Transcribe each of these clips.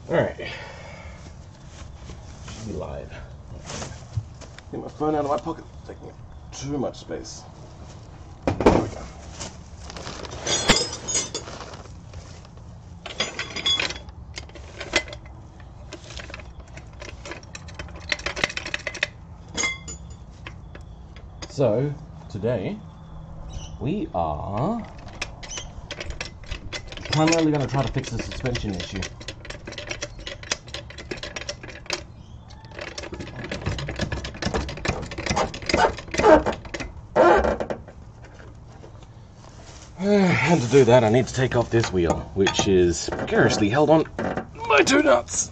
Alright. Should be live. Get my phone out of my pocket, taking up too much space. There we go. So, today, we are primarily going to try to fix the suspension issue. And to do that, I need to take off this wheel, which is precariously held on by two nuts.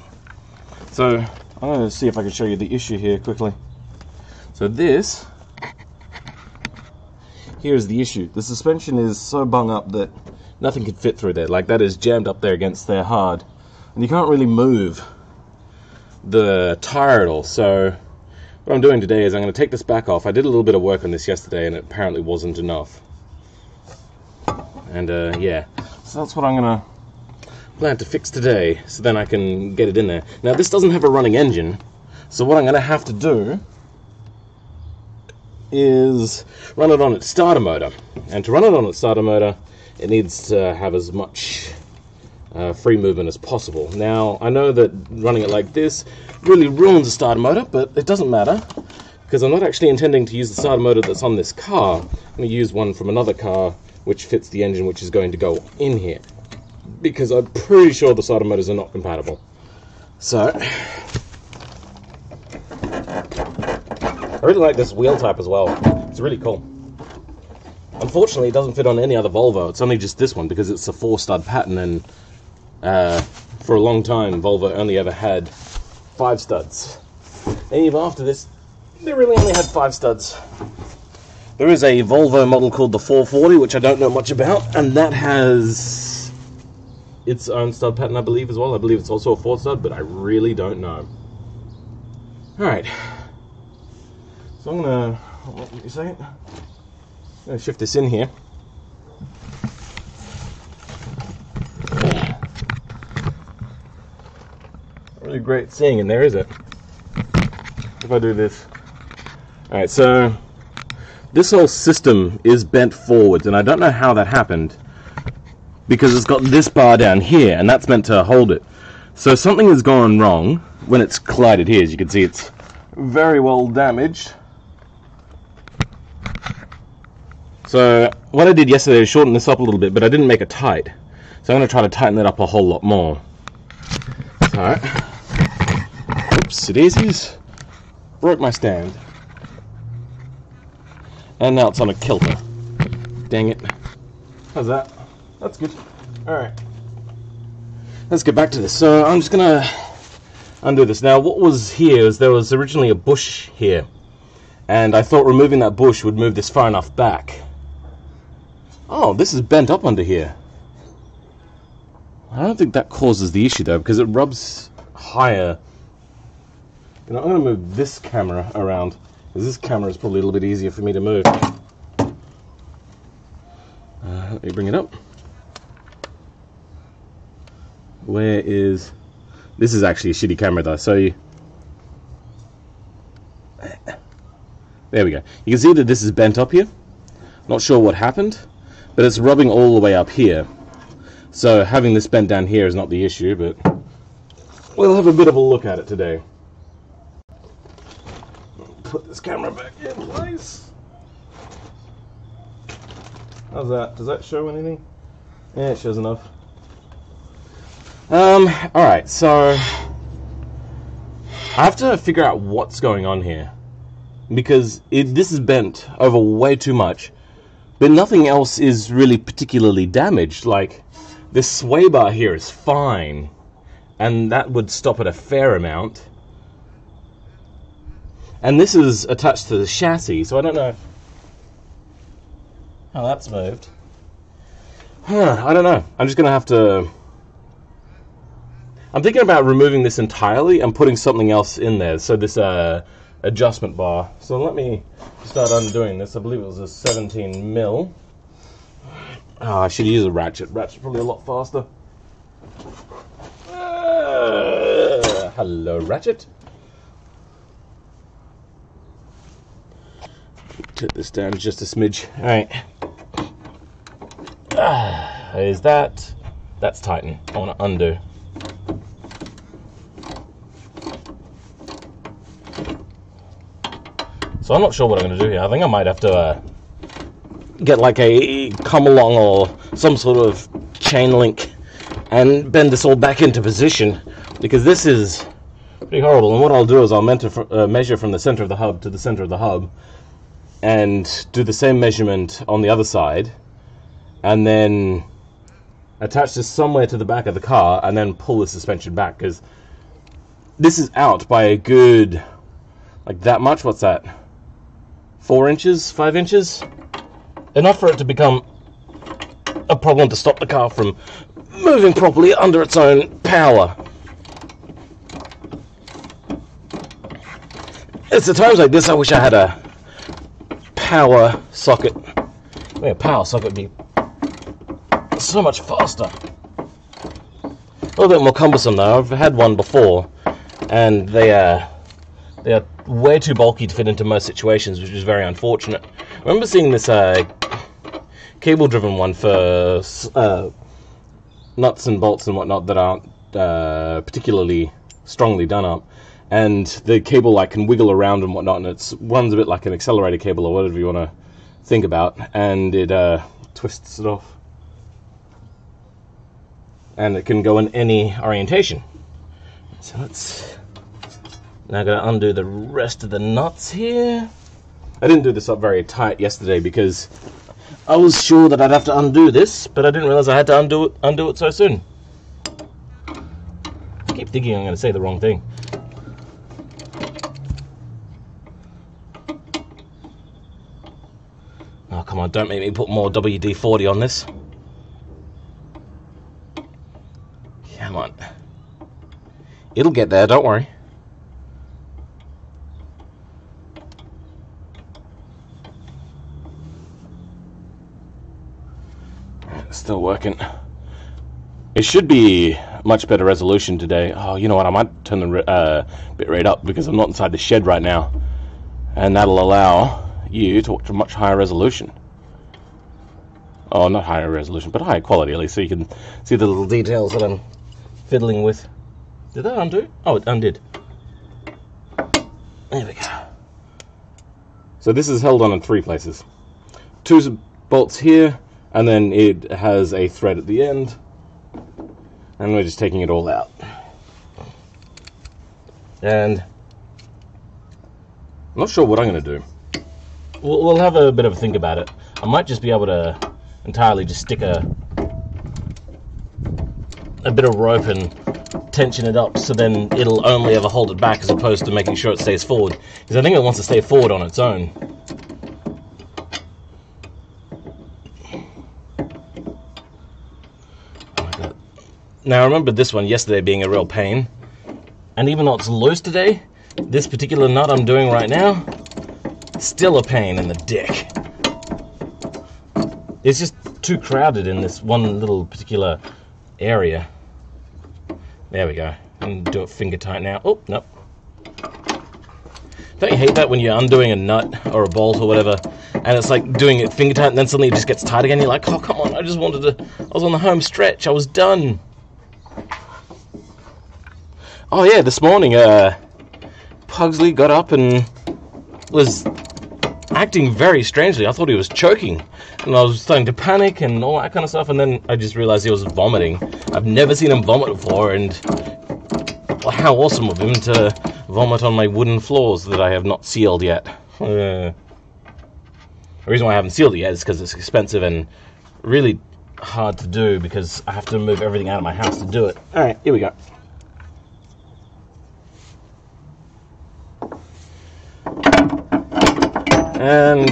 So, I'm going to see if I can show you the issue here quickly. So this, here's the issue. The suspension is so bung up that nothing can fit through there. Like, that is jammed up there against there hard. And you can't really move the tire at all. So, what I'm doing today is I'm going to take this back off. I did a little bit of work on this yesterday and it apparently wasn't enough. And yeah, so that's what I'm gonna plan to fix today, so then I can get it in there. Now this doesn't have a running engine, so what I'm gonna have to do is run it on its starter motor. And to run it on its starter motor, it needs to have as much free movement as possible. Now I know that running it like this really ruins the starter motor, but it doesn't matter, because I'm not actually intending to use the starter motor that's on this car. I'm gonna use one from another car which fits the engine, which is going to go in here, because I'm pretty sure the starter motors are not compatible. So I really like this wheel type as well. It's really cool. Unfortunately, it doesn't fit on any other Volvo. It's only just this one because it's a 4-stud pattern, and for a long time Volvo only ever had 5 studs. And even after this, they really only had 5 studs. There is a Volvo model called the 440, which I don't know much about, and that has its own stud pattern, I believe, as well. I believe it's also a 4-stud, but I really don't know. Alright. So I'm going to shift this in here. Not really great seeing in there, is it? If I do this. Alright, so this whole system is bent forwards, and I don't know how that happened, because it's got this bar down here, and that's meant to hold it. So something has gone wrong when it's collided here. As you can see, it's very well damaged. So what I did yesterday is shorten this up a little bit, but I didn't make it tight. So I'm going to try to tighten it up a whole lot more. Alright. Oopsie daisies. Broke my stand. And now it's on a kilter. Dang it. How's that? That's good. Alright. Let's get back to this. So I'm just going to undo this. Now what was here is there was originally a bush here. And I thought removing that bush would move this far enough back. Oh, this is bent up under here. I don't think that causes the issue though, because it rubs higher. You know, I'm going to move this camera around, because this camera is probably a little bit easier for me to move. Let me bring it up. Where is... This is actually a shitty camera though, so you... There we go. You can see that this is bent up here. Not sure what happened, but it's rubbing all the way up here. So having this bent down here is not the issue, but we'll have a bit of a look at it today. Put this camera back in place. How's that? Does that show anything? Yeah, it shows enough. Alright, so I have to figure out what's going on here, because this is bent over way too much, but nothing else is really particularly damaged. Like, this sway bar here is fine, and that would stop at a fair amount. And this is attached to the chassis, so I don't know how that's moved. I don't know. I'm just going to have to... I'm thinking about removing this entirely and putting something else in there. So this adjustment bar. So let me start undoing this. I believe it was a 17 mil. Oh, I should use a ratchet. Ratchet's probably a lot faster. hello, Ratchet. Turn this down just a smidge. Alright. Is that... That's tighten. I want to undo. So I'm not sure what I'm going to do here. I think I might have to get like a come along or some sort of chain link and bend this all back into position, because this is pretty horrible. And what I'll do is I'll measure from the center of the hub to the center of the hub and do the same measurement on the other side, and then attach this somewhere to the back of the car and then pull the suspension back, because this is out by a good, like that much. What's that? 4 inches, 5 inches? Enough for it to become a problem to stop the car from moving properly under its own power. It's at times like this I wish I had a power socket. I think a power socket would be so much faster. A little bit more cumbersome though. I've had one before, and they are way too bulky to fit into most situations, which is very unfortunate. I remember seeing this cable-driven one for nuts and bolts and whatnot that aren't particularly strongly done up, and the cable like can wiggle around and whatnot, and it's runs a bit like an accelerator cable or whatever you want to think about, and it twists it off, and it can go in any orientation. So let's now going to undo the rest of the nuts here. I didn't do this up very tight yesterday because I was sure that I'd have to undo this, but I didn't realize I had to undo it so soon. I keep thinking I'm going to say the wrong thing. Oh, come on, don't make me put more WD-40 on this. Come on. It'll get there, don't worry. Still working. It should be much better resolution today. Oh, you know what? I might turn the bitrate up because I'm not inside the shed right now, and that'll allow you to watch a much higher resolution. Oh, not higher resolution, but higher quality at least, so you can see the little details that I'm fiddling with. Did that undo? Oh, it undid. There we go. So this is held on in 3 places. 2 bolts here, and then it has a thread at the end, and we're just taking it all out. And I'm not sure what I'm going to do. We'll have a bit of a think about it. I might just be able to entirely just stick a bit of rope and tension it up, so then it'll only ever hold it back as opposed to making sure it stays forward, because I think it wants to stay forward on its own. Now, I remember this one yesterday being a real pain, and even though it's loose today, this particular nut I'm doing right now, still a pain in the dick. It's just too crowded in this one little particular area. There we go. And do it finger tight now. Oh, nope. Don't you hate that when you're undoing a nut or a bolt or whatever, and it's like doing it finger tight, and then suddenly it just gets tight again? You're like, oh, come on, I was on the home stretch, I was done. Oh yeah, this morning, Pugsley got up and was acting very strangely. I thought he was choking, and I was starting to panic and all that kind of stuff, and then I just realized he was vomiting. I've never seen him vomit before, and how awesome of him to vomit on my wooden floors that I have not sealed yet. The reason why I haven't sealed it yet is because it's expensive and really hard to do, because I have to move everything out of my house to do it. Alright, here we go. And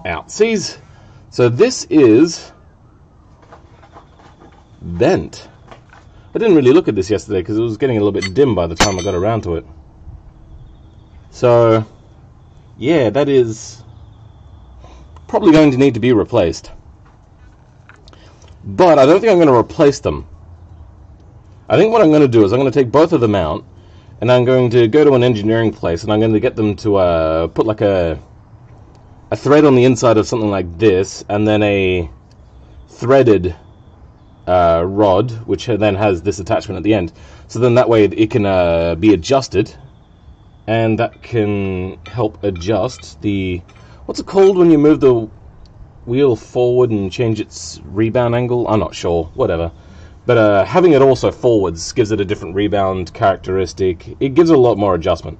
outsies. So this is bent. I didn't really look at this yesterday because it was getting a little bit dim by the time I got around to it. So yeah, that is probably going to need to be replaced. But I don't think I'm going to replace them. I think what I'm going to do is I'm going to take both of them out, and I'm going to go to an engineering place, and I'm going to get them to put like a thread on the inside of something like this, and then a threaded rod, which then has this attachment at the end. So then that way it can be adjusted, and that can help adjust the... What's it called when you move the wheel forward and change its rebound angle? I'm not sure. Whatever. But having it also forwards gives it a different rebound characteristic. It gives it a lot more adjustment.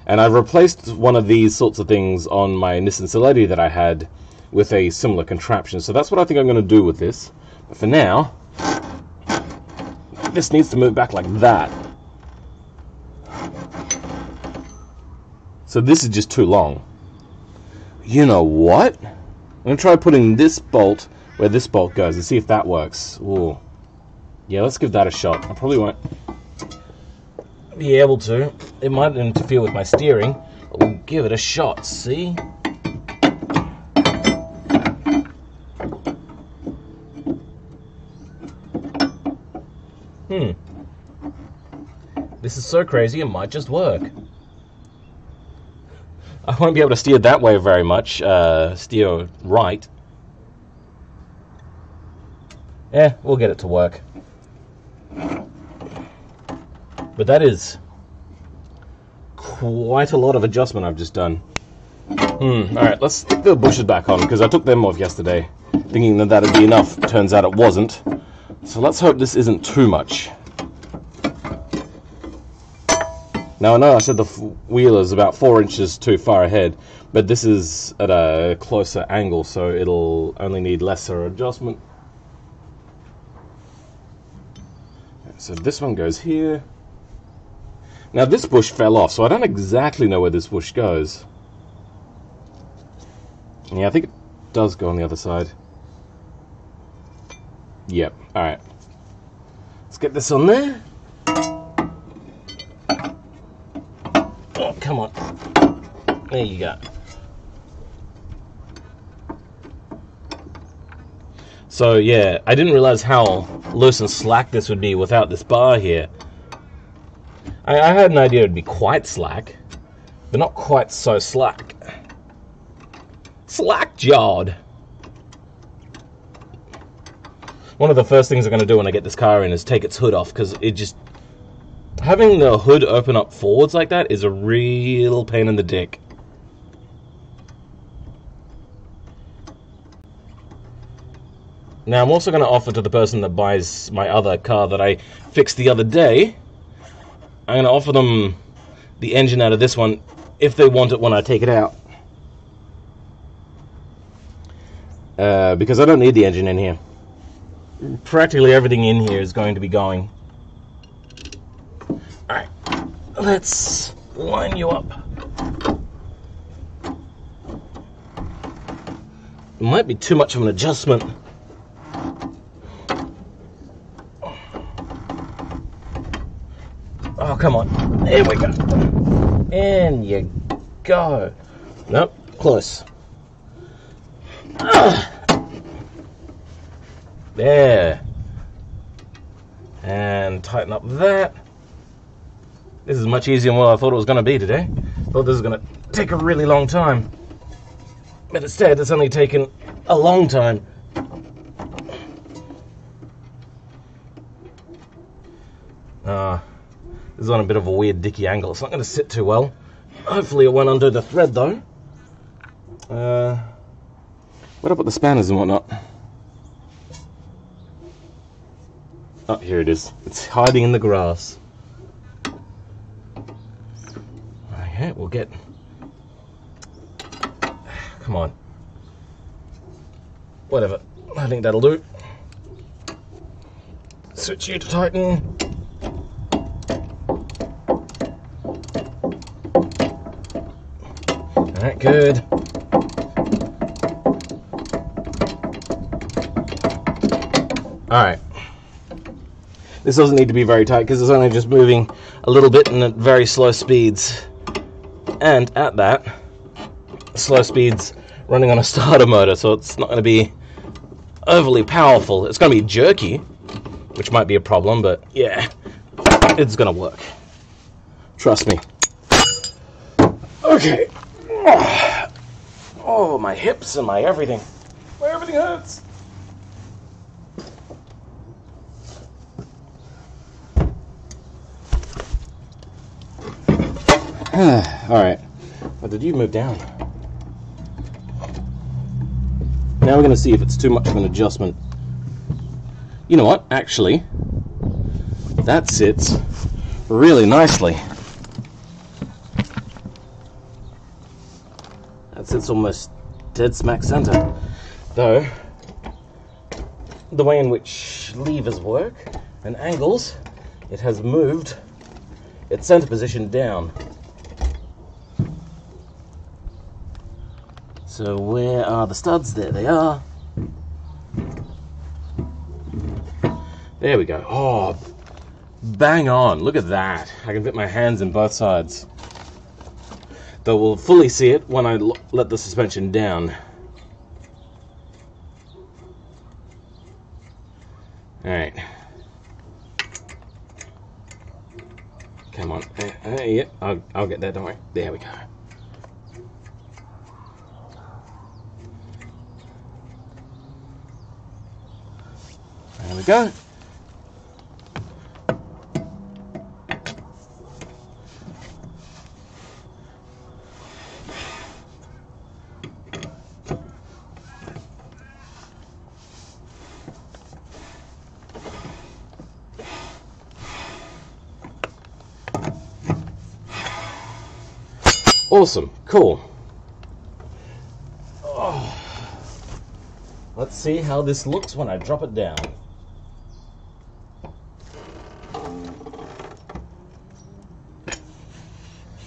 And I've replaced one of these sorts of things on my Nissan Celetti that I had with a similar contraption. So that's what I think I'm going to do with this. But for now, this needs to move back like that. So this is just too long. You know what? I'm going to try putting this bolt where this bolt goes and see if that works. Ooh. Yeah, let's give that a shot. I probably won't be able to. It might interfere with my steering, but we'll give it a shot, see? This is so crazy, it might just work. I won't be able to steer that way very much, steer right. Yeah, we'll get it to work. But that is quite a lot of adjustment I've just done. Alright, let's stick the bushes back on, because I took them off yesterday, thinking that that'd be enough. Turns out it wasn't. So let's hope this isn't too much. Now I know I said the wheel is about 4 inches too far ahead, but this is at a closer angle, so it'll only need lesser adjustment. So this one goes here. Now this bush fell off, so I don't exactly know where this bush goes. Yeah, I think it does go on the other side. Yep, alright. Let's get this on there. Oh, come on. There you go. So yeah, I didn't realize how loose and slack this would be without this bar here. I had an idea it would be quite slack, but not quite so slack. Slack-jawed. One of the first things I'm going to do when I get this car in is take its hood off, because it just... having the hood open up forwards like that is a real pain in the dick. Now I'm also going to offer to the person that buys my other car that I fixed the other day, I'm going to offer them the engine out of this one if they want it when I take it out. Because I don't need the engine in here. Practically everything in here is going to be going. Alright, let's line you up. It might be too much of an adjustment. Oh, come on. There we go. In you go. Nope, close. There. And tighten up that. This is much easier than what I thought it was going to be today. I thought this was going to take a really long time. But instead, it's only taken a long time. This is on a bit of a weird dicky angle. It's not going to sit too well. Hopefully it won't undo the thread though. Where'd I put the spanners and whatnot? Oh, here it is. It's hiding in the grass. Okay, we'll get... Come on. Whatever. I think that'll do. Switch you to tighten. Alright, good. Alright. This doesn't need to be very tight because it's only just moving a little bit and at very slow speeds. And at that, slow speeds running on a starter motor, so it's not going to be overly powerful. It's going to be jerky, which might be a problem, but yeah, it's gonna work. Trust me. Okay. Oh, my hips and my everything. My everything hurts. Alright. But did you move down? Now we're going to see if it's too much of an adjustment. You know what? Actually, that sits really nicely. That sits almost dead smack center. Though, the way in which levers work and angles, it has moved its center position down. So where are the studs? There they are. There we go. Oh, bang on. Look at that. I can fit my hands in both sides. Though we'll fully see it when I let the suspension down. Alright. Come on. Yeah, I'll get that, don't worry. There we go. There we go. Awesome, cool. Oh. Let's see how this looks when I drop it down.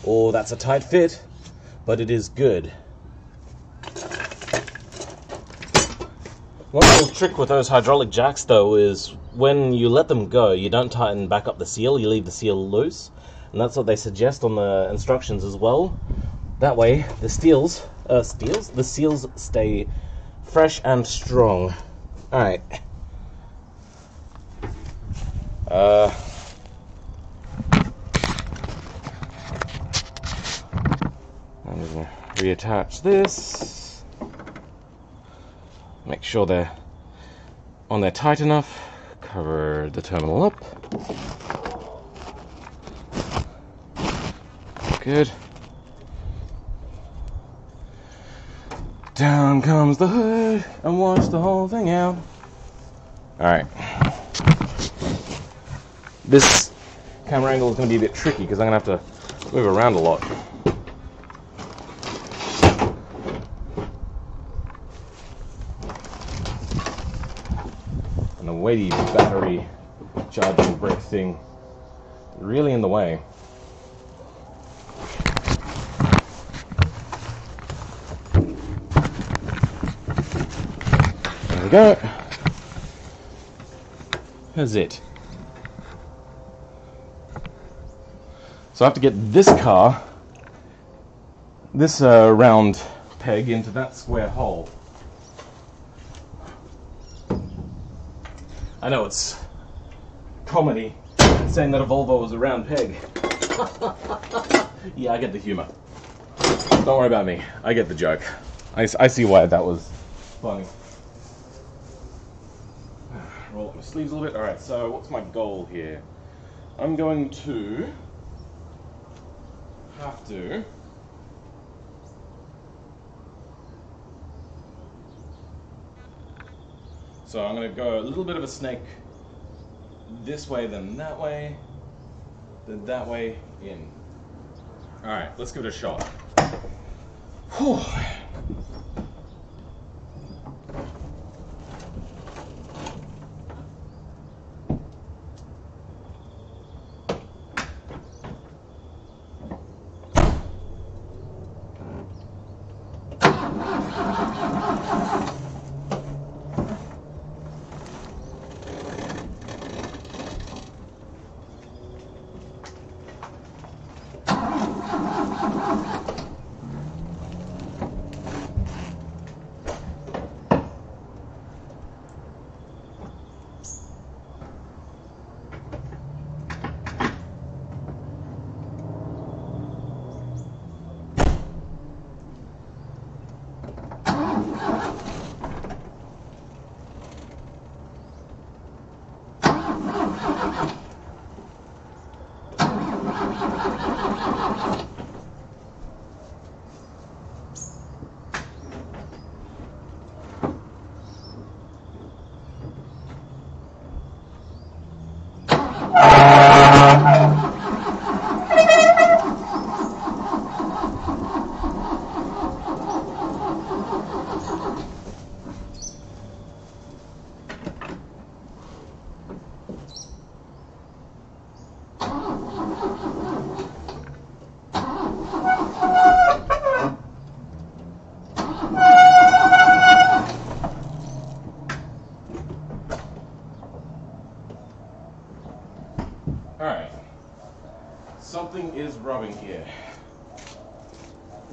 Oh, that's a tight fit, but it is good. One little trick with those hydraulic jacks, though, is when you let them go, you don't tighten back up the seal, you leave the seal loose. And that's what they suggest on the instructions as well. That way, the seals stay fresh and strong. Alright. I'm going to reattach this. Make sure they're on there tight enough. Cover the terminal up. Good. Down comes the hood and wash the whole thing out. Alright. This camera angle is going to be a bit tricky because I'm going to have to move around a lot. And the weighty battery charging brick thing really in the way. There we go. That's it. So I have to get this car, this round peg into that square hole. I know it's comedy saying that a Volvo is a round peg. Yeah, I get the humor. Don't worry about me. I get the joke. I see why that was funny. Roll up my sleeves a little bit. Alright, so what's my goal here? I'm going to have to so I'm going to go a little bit of a snake this way, then that way, then that way in. Alright, let's give it a shot. Whew.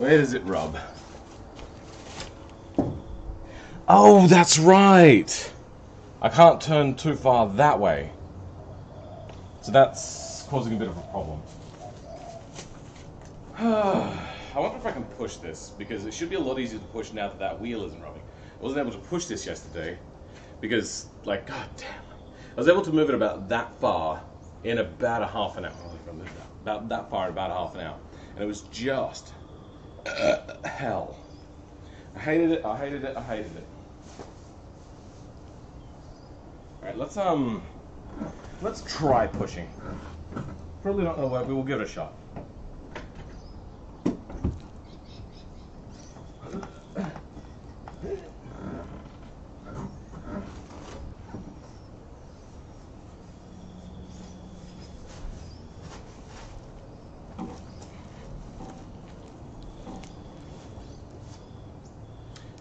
Where does it rub? Oh, that's right! I can't turn too far that way. So that's causing a bit of a problem. I wonder if I can push this, because it should be a lot easier to push now that that wheel isn't rubbing. I wasn't able to push this yesterday, because, like, god damn. I was able to move it about that far in about a half an hour. About that far in about a half an hour. And it was just hell. I hated it, I hated it, I hated it. Alright, let's try pushing. Probably not gonna work, but we'll give it a shot.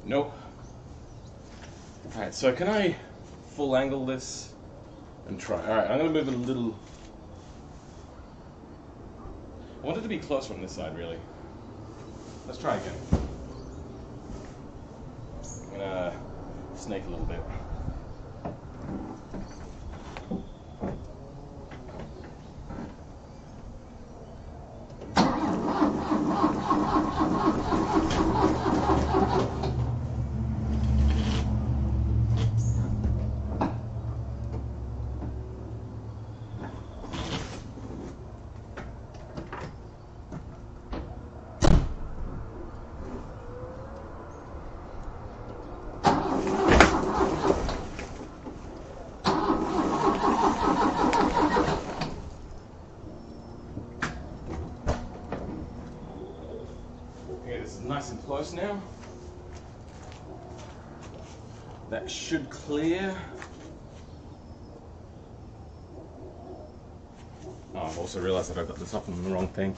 Nope. Alright, so can I full angle this and try? Alright, I'm going to move it a little. I want it to be closer on this side, really. Let's try again. I'm going to snake a little bit. Nice and close now. That should clear. Oh, I've also realized that I've got this up on the wrong thing.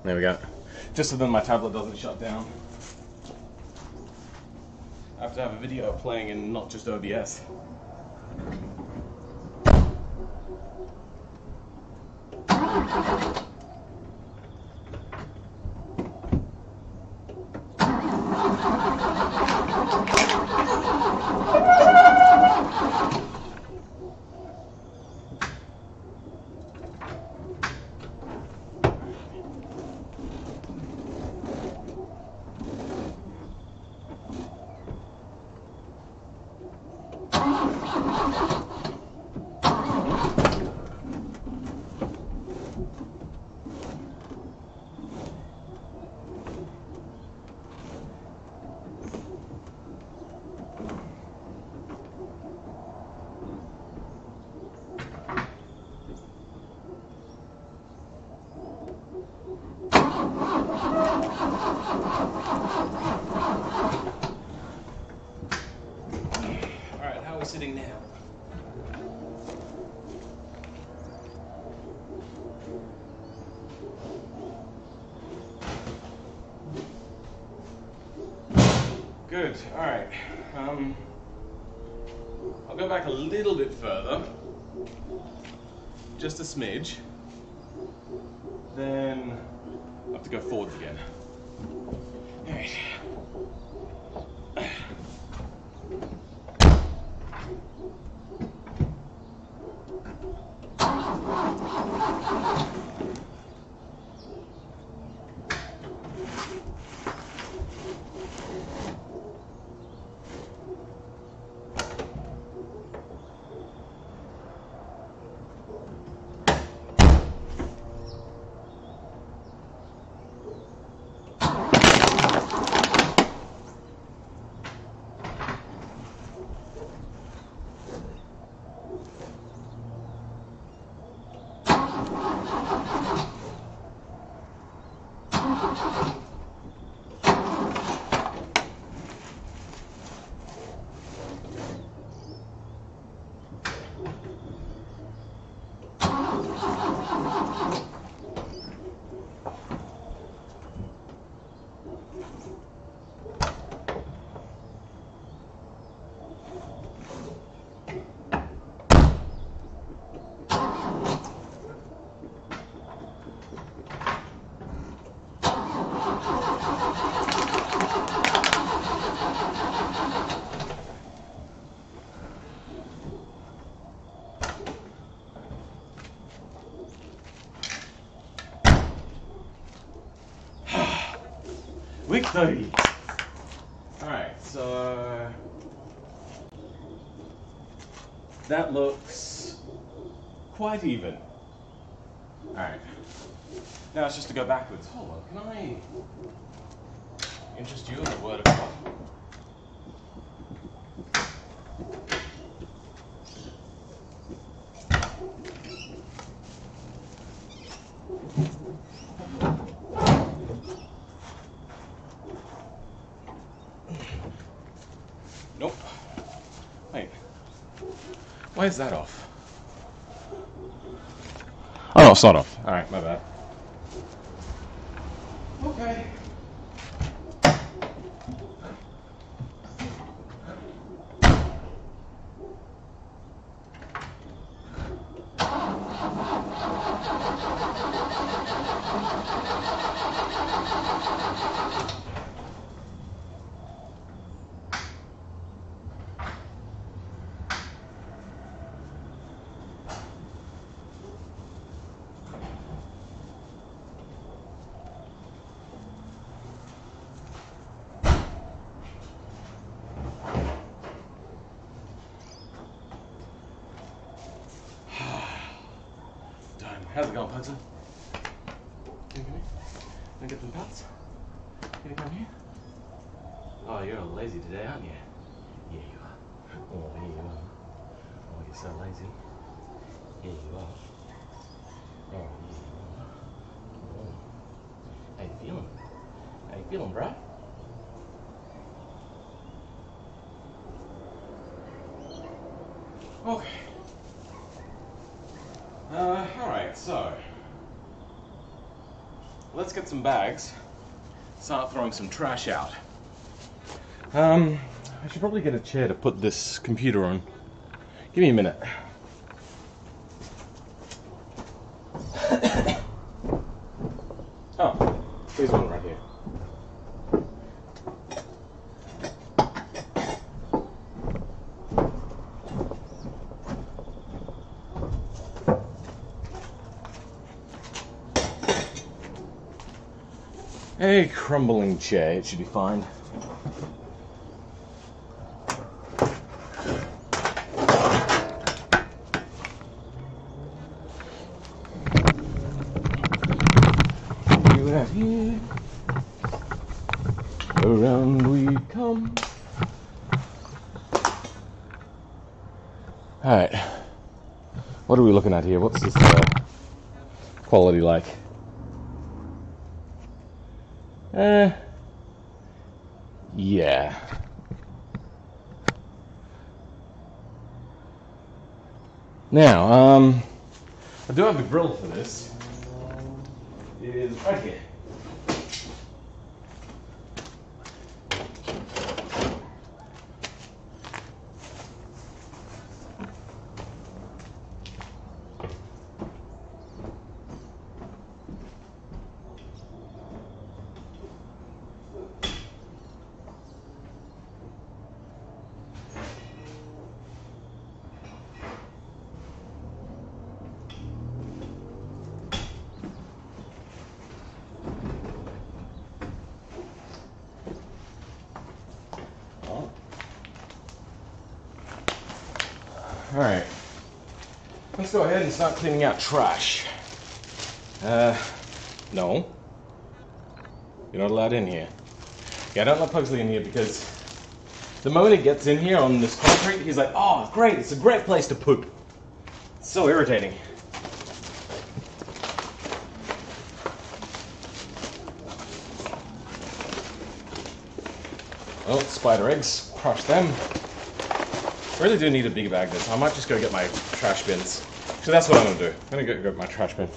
There we go. Just so then my tablet doesn't shut down. I have to have a video playing and not just OBS. Alright, how are we sitting now? Good, alright. I'll go back a little bit further. Just a smidge. Then I'll have to go forwards again. Alright. Week 30. Alright, so that looks quite even. Alright. Now it's just to go backwards. Hold on, can I interest you in the word of God? Nope. Wait. Why is that off? Oh no, it's not off. Alright, my bad. Okay. How's it going, Pugsley? Can you come here? Can I get some pats? Can you come here? Oh, you're all lazy today, aren't you? Yeah, you are. Oh, yeah, you are. Oh, you're so lazy. Yeah, you are. Oh, yeah, you are. Oh. How you feeling? How you feeling, bro? Okay. Alright, so let's get some bags, start throwing some trash out. I should probably get a chair to put this computer on. Give me a minute. Oh, here's one right here. A crumbling chair, it should be fine. You out here, around we come. Alright, what are we looking at here? What's this quality like? Yeah. Now, I do have the grill for this. It is right here. Alright, let's go ahead and start cleaning out trash. No. You're not allowed in here. Yeah, I don't let Pugsley in here because the moment he gets in here on this concrete, he's like, oh, great, it's a great place to poop. It's so irritating. Oh, spider eggs, crush them. I really do need a bigger bag this. I might just go get my trash bins. So that's what I'm going to do. I'm going to go get my trash bin.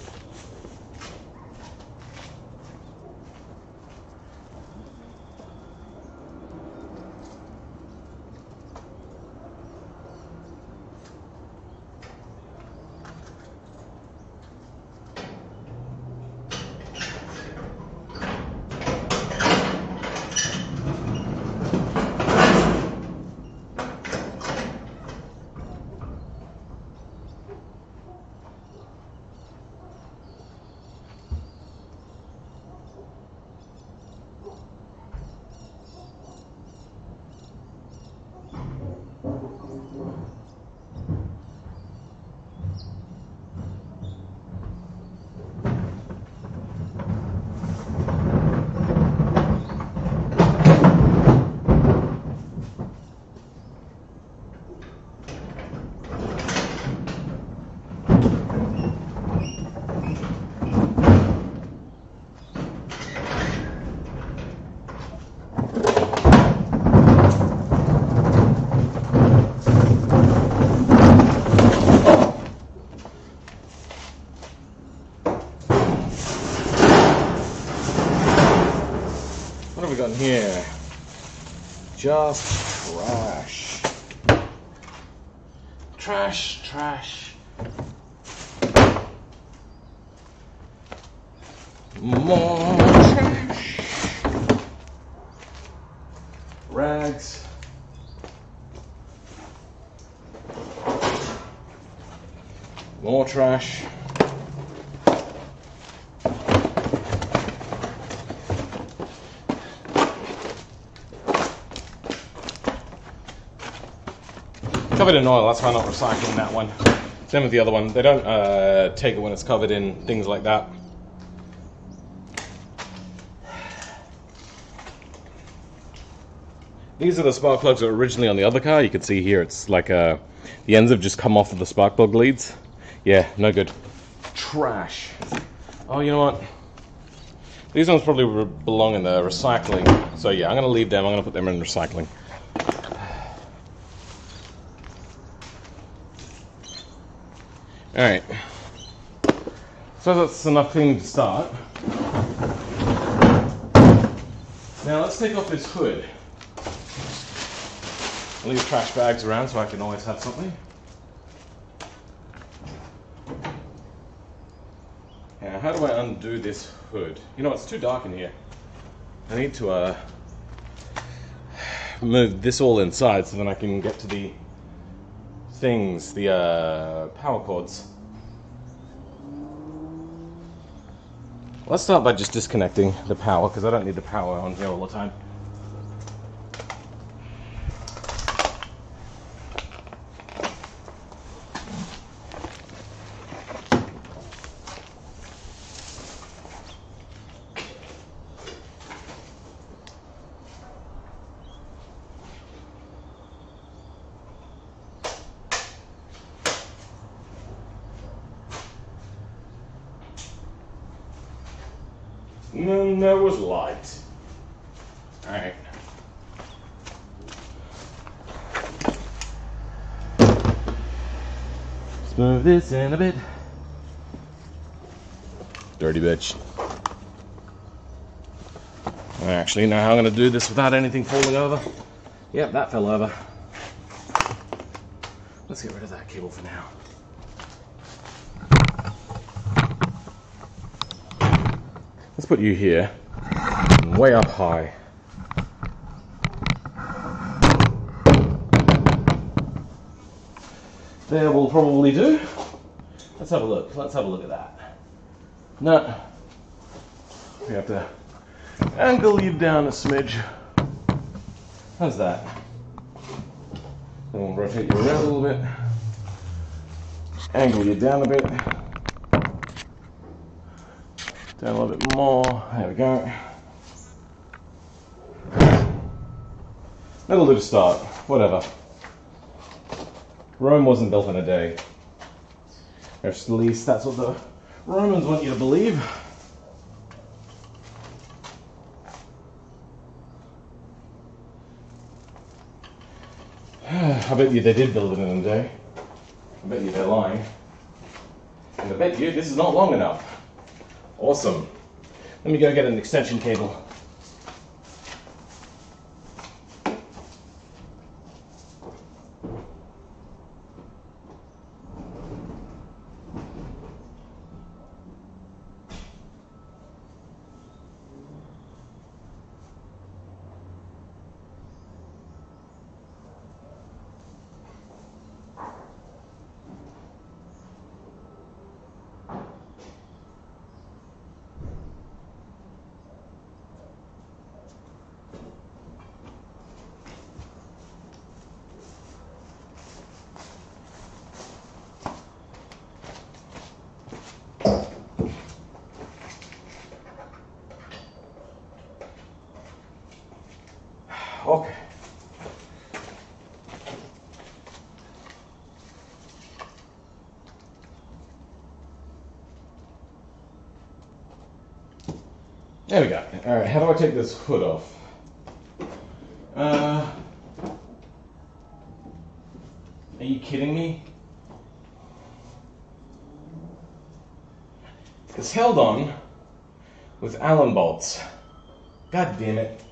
What have we got in here? Just trash. Trash, trash. More trash. Rags. More trash. Covered in oil, that's why I'm not recycling that one. Same with the other one. They don't take it when it's covered in things like that. These are the spark plugs that were originally on the other car. You can see here it's like the ends have just come off of the spark plug leads. Yeah, no good. Trash. Oh, you know what? These ones probably belong in the recycling. So yeah, I'm going to leave them. I'm going to put them in recycling. Alright. So that's enough cleaning to start. Now let's take off this hood. I'll leave trash bags around so I can always have something. Now, how do I undo this hood? You know, it's too dark in here. I need to move this all inside so then I can get to the things, the power cords. Let's start by just disconnecting the power because I don't need the power on here all the time. No, there was light. Alright. Let's move this in a bit. Dirty bitch. I actually know how I'm going to do this without anything falling over. Yep, that fell over. Let's get rid of that cable for now. Let's put you here, way up high. There will probably do. Let's have a look. Let's have a look at that. No. We have to angle you down a smidge. How's that? Then we'll rotate you around a little bit. Angle you down a bit. Down a little bit more. There we go. That'll do to start. Whatever. Rome wasn't built in a day. Or at least that's what the Romans want you to believe. I bet you they did build it in a day. I bet you they're lying. And I bet you this is not long enough. Awesome. Let me go get an extension cable. Okay. There we go. Alright, how do I take this hood off? Are you kidding me? It's held on with Allen bolts. God damn it.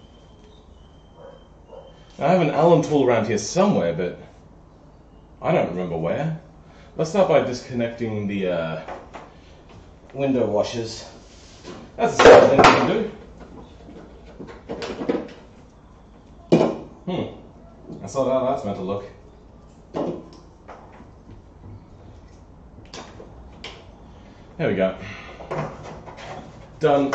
I have an Allen tool around here somewhere, but I don't remember where. Let's start by disconnecting the window washers. That's the sort of thing we can do. That's not how that's meant to look. There we go. Done.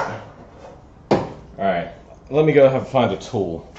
Alright, let me go find a tool.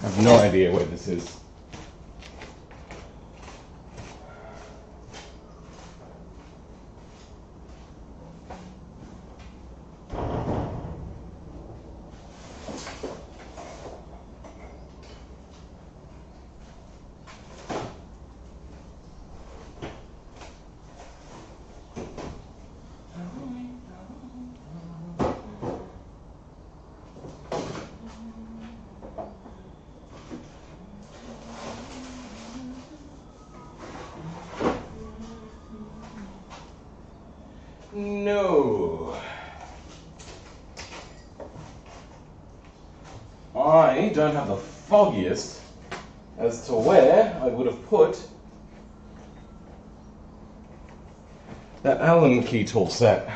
I have no idea where this is. No. I don't have the foggiest as to where I would have put that Allen key tool set.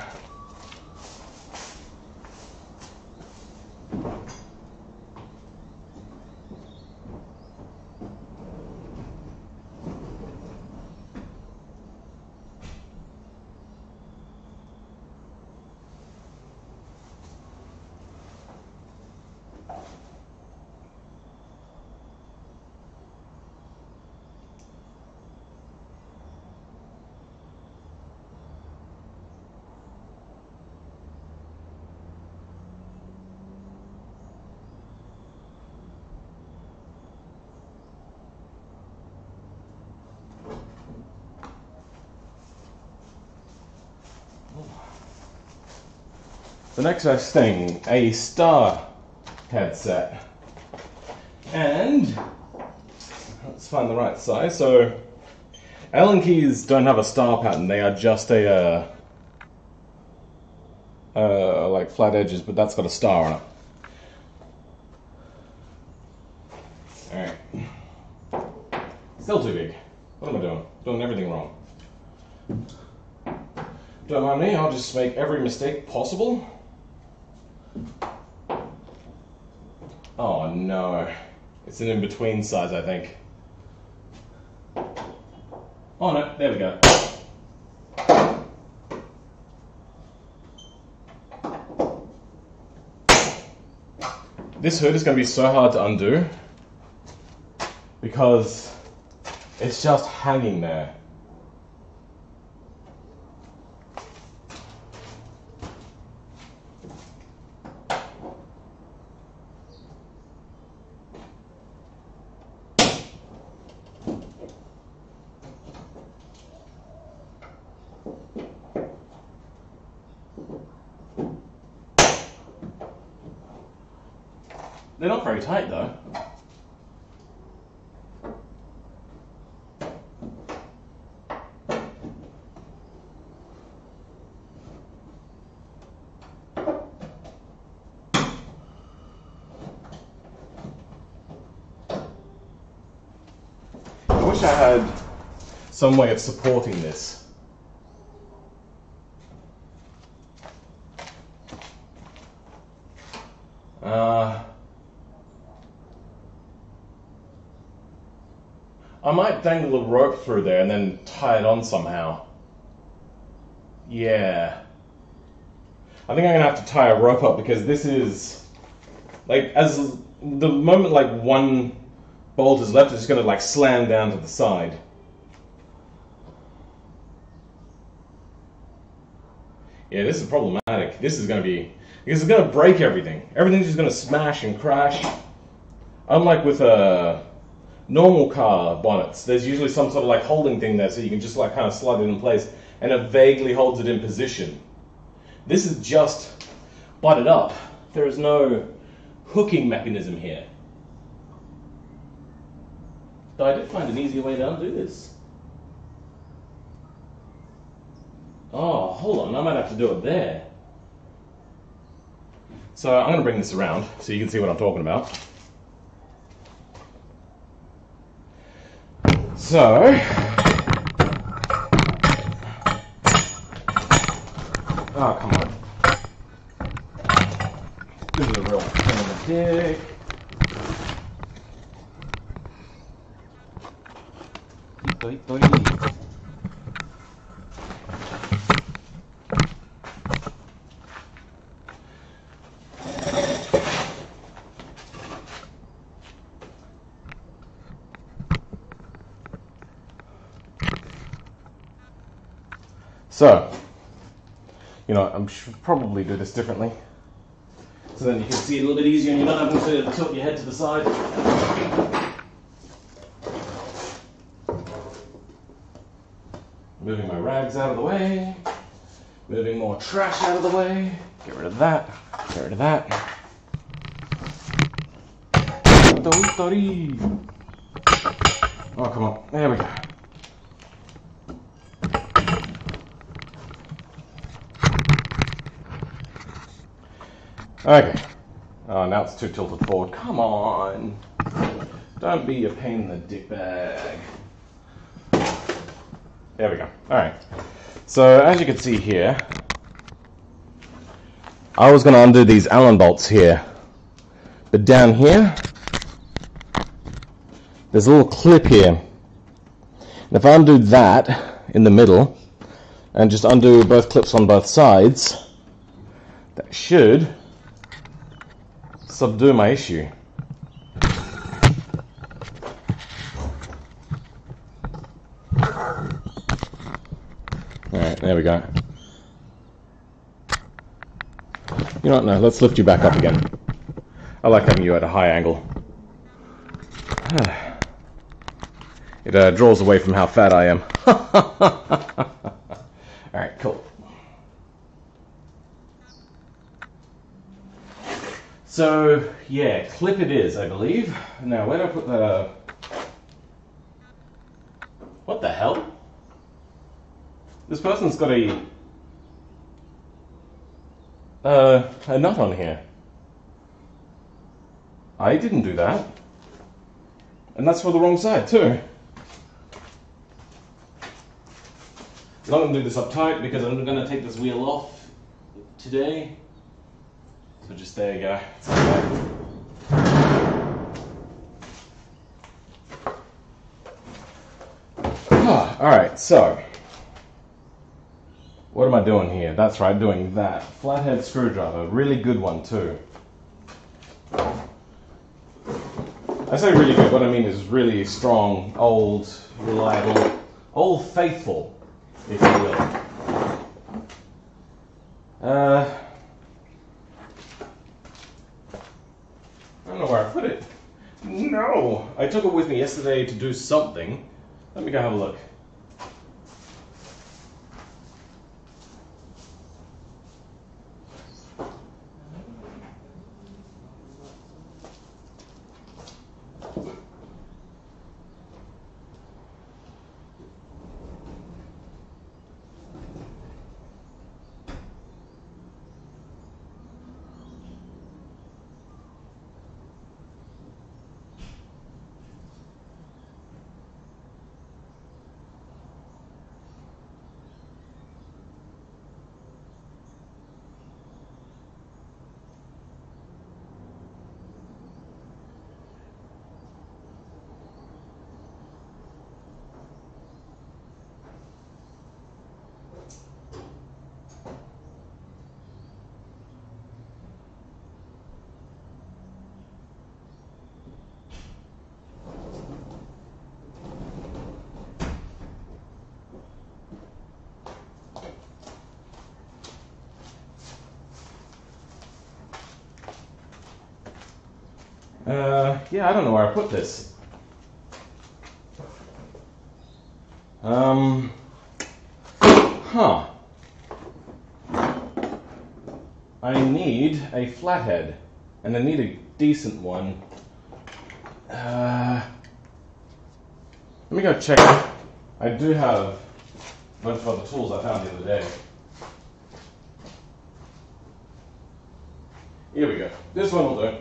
The next best thing, a star headset. And let's find the right size. So Allen keys don't have a star pattern, they are just a like flat edges, but that's got a star on it. Alright. Still too big. What am I doing? Doing everything wrong. Don't mind me, I'll just make every mistake possible. Oh no, it's an in-between size, I think. Oh no, there we go. This hood is going to be so hard to undo because it's just hanging there. They're not very tight though. I wish I had some way of supporting this. I might dangle a rope through there and then tie it on somehow. Yeah. I think I'm gonna have to tie a rope up because this is like, as the moment like one bolt is left, it's just gonna like slam down to the side. Yeah, this is problematic. This is gonna be, because it's gonna break everything. Everything's just gonna smash and crash. Unlike with normal car bonnets, there's usually some sort of like holding thing there so you can just like kind of slide it in place and it vaguely holds it in position. This is just butted up. There is no hooking mechanism here. Though I did find an easier way to undo this. Oh, hold on, I might have to do it there. So I'm going to bring this around so you can see what I'm talking about. So, oh come on. This is a real pain in the dick. So, you know, I should probably do this differently. So then you can see it a little bit easier and you're not having to tilt your head to the side. Moving my rags out of the way. Moving more trash out of the way. Get rid of that. Get rid of that. Oh, come on. There we go. Okay. Oh, now it's too tilted forward. Come on. Don't be a pain in the dick bag. There we go. Alright. So, as you can see here, I was going to undo these Allen bolts here. But down here, there's a little clip here. And if I undo that in the middle, and just undo both clips on both sides, that should subdue my issue. Alright, there we go. You know what, no, let's lift you back up again. I like having you at a high angle. It draws away from how fat I am. Alright, cool. So, yeah, clip it is, I believe. Now, where do I put the... What the hell? This person's got a nut on here. I didn't do that. And that's for the wrong side, too. I'm not going to do this up tight because I'm going to take this wheel off today. So just there you go. It's okay. Alright, so what am I doing here? That's right, doing that. Flathead screwdriver, really good one too. I say really good, what I mean is really strong, old, reliable, old faithful, if you will. I don't know where I put it. No! I took it with me yesterday to do something. Let me go have a look. Yeah, I don't know where I put this. Huh. I need a flathead, and I need a decent one. Let me go check. I do have a bunch of other tools I found the other day. Here we go. This one will do.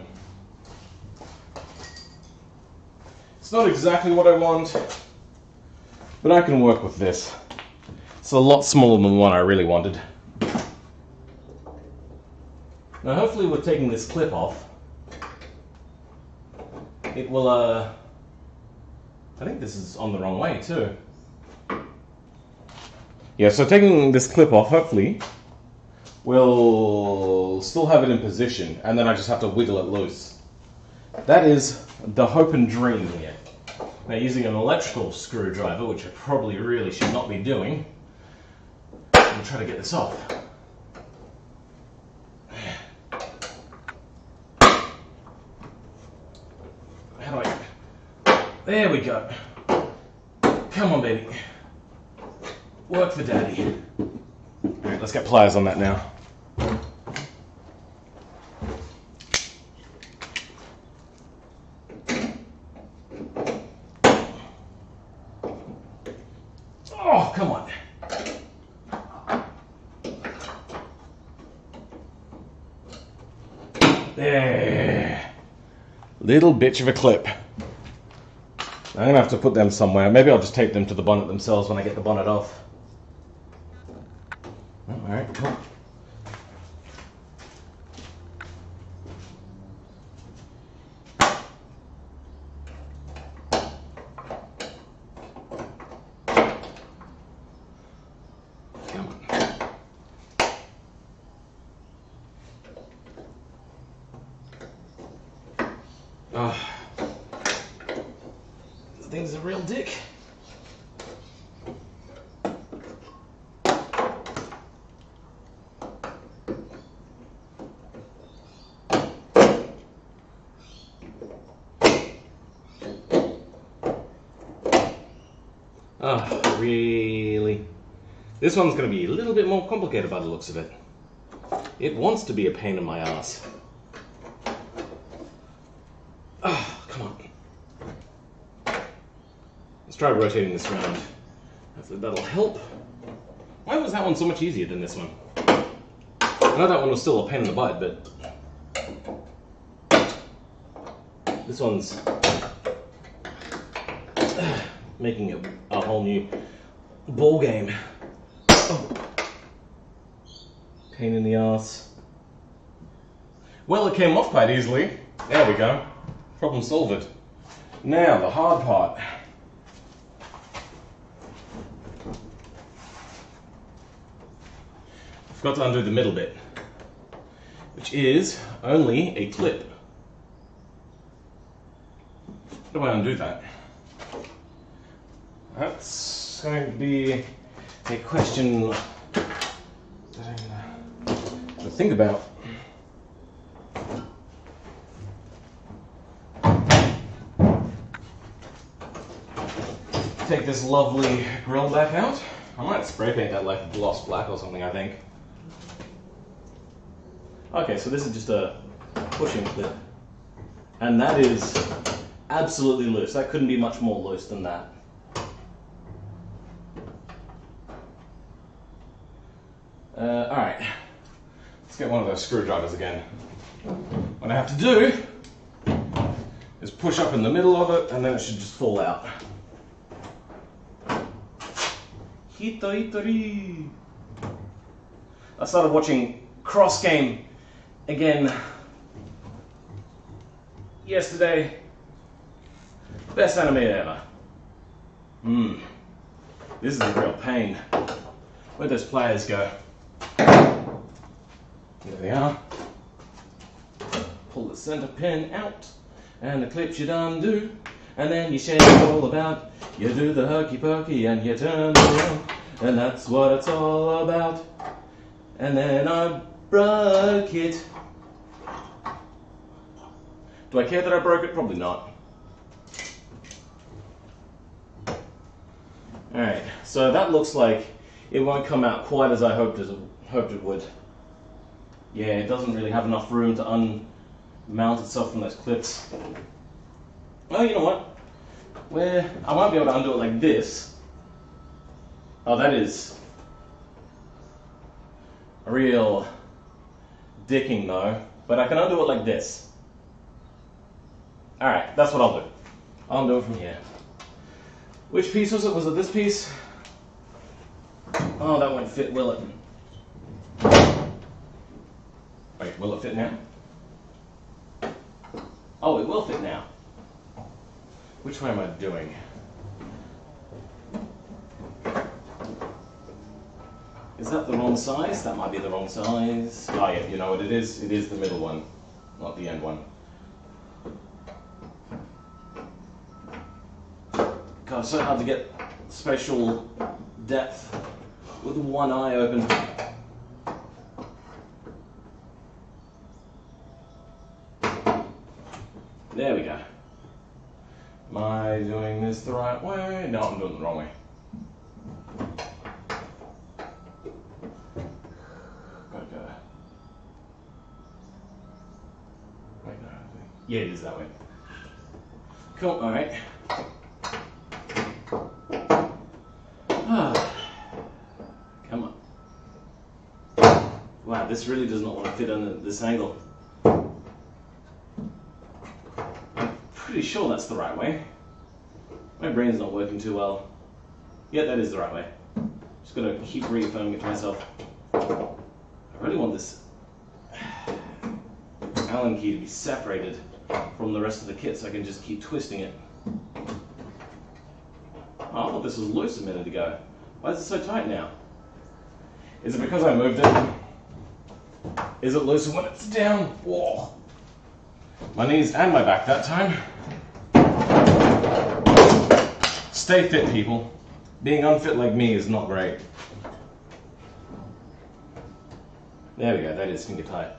It's not exactly what I want, but I can work with this. It's a lot smaller than the one I really wanted. Now hopefully with taking this clip off, it will, I think this is on the wrong way too. Yeah, so taking this clip off, hopefully, will still have it in position, and then I just have to wiggle it loose. That is the hope and dream here. Now using an electrical screwdriver, which I probably really should not be doing, I'm try to get this off. How do I... There we go. Come on, baby. Work for daddy. Alright, let's get pliers on that now. Oh, come on. There. Little bitch of a clip. I'm gonna have to put them somewhere. Maybe I'll just tape them to the bonnet themselves when I get the bonnet off. Alright, cool. Come on. Oh. This thing's a real dick. Oh, really? This one's going to be a little bit more complicated by the looks of it. It wants to be a pain in my ass. Oh, come on. Let's try rotating this around. Hopefully that'll help. Why was that one so much easier than this one? I know that one was still a pain in the butt, but this one's making it a whole new ball game. Oh. Pain in the ass. Well, it came off quite easily. There we go. Problem solved. Now, the hard part. I forgot to undo the middle bit, which is only a clip. How do I undo that? That's going to be a question that I'm going to think about. Take this lovely grill back out. I might spray paint that like gloss black or something, I think. Okay, so this is just a pushing clip. And that is absolutely loose. That couldn't be much more loose than that. Alright, let's get one of those screwdrivers again. What I have to do is push up in the middle of it, and then it should just fall out. Hitori. I started watching Cross Game again yesterday. Best anime ever. This is a real pain. Where'd those pliers go? There they are. Pull the center pin out, and the clip should undo, and then you shake it all about. You do the hokey pokey, and you turn around, and that's what it's all about. And then I broke it. Do I care that I broke it? Probably not. Alright, so that looks like it won't come out quite as I hoped it would. Yeah, it doesn't really have enough room to unmount itself from those clips. Well, you know what? I won't be able to undo it like this. Oh, that is a real dicking though. But I can undo it like this. Alright, that's what I'll do. I'll undo it from here. Which piece was it? Was it this piece? Oh, that won't fit, will it? Wait, will it fit now? Oh, it will fit now. Which way am I doing? Is that the wrong size? That might be the wrong size. Oh yeah, you know what it is? It is the middle one, not the end one. God, it's so hard to get spatial depth with one eye open. There we go. Am I doing this the right way? No, I'm doing it the wrong way. Gotta go. Wait, no. Yeah, it is that way. Cool, alright. Come on. Wow, this really does not want to fit under this angle. I'm pretty sure that's the right way. My brain's not working too well. Yeah, that is the right way. Just gotta keep reaffirming it to myself. I really want this Allen key to be separated from the rest of the kit so I can just keep twisting it. Oh, I thought this was loose a minute ago. Why is it so tight now? Is it because I moved it? Is it looser when it's down? Whoa. My knees and my back that time. Stay fit, people. Being unfit like me is not great. There we go, that is finger tight.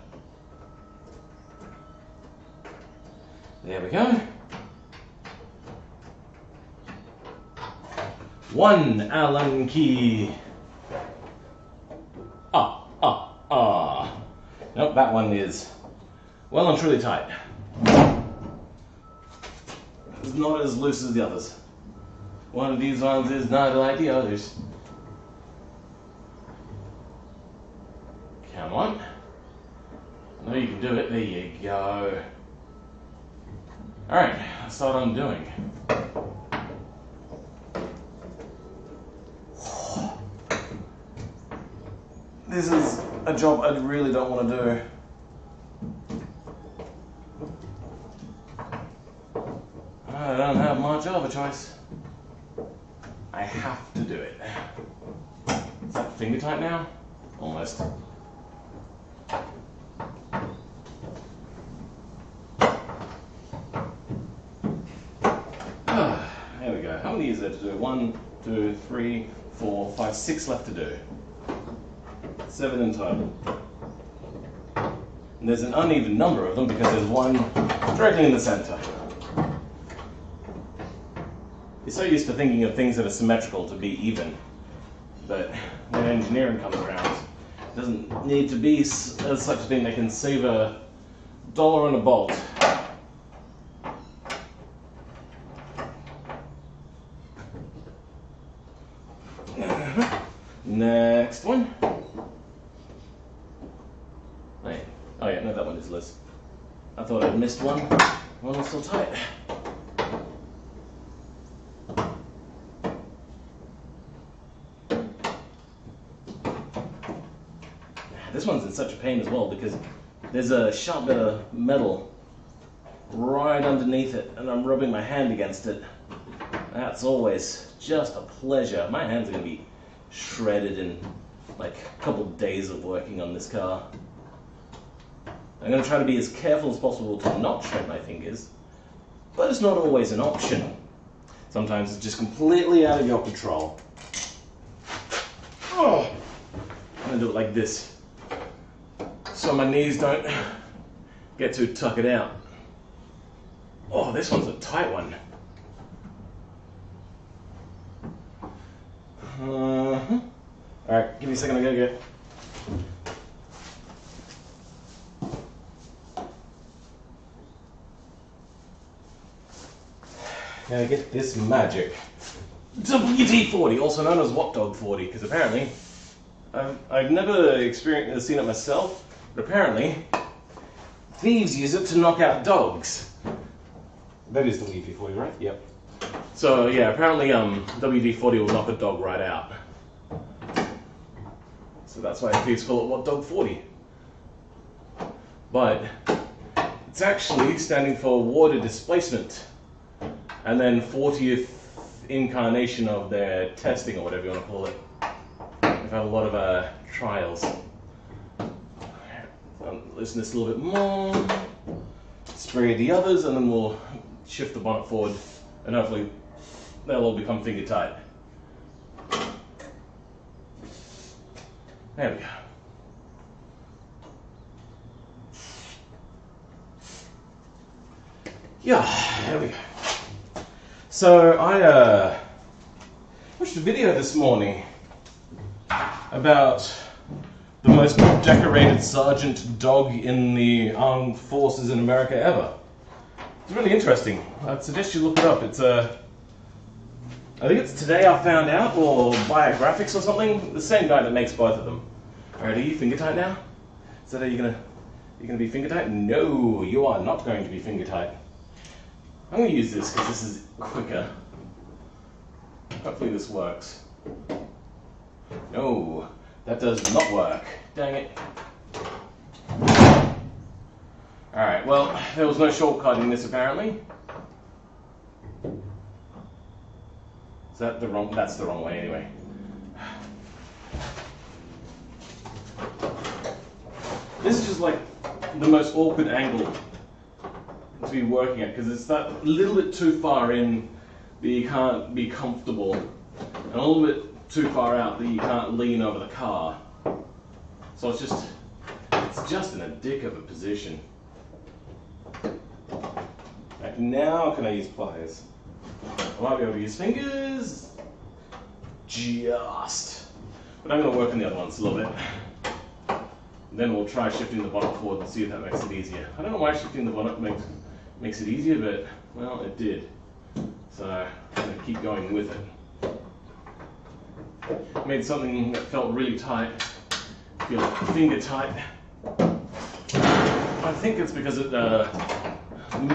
There we go. One Allen key. Nope, that one is well and truly tight. It's not as loose as the others. One of these ones is not like the others. Come on. I know you can do it. There you go. Alright, let's start undoing. This is a job I really don't want to do. I don't have much of a choice. I have to do it. Is that finger tight now? Almost. There we go. How many is there to do? 1, 2, 3, 4, 5, 6 left to do. 7 in total. And there's an uneven number of them because there's one directly in the center. You're so used to thinking of things that are symmetrical to be even, but when engineering comes around, it doesn't need to be such a thing. They can save $1 on a bolt. Next one. Wait. Oh yeah, no, that one is loose. I thought I'd missed one. One was still tight. This one's in such a pain as well because there's a sharp bit of metal right underneath it and I'm rubbing my hand against it. That's always just a pleasure. My hands are going to be shredded in like a couple of days of working on this car. I'm going to try to be as careful as possible to not shred my fingers, but it's not always an option. Sometimes it's just completely out of your control. Oh, I'm going to do it like this so my knees don't get too tuckered out. Oh, this one's a tight one. Alright, give me a second, I gotta go. Gotta get this magic. WD-40, also known as What Dog 40, because apparently, I've never seen it myself, but apparently, thieves use it to knock out dogs. That is WD-40, right? Yep. So yeah, apparently WD-40 will knock a dog right out. So that's why thieves call it What Dog 40. But it's actually standing for water displacement. And then 40th incarnation of their testing, or whatever you want to call it. They've had a lot of trials. Loosen this a little bit more. Spray the others, and then we'll shift the bonnet forward, and hopefully they'll all become finger tight. There we go. Yeah, there we go. So I watched a video this morning about the most decorated sergeant dog in the armed forces in America ever. It's really interesting. I'd suggest you look it up. It's I think it's Today I Found Out, or Biographics or something. The same guy that makes both of them. Alright, are you finger tight now? Is that how you're gonna be finger tight? No, you are not going to be finger tight. I'm gonna use this because this is quicker. Hopefully this works. No, that does not work. Dang it. Alright, well, there was no shortcut in this apparently. Is that the wrong? That's the wrong way anyway. This is just like the most awkward angle to be working at, because it's that little bit too far in that you can't be comfortable, and a little bit too far out that you can't lean over the car. So it's just in a dick of a position. Right, now can I use pliers? I might be able to use fingers. Just. But I'm going to work on the other ones a little bit. Then we'll try shifting the bonnet forward and see if that makes it easier. I don't know why shifting the bonnet makes it easier, but, well, it did. So I'm going to keep going with it. Made something that felt really tight feel finger tight. I think it's because it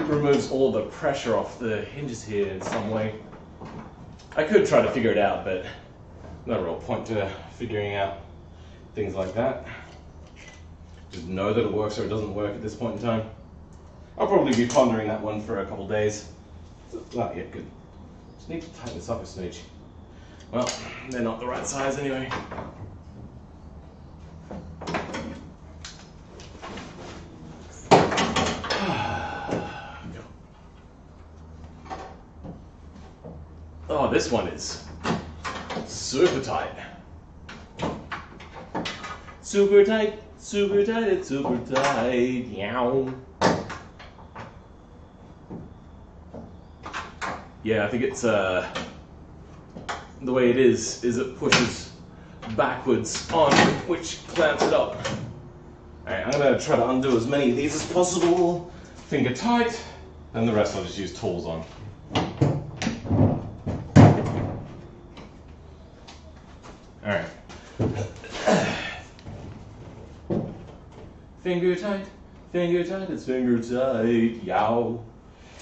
removes all the pressure off the hinges here in some way. I could try to figure it out, but no real point to figuring out things like that. Just know that it works or it doesn't work at this point in time. I'll probably be pondering that one for a couple days. Not yet good. Just need to tighten this up a smidge. Well, they're not the right size anyway. Oh, this one is super tight. Super tight, super tight, it's super tight. Yow. Yeah, I think it's the way it is it pushes backwards on, which clamps it up. Alright, I'm gonna try to undo as many of these as possible. Finger tight, and the rest I'll just use tools on. Alright. Finger tight, it's finger tight, yow.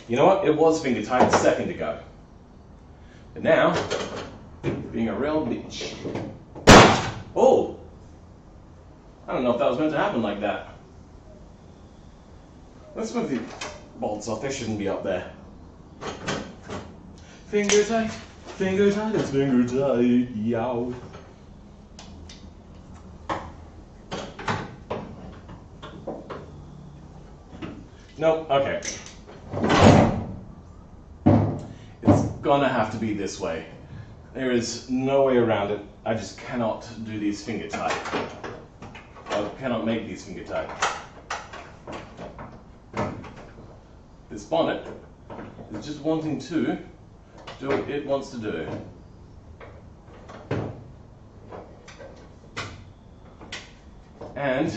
You know what? It was finger tight a second ago. But now, being a real bitch. Oh! I don't know if that was meant to happen like that. Let's move the bolts off. They shouldn't be up there. Finger tight, it's finger tight, yow. Nope, okay. It's gonna have to be this way. There is no way around it. I just cannot do these finger tight. I cannot make these finger tight. This bonnet It's just wanting to do what it wants to do. And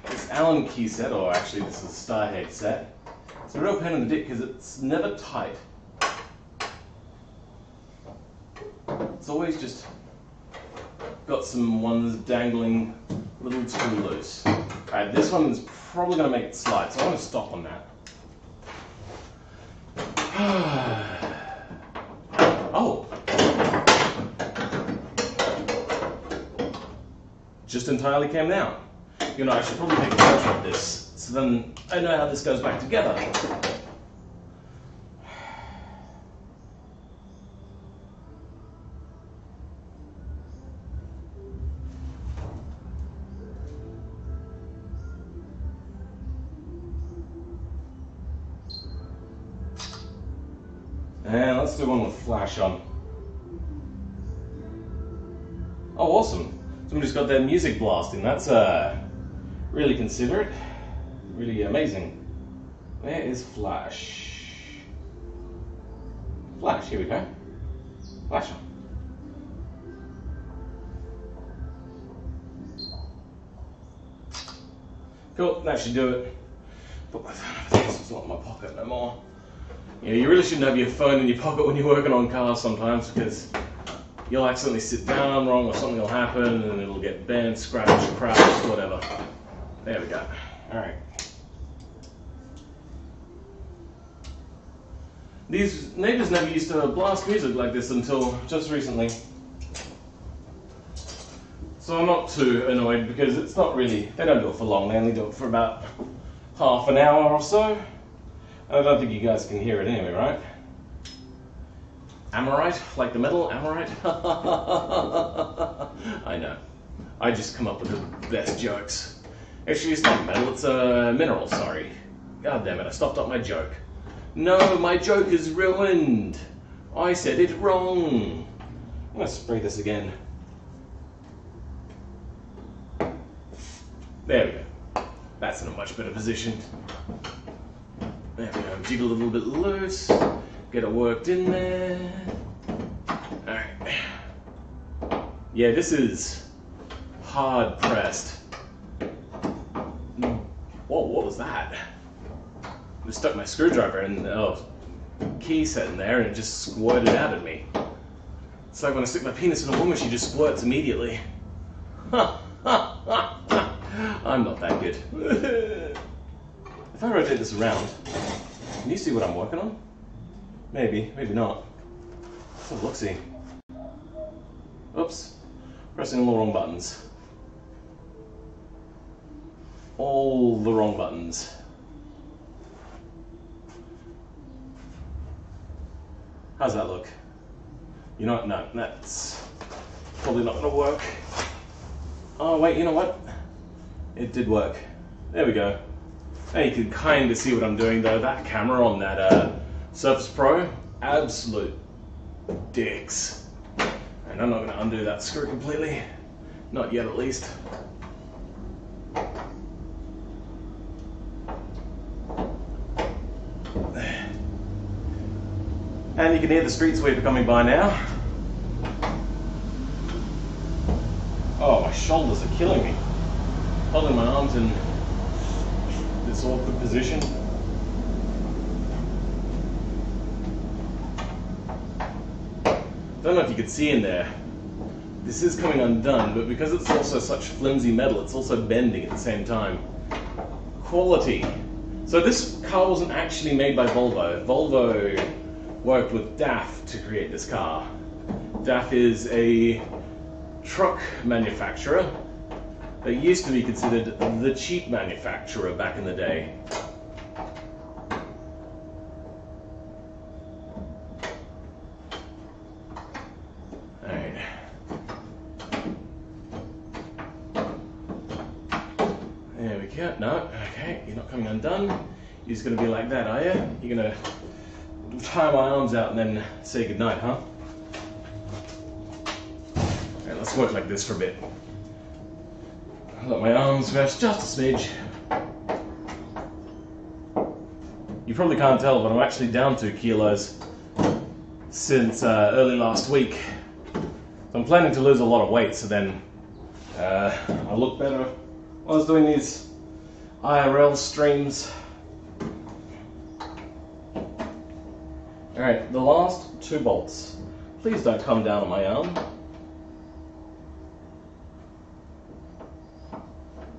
this Allen key set, or actually this is a Starhead set, it's a real pain in the dick because it's never tight. It's always just got some ones dangling a little too loose. Alright, this one is probably going to make it slide, so I'm going to stop on that. Oh! Just entirely came down. You know, I should probably take a picture of this, so then I know how this goes back together. And let's do one with flash on. Oh, awesome. Somebody's got their music blasting. That's really considerate. Really amazing. Where is flash? Flash, here we go. Flash on. Cool, that should do it. Put my phone over there so it's not in my pocket no more. Yeah, you really shouldn't have your phone in your pocket when you're working on cars sometimes, because you'll accidentally sit down wrong or something will happen and it'll get bent, scratched, crashed, whatever. There we go. Alright. These neighbors never used to blast music like this until just recently. So I'm not too annoyed because it's not really, they don't do it for long, they only do it for about half an hour or so. I don't think you guys can hear it anyway, right? Amorite? Like the metal? Amorite? I know. I just come up with the best jokes. Actually, it's not metal, it's a mineral, sorry. God damn it, I stopped up my joke. No, my joke is ruined. I said it wrong. I'm gonna spray this again. There we go. That's in a much better position. There we go, jiggle a little bit loose, get it worked in there. Alright. Yeah, this is hard pressed. Whoa, what was that? I just stuck my screwdriver in the key set in there and it just squirted out at me. It's like when I stick my penis in a woman, she just squirts immediately. I'm not that good. If I rotate this around, can you see what I'm working on? Maybe, maybe not. Oh, look-see. Oops. Pressing all the wrong buttons. All the wrong buttons. How's that look? You know what? No, that's probably not going to work. Oh, wait, you know what? It did work. There we go. Now you can kind of see what I'm doing though. That camera on that Surface Pro, absolute dicks. And I'm not going to undo that screw completely. Not yet at least. And you can hear the street sweeper coming by now. Oh, my shoulders are killing me. Holding my arms in this awkward position. Don't know if you could see in there. This is coming undone, but because it's also such flimsy metal, it's also bending at the same time. Quality. So this car wasn't actually made by Volvo. Volvo worked with DAF to create this car. DAF is a truck manufacturer that used to be considered the cheap manufacturer back in the day. Alright. There we go. No, okay, you're not coming undone. You're just going to be like that, are you? You're going to tie my arms out and then say goodnight, huh? Alright, let's work like this for a bit. Let my arms rest just a smidge. You probably can't tell, but I'm actually down 2 kilos since early last week. So I'm planning to lose a lot of weight, so then I look better while I was doing these IRL streams. Alright, the last 2 bolts. Please don't come down on my arm.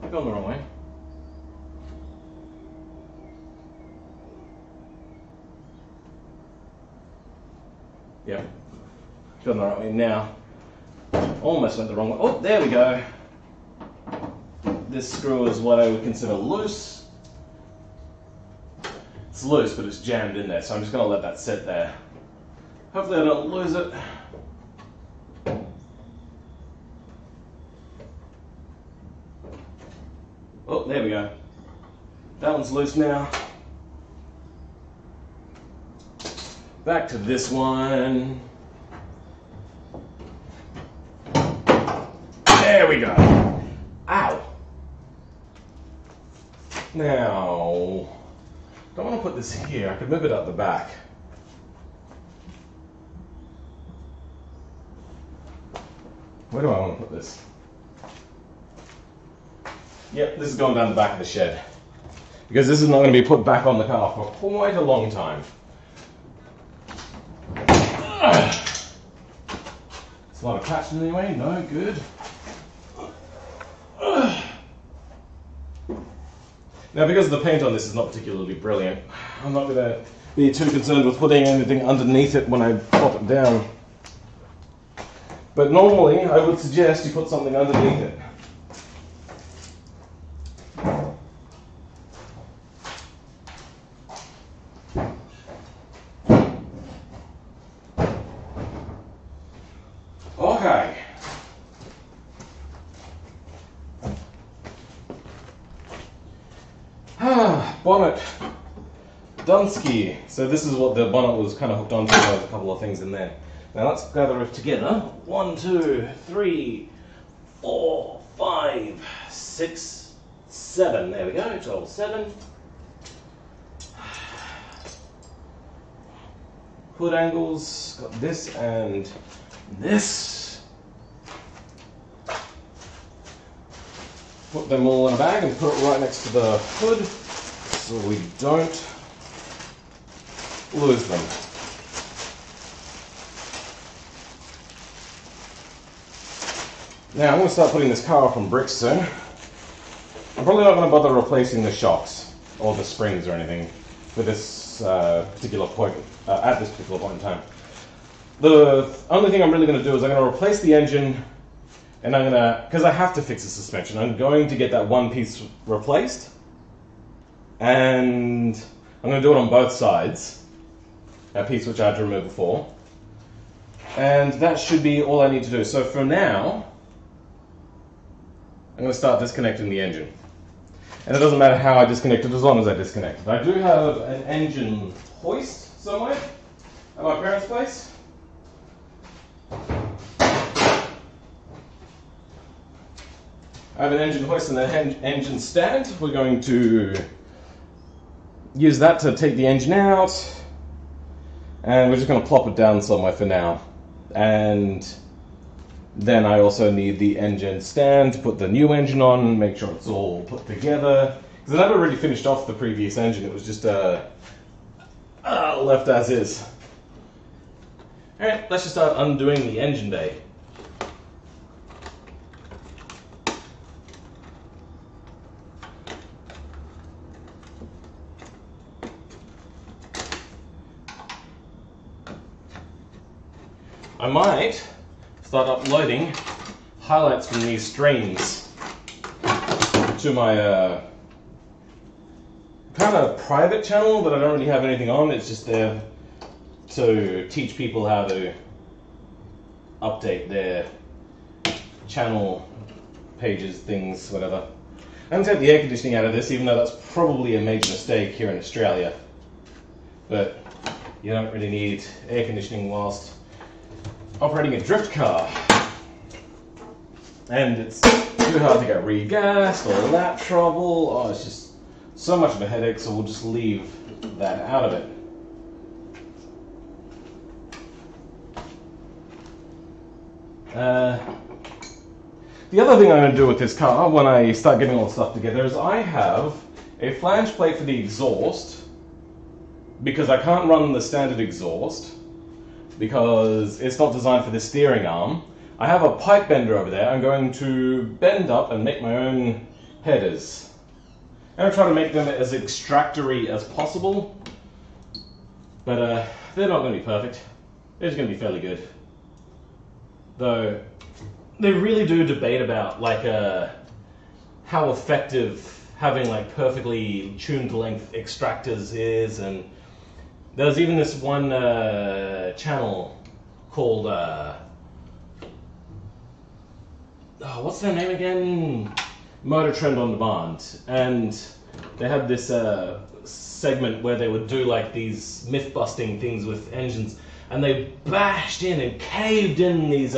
You're going the wrong way. Yep. Going the right way now. Almost went the wrong way. Oh, there we go. This screw is what I would consider loose. It's loose, but it's jammed in there, so I'm just going to let that sit there. Hopefully I don't lose it. Oh, there we go. That one's loose now. Back to this one. There we go. Ow. Now, don't want to put this here. I could move it up the back. Where do I want to put this? Yep, this is going down the back of the shed. Because this is not going to be put back on the car for quite a long time. It's a lot of catching anyway, no good. Now, because the paint on this is not particularly brilliant, I'm not going to be too concerned with putting anything underneath it when I pop it down. But normally, I would suggest you put something underneath it. Okay. Bonnet. Dunsky. So this is what the bonnet was kind of hooked onto. There's a couple of things in there. Now let's gather it together. 1, 2, 3, 4, 5, 6, 7. There we go. Total 7. Hood angles. Got this and this. Put them all in a bag and put it right next to the hood so we don't lose them. Now I'm going to start putting this car up on bricks soon. I'm probably not going to bother replacing the shocks or the springs or anything for this particular point, at this particular point in time. The only thing I'm really going to do is I'm going to replace the engine, and I'm going to, because I have to fix the suspension, I'm going to get that one piece replaced, and I'm going to do it on both sides, that piece which I had to remove before, and that should be all I need to do. So for now, I'm going to start disconnecting the engine. And it doesn't matter how I disconnect it as long as I disconnect it. I do have an engine hoist somewhere at my parents' place. I have an engine hoist and an engine stand. We're going to use that to take the engine out, and we're just going to plop it down somewhere for now. And then I also need the engine stand to put the new engine on, make sure it's all put together. Because I never really finished off the previous engine, it was just left as is. Alright, let's just start undoing the engine bay. I might start uploading highlights from these streams to my kind of private channel that I don't really have anything on. It's just there to teach people how to update their channel pages, things, whatever. I'm going to take the air conditioning out of this, even though that's probably a major mistake here in Australia. But you don't really need air conditioning whilst operating a drift car. And it's too hard to get regassed, all that trouble. Oh, it's just so much of a headache, so we'll just leave that out of it. The other thing I'm going to do with this car when I start getting all the stuff together is I have a flange plate for the exhaust, because I can't run the standard exhaust because it's not designed for the steering arm. I have a pipe bender over there. I'm going to bend up and make my own headers. I'm going to try to make them as extractory as possible, but they're not going to be perfect. They're just going to be fairly good. Though they really do debate about like how effective having like perfectly tuned length extractors is, and there's even this one channel called what's their name again? Motor Trend on Demand, and they had this segment where they would do like these myth-busting things with engines, and they bashed in and caved in these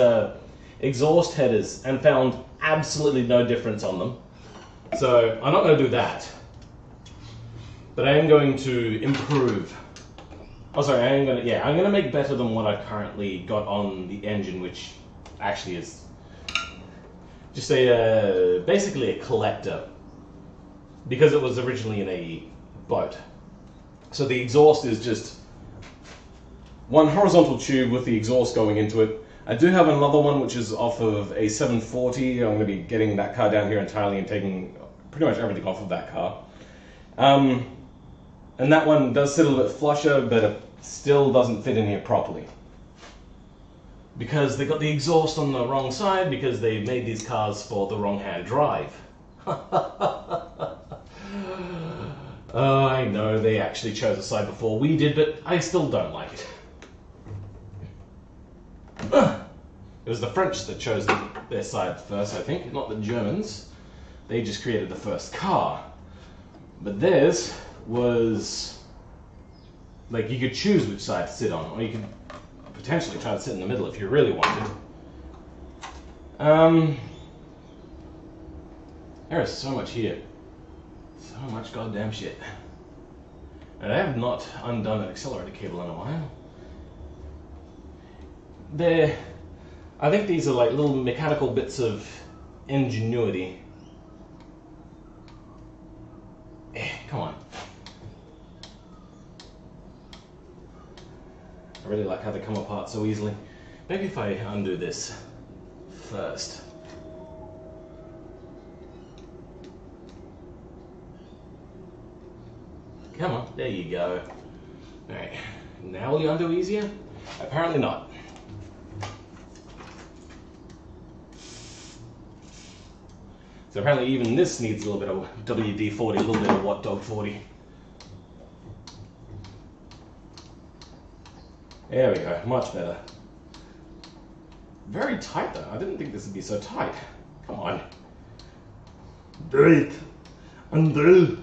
exhaust headers and found absolutely no difference on them. So I'm not going to do that, but I am going to improve. Oh, sorry, I'm going to make better than what I currently got on the engine, which actually is just basically a collector, because it was originally in a boat. So the exhaust is just one horizontal tube with the exhaust going into it. I do have another one which is off of a 740. I'm going to be getting that car down here entirely and taking pretty much everything off of that car. And that one does sit a little bit flusher, but it still doesn't fit in here properly, because they got the exhaust on the wrong side, because they made these cars for the wrong hand drive. Oh, I know they actually chose a side before we did, but I still don't like it. It was the French that chose their side first, I think, not the Germans. They just created the first car. But theirs was like you could choose which side to sit on, or you could potentially try to sit in the middle if you really wanted. There is so much here. So much goddamn shit. And I have not undone an accelerator cable in a while. I think these are like little mechanical bits of ingenuity. Come on. I really like how they come apart so easily. Maybe if I undo this first. Come on, there you go. Alright, now will you undo easier? Apparently not. So apparently even this needs a little bit of WD-40, a little bit of What Dog 40. There we go, much better. Very tight though, I didn't think this would be so tight. Come on. Do it! Undo!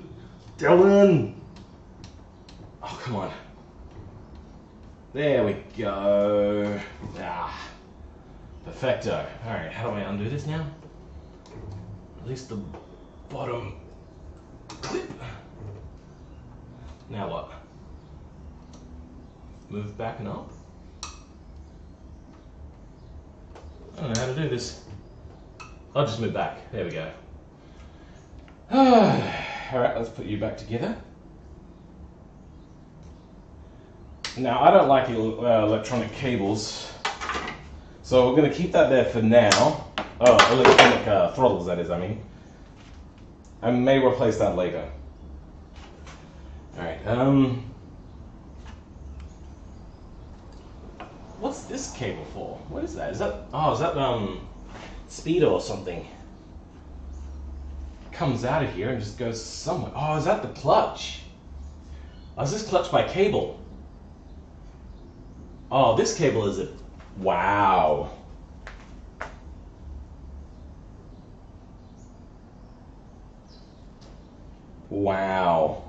Dylan! Oh, come on. There we go. Ah, perfecto. Alright, how do I undo this now? At least the bottom clip. Now what? Move back and up? I don't know how to do this. I'll just move back. There we go. Alright, let's put you back together. Now, I don't like electronic cables, so we're going to keep that there for now. Oh, electronic throttles, that is, I mean. I may replace that later. Alright, what's this cable for? What is that? Is that, oh, is that, speedo or something? It comes out of here and just goes somewhere. Oh, is that the clutch? Oh, is this clutch by cable? Oh, this cable is it. Wow. Wow.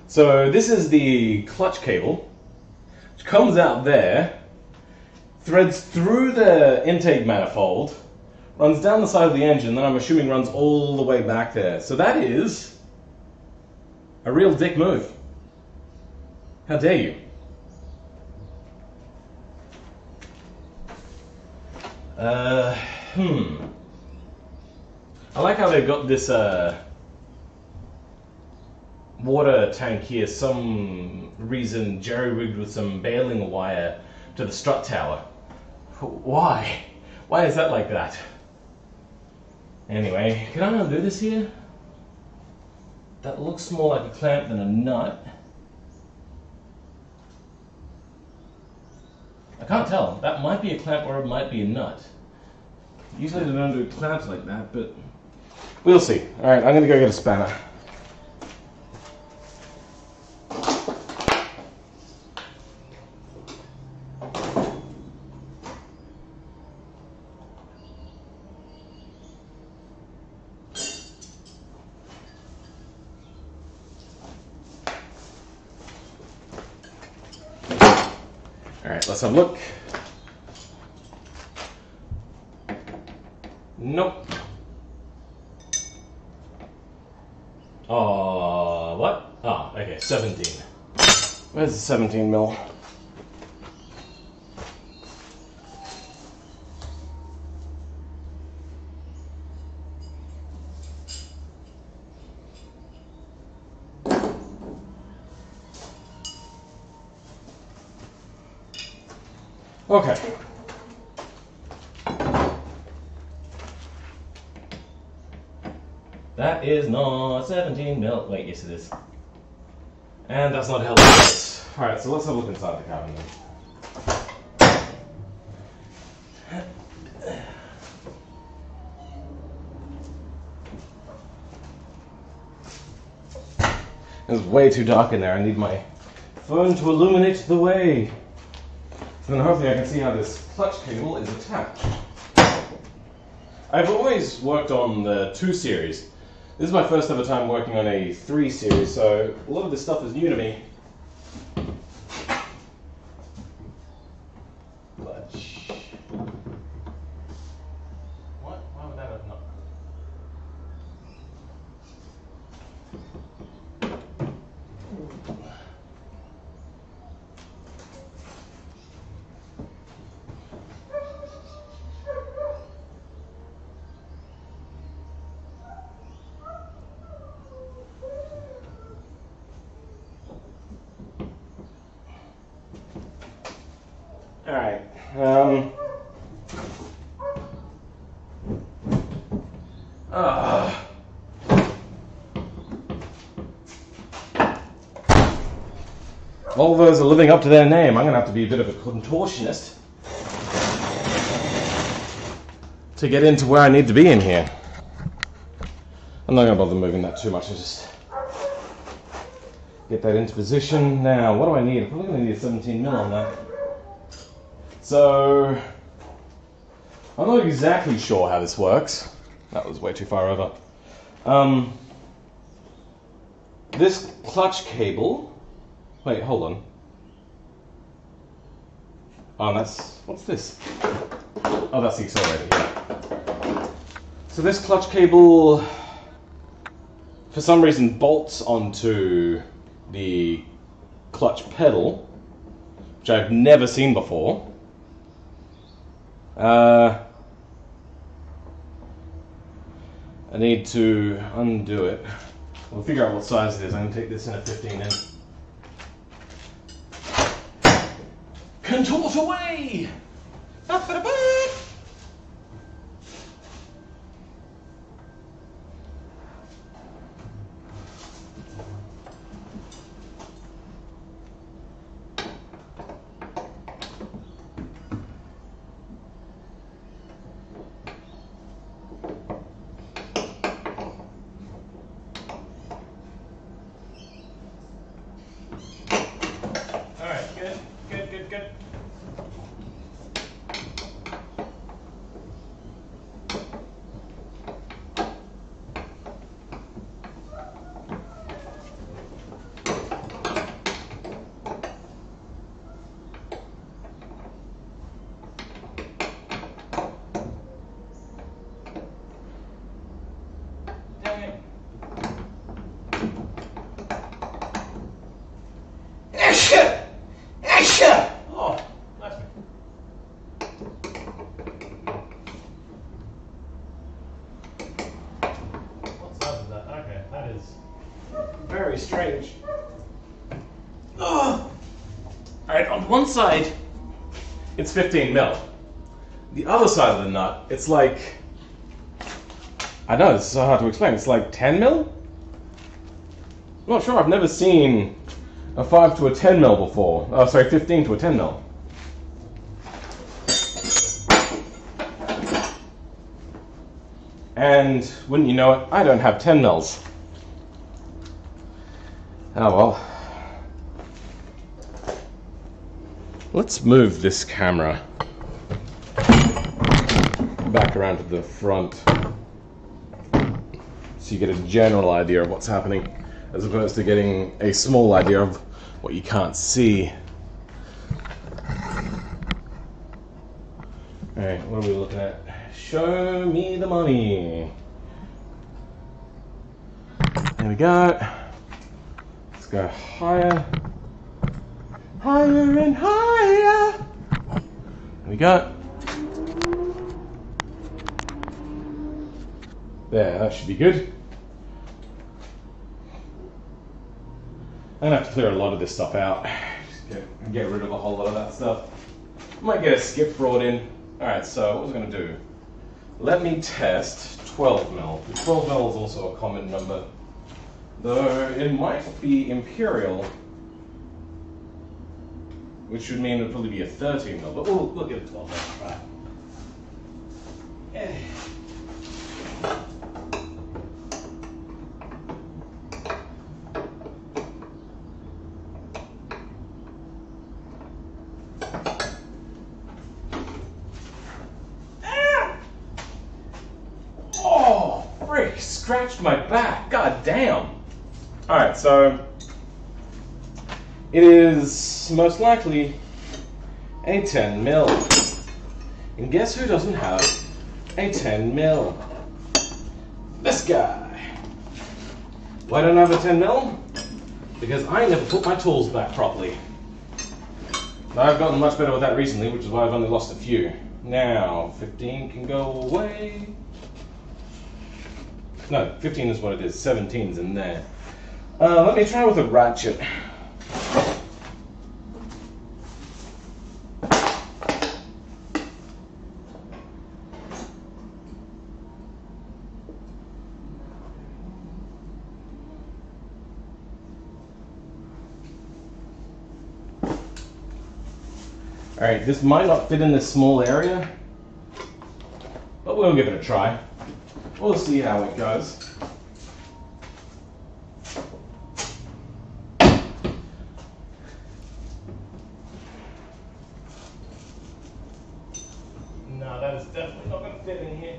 So this is the clutch cable, which comes out there, threads through the intake manifold, runs down the side of the engine, then I'm assuming runs all the way back there. So that is a real dick move. How dare you? I like how they've got this water tank here, some reason jerry-rigged with some baling wire to the strut tower. Why? Why is that like that? Anyway, can I undo this here? That looks more like a clamp than a nut. I can't tell. That might be a clamp or it might be a nut. Usually they don't do clamps like that, but we'll see. Alright, I'm gonna go get a spanner. Alright, let's have a look. Nope. Oh, what? Oh, okay, 17. Where's the 17 mil? Okay. That is not 17 mil. Wait, yes it is. And that's not held place. Alright, so let's have a look inside the cabin then. It's way too dark in there. I need my phone to illuminate the way. So then hopefully I can see how this clutch cable is attached. I've always worked on the 2 series. This is my first ever time working on a 3 series, so a lot of this stuff is new to me. Clutch. What? Why would that have not? Alright, Volvos are living up to their name. I'm going to have to be a bit of a contortionist to get into where I need to be in here. I'm not going to bother moving that too much. I just get that into position. Now, what do I need? I'm probably going to need a 17 mil on that. So, I'm not exactly sure how this works. That was way too far over. This clutch cable... Wait, hold on. Oh, that's... What's this? Oh, that's the accelerator, yeah. So this clutch cable, for some reason, bolts onto the clutch pedal, which I've never seen before. I need to undo it. We'll figure out what size it is. I'm going to take this in a 15 in. Contort away! Good. Dang it. Shit! Alright, on one side, it's 15 mil. The other side of the nut, it's like, I don't know, it's so hard to explain. It's like 10 mil? I'm not sure, I've never seen a 5 to a 10 mil before. Oh, sorry, 15 to a 10 mil. And wouldn't you know it, I don't have 10 mils. Oh well. Let's move this camera back around to the front so you get a general idea of what's happening, as opposed to getting a small idea of what you can't see. Alright, what are we looking at? Show me the money. There we go. Let's go higher. Higher and higher. There we go. There, that should be good. I'm gonna have to clear a lot of this stuff out. Just get rid of a whole lot of that stuff. Might get a skip brought in. Alright, so what was I gonna do? Let me test 12 mil. 12 mil is also a common number, though it might be imperial, which would mean it would probably be a 13 mil, but we'll give it 12 mil. Right. Yeah. Scratched my back, god damn. Alright, so it is most likely a 10 mil. And guess who doesn't have a 10 mil? This guy. Why don't I have a 10 mil? Because I never put my tools back properly. I've gotten much better with that recently, which is why I've only lost a few. Now, 15 can go away. No, 15 is what it is. 17's in there. Let me try with a ratchet. Alright, this might not fit in this small area, but we'll give it a try. We'll see how it goes. No, that is definitely not going to fit in here.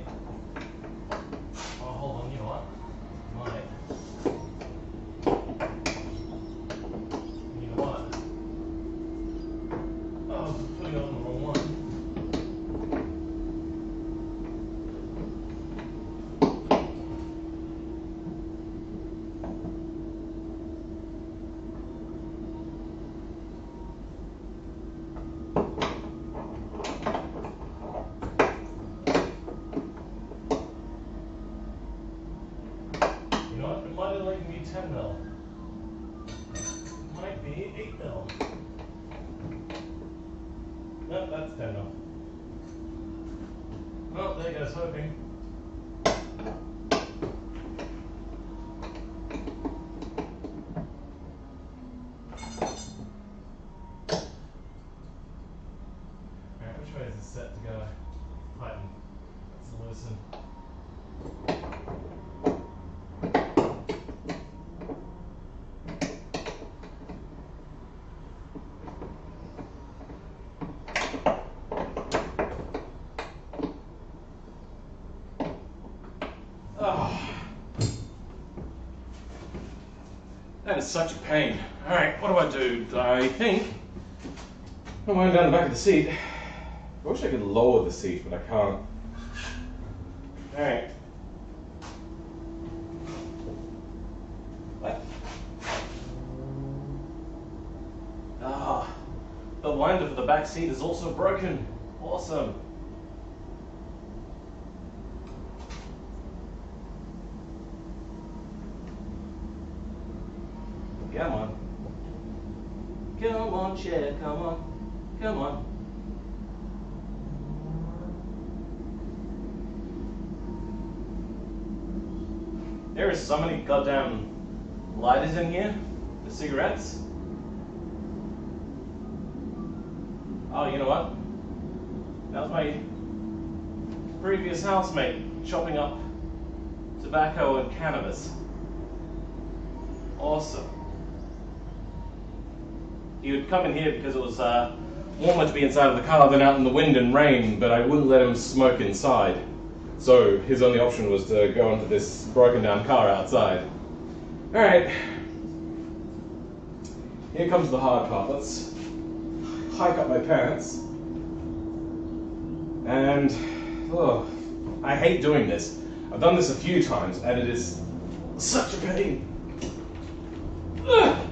Oh, hold on, you know what? Might. You know what? Oh, I was putting it on the wrong one. You know what? It might only be 10 mil. It might be 8 mil. No, that's 10 mil. Well, there goes hoping. Alright, which way is this set to go? Tighten. Let's loosen. Oh, that is such a pain. Alright, what do? I think I'm going down the back of the seat. I wish I could lower the seat, but I can't. Alright. What? Ah, the winder for the back seat is also broken. Awesome. Come on. Come Come on, chair, come on. Come on. There are so many goddamn lighters in here for cigarettes. Oh, you know what? That was my previous housemate chopping up tobacco and cannabis. Awesome. He would come in here because it was warmer to be inside of the car than out in the wind and rain, but I wouldn't let him smoke inside. So his only option was to go into this broken down car outside. Alright. Here comes the hard part. Let's hike up my pants. And oh, I hate doing this. I've done this a few times and it is such a pain. Ugh.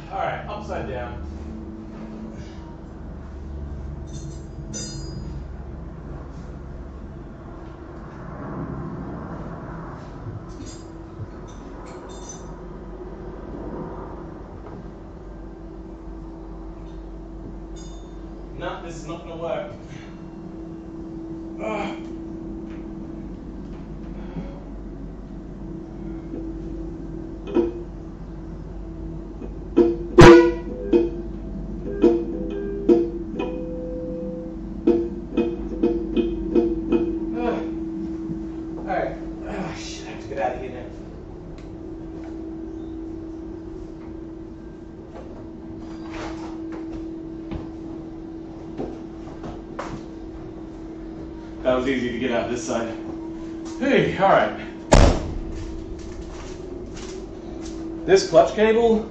Alright, upside down. No, this is not going to work. Ugh. Alright. Oh, shit, I have to get out of here now. That was easy to get out this side. Hey, alright. This clutch cable,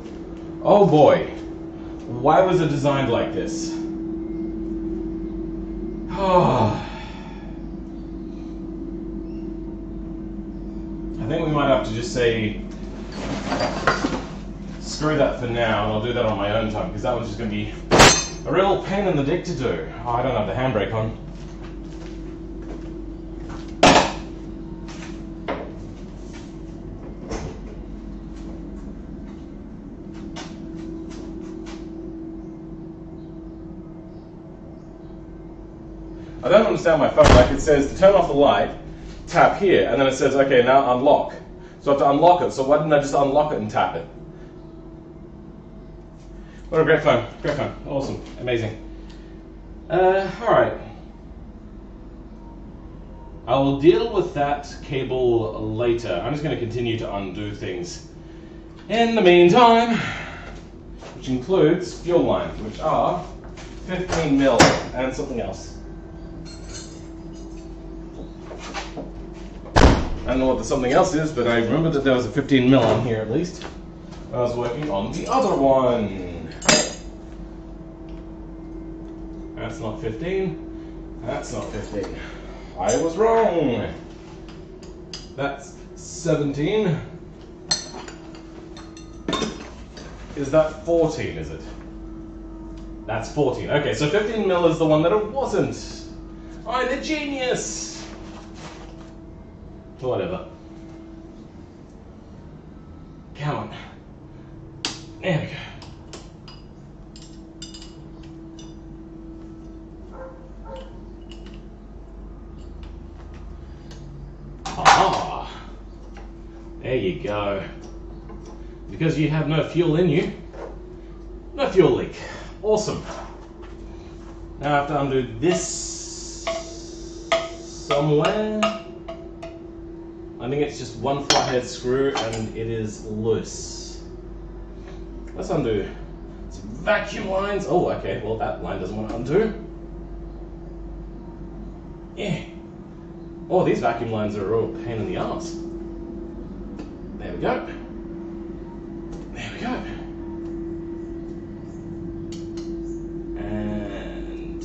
oh boy. Why was it designed like this? Oh. I think we might have to just say, screw that for now, and I'll do that on my own time, because that one's just going to be a real pain in the dick to do. Oh, I don't have the handbrake on. I don't understand my phone. Like, it says to turn off the light, tap here, and then it says, okay, now unlock. So I have to unlock it. So why didn't I just unlock it and tap it? What a great phone. Great phone. Awesome. Amazing. Alright. I will deal with that cable later. I'm just going to continue to undo things in the meantime, which includes fuel lines, which are 15 mil and something else. I don't know what the something else is, but I remember that there was a 15 mil on here at least when I was working on the other one. That's not 15. That's not 15. I was wrong. That's 17. Is that 14, is it? That's 14. Okay, so 15 mil is the one that it wasn't. I'm a genius. Whatever. Come on. There we go. Ah, there you go. Because you have no fuel in you, no fuel leak. Awesome. Now I have to undo this somewhere. I think it's just one flathead screw and it is loose. Let's undo some vacuum lines. Oh, okay, well that line doesn't want to undo. Yeah. Oh, these vacuum lines are a real pain in the arse. There we go. There we go. And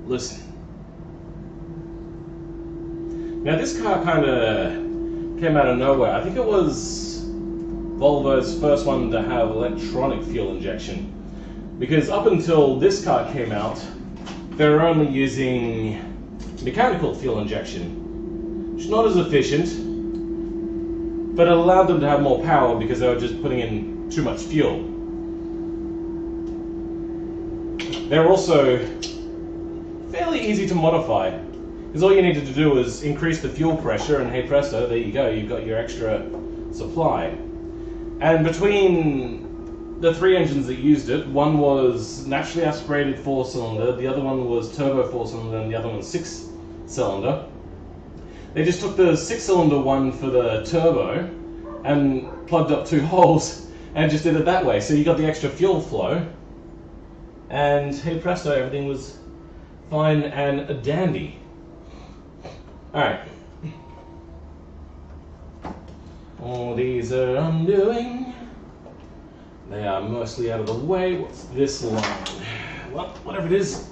listen. Now this car kind of came out of nowhere. I think it was Volvo's first one to have electronic fuel injection. Because up until this car came out, they were only using mechanical fuel injection, which is not as efficient, but it allowed them to have more power because they were just putting in too much fuel. They're also fairly easy to modify, because all you needed to do was increase the fuel pressure, and hey presto, there you go, you've got your extra supply. And between the 3 engines that used it, one was naturally aspirated 4-cylinder, the other one was turbo 4-cylinder, and the other one was 6-cylinder. They just took the 6-cylinder one for the turbo and plugged up 2 holes and just did it that way. So you got the extra fuel flow, and hey presto, everything was fine and dandy. Alright. All these are undoing. They are mostly out of the way. What's this line? Well, whatever it is,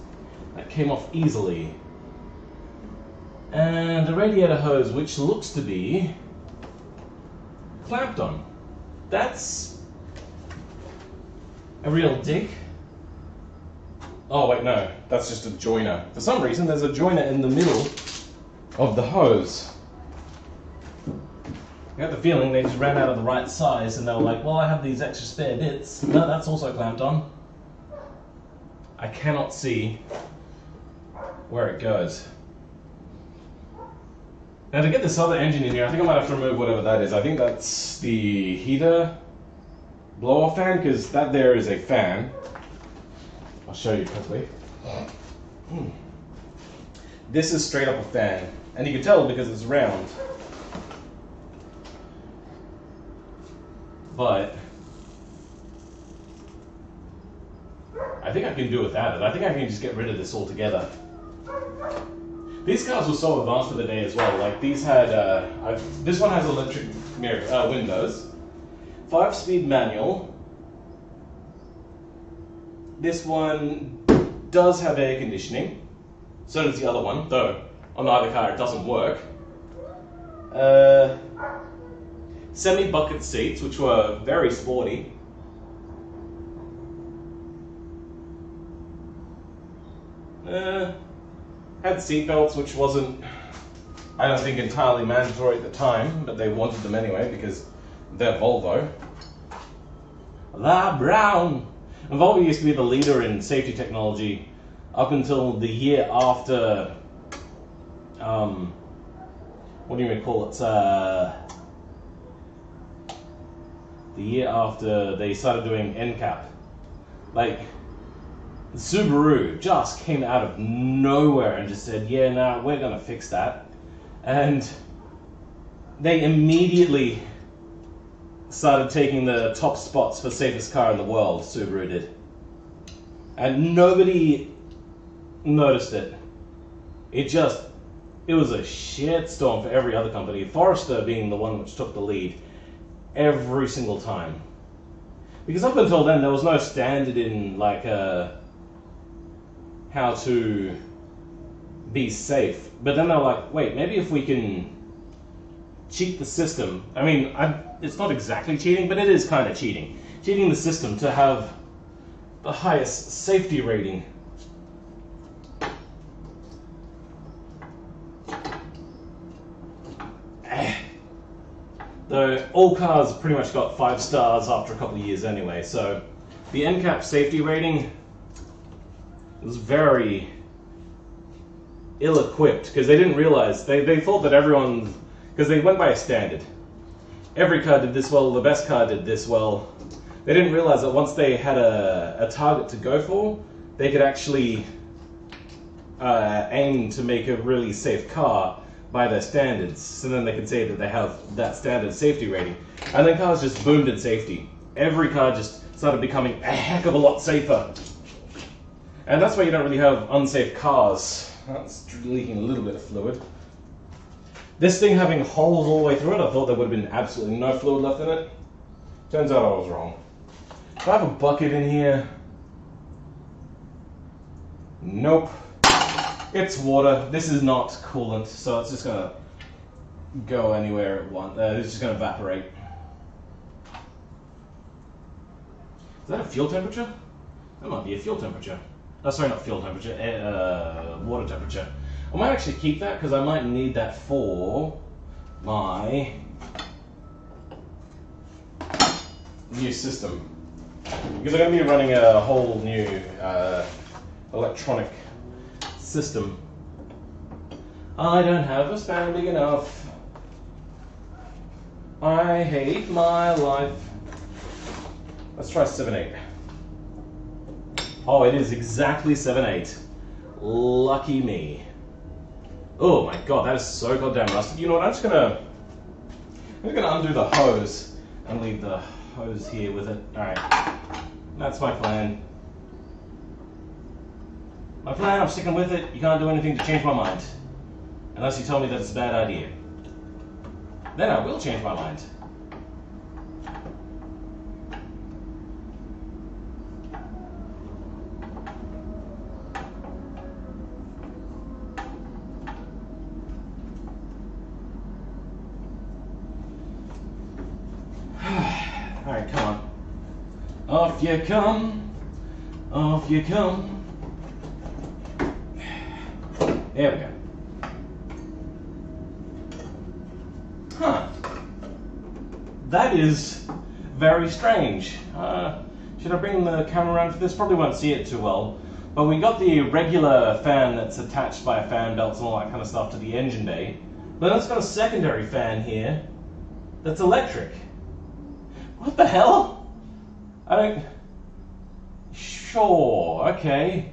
that came off easily. And the radiator hose, which looks to be clamped on. That's a real dick. Oh wait, no, that's just a joiner. For some reason, there's a joiner in the middle of the hose. I got the feeling they just ran out of the right size and they were like, well, I have these extra spare bits. No, that's also clamped on. I cannot see where it goes. Now to get this other engine in here, I think I might have to remove whatever that is. I think that's the heater blower fan, because that there is a fan. I'll show you quickly. This is straight up a fan, and you can tell because it's round. But I think I can do without it. I think I can just get rid of this altogether. These cars were so advanced for the day as well. Like these had, this one has electric mirror, windows, 5-speed manual. This one does have air conditioning. So does the other one, though on either car it doesn't work. Semi-bucket seats, which were very sporty. Had seat belts, which wasn't, I don't think, entirely mandatory at the time, but they wanted them anyway because they're Volvo. La Brown! And Volvo used to be the leader in safety technology up until the year after, what do you call it? The year after they started doing NCAP. Like, Subaru just came out of nowhere and just said, yeah, nah, we're gonna fix that. And they immediately started taking the top spots for safest car in the world, Subaru did. And nobody noticed it. It was a shitstorm for every other company, Forester being the one which took the lead every single time. Because up until then, there was no standard in, like, how to be safe. But then they were like, wait, maybe if we can cheat the system. I mean, it's not exactly cheating, but it is kind of cheating. Cheating the system to have the highest safety rating. Though all cars pretty much got 5 stars after a couple of years anyway, so the NCAP safety rating was very ill-equipped because they didn't realize, they thought that everyone, because they went by a standard. Every car did this well, the best car did this well. They didn't realize that once they had a target to go for, they could actually aim to make a really safe car by their standards, so then they could say that they have that standard safety rating. And then cars just boomed in safety. Every car just started becoming a heck of a lot safer. And that's why you don't really have unsafe cars. That's leaking a little bit of fluid. This thing having holes all the way through it, I thought there would have been absolutely no fluid left in it. Turns out I was wrong. Do I have a bucket in here? Nope. It's water. This is not coolant, so it's just gonna go anywhere it wants. It's just gonna evaporate. Is that a fuel temperature? That might be a fuel temperature. Oh, sorry, not fuel temperature. Water temperature. I might actually keep that because I might need that for my new system. Because I'm going to be running a whole new electronic system. I don't have a span big enough. I hate my life. Let's try 7/8. Oh, it is exactly 7/8. Lucky me. Oh my god, that is so goddamn rusted. You know what? I'm just gonna undo the hose and leave the hose here with it. Alright. That's my plan. My plan, I'm sticking with it. You can't do anything to change my mind. Unless you tell me that it's a bad idea. Then I will change my mind. Alright, come on. Off you come. Off you come. There we go. Huh. That is very strange. Should I bring the camera around for this? Probably won't see it too well. But we got the regular fan that's attached by fan belts and all that kind of stuff to the engine bay. But it's got a secondary fan here that's electric. What the hell? I don't... Sure, okay.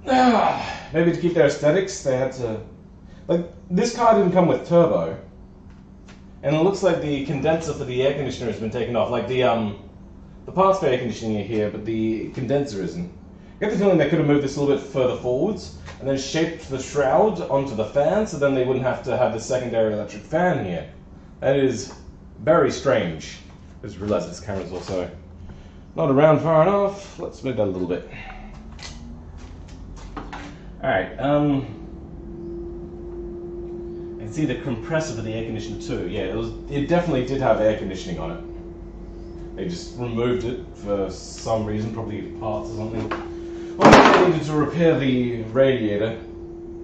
Maybe to keep their aesthetics, they had to... Like, this car didn't come with turbo. And it looks like the condenser for the air conditioner has been taken off. Like, the parts for air conditioning are here, but the condenser isn't. I get the feeling they could have moved this a little bit further forwards, and then shaped the shroud onto the fan, so then they wouldn't have to have the secondary electric fan here. That is very strange. I just realized this camera's also not around far enough. Let's move that a little bit. Alright, I can see the compressor for the air conditioner too. Yeah, it definitely did have air conditioning on it. They just removed it for some reason, probably parts or something. Well, they needed to repair the radiator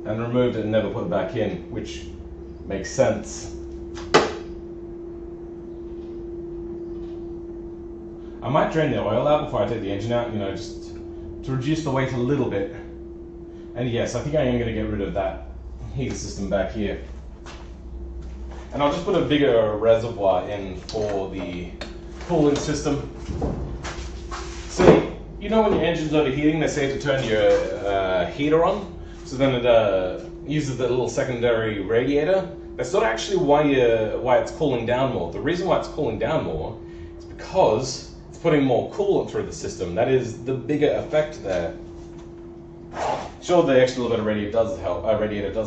and removed it and never put it back in, which makes sense. I might drain the oil out before I take the engine out, you know, just to reduce the weight a little bit. And yes, I think I am going to get rid of that heater system back here. And I'll just put a bigger reservoir in for the cooling system. So, you know when your engine's overheating, they say to turn your heater on, so then it uses the little secondary radiator. That's not actually why it's cooling down more. The reason why it's cooling down more is because it's putting more coolant through the system. That is the bigger effect there. Sure, the extra little bit of radiator does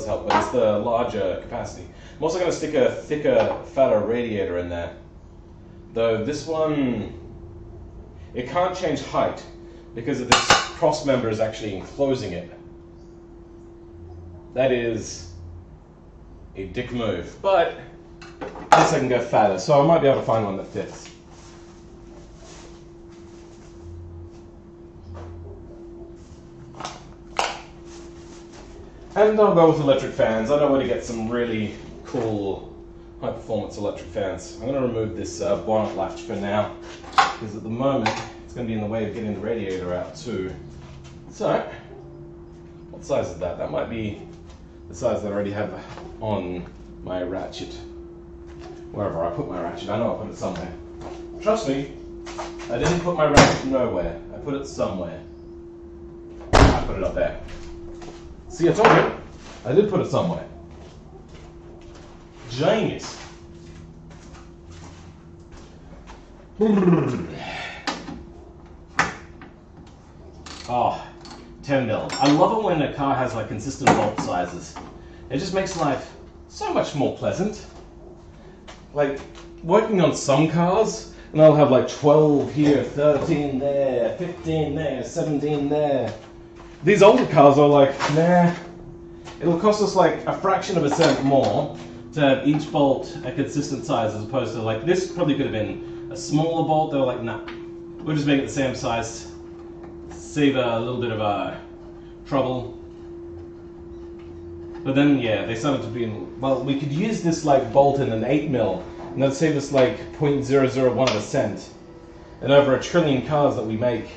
help, but it's the larger capacity. I'm also going to stick a thicker, fatter radiator in there. Though this one, it can't change height because of this cross member is actually enclosing it. That is a dick move, but at least I can go fatter, so I might be able to find one that fits. And I'll go with electric fans. I know where to get some really cool high-performance electric fans. I'm going to remove this bonnet latch for now, because at the moment it's going to be in the way of getting the radiator out too. So, what size is that? That might be the size that I already have on my ratchet. Wherever I put my ratchet, I know I put it somewhere. Trust me, I didn't put my ratchet nowhere. I put it somewhere. I put it up there. See, I told you, I did put it somewhere. Genius. Oh, 10 mil. I love it when a car has like consistent bolt sizes. It just makes life so much more pleasant. Like, working on some cars, and I'll have like 12 here, 13 there, 15 there, 17 there. These older cars are like, nah, it'll cost us like a fraction of a cent more to have each bolt a consistent size, as opposed to like, this probably could have been a smaller bolt. They were like, nah, we'll just make it the same size, save a little bit of trouble. But then, yeah, they started to be in, well, we could use this like bolt in an 8mm, and that'd save us like 0.001%. And over 1 trillion cars that we make,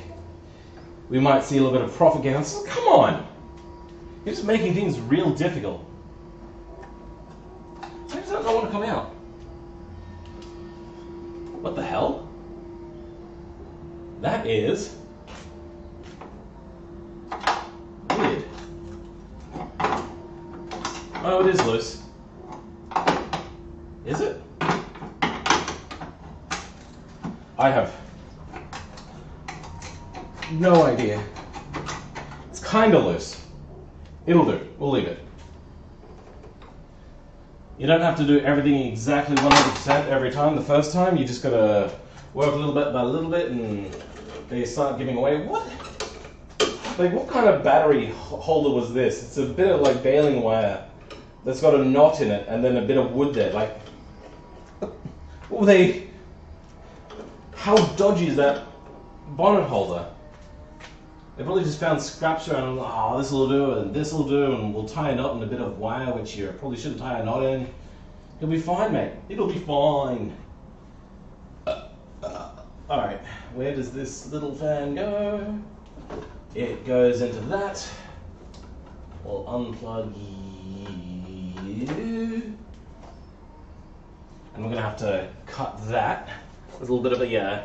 we might see a little bit of profit gain. So, come on! You're just making things real difficult. Why does that not want to come out? What the hell? That is weird. Oh, it is loose. Is it? I have no idea. It's kind of loose. It'll do. We'll leave it. You don't have to do everything exactly 100% every time. The first time, you just gotta work a little bit by a little bit, and they start giving away. What? Like, what kind of battery holder was this? It's a bit of like baling wire that's got a knot in it, and then a bit of wood there. Like, what were they? How dodgy is that bonnet holder? They probably just found scraps around and, oh, this will do, and this will do, and we'll tie a knot in a bit of wire, which you probably shouldn't tie a knot in. It'll be fine, mate. It'll be fine. Alright, where does this little fan go? It goes into that. We'll unplug you. And we're going to have to cut that. There's a little bit of a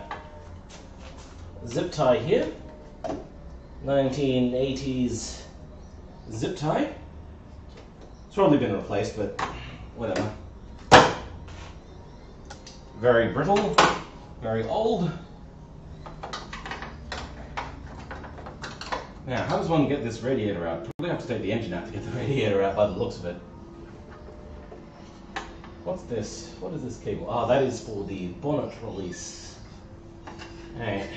zip tie here. 1980s zip tie. It's probably been replaced, but whatever. Very brittle, very old. Now, how does one get this radiator out? Probably have to take the engine out to get the radiator out by the looks of it. What's this? What is this cable? Ah, that is for the bonnet release. Alright.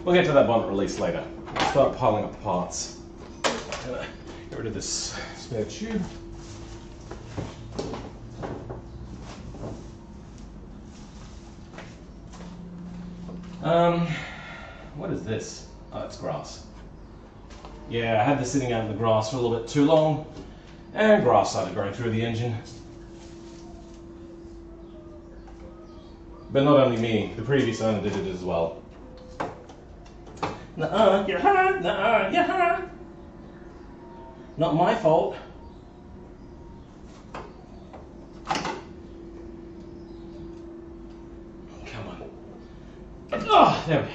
We'll get to that bonnet release later. Let's start piling up parts. Get rid of this spare tube. What is this? Oh, it's grass. Yeah, I had this sitting out in the grass for a little bit too long, and grass started growing through the engine. But not only me, the previous owner did it as well. Nuh-uh, you're hot, nuh-uh, you're hot. Not my fault. Come on. Oh, there we go.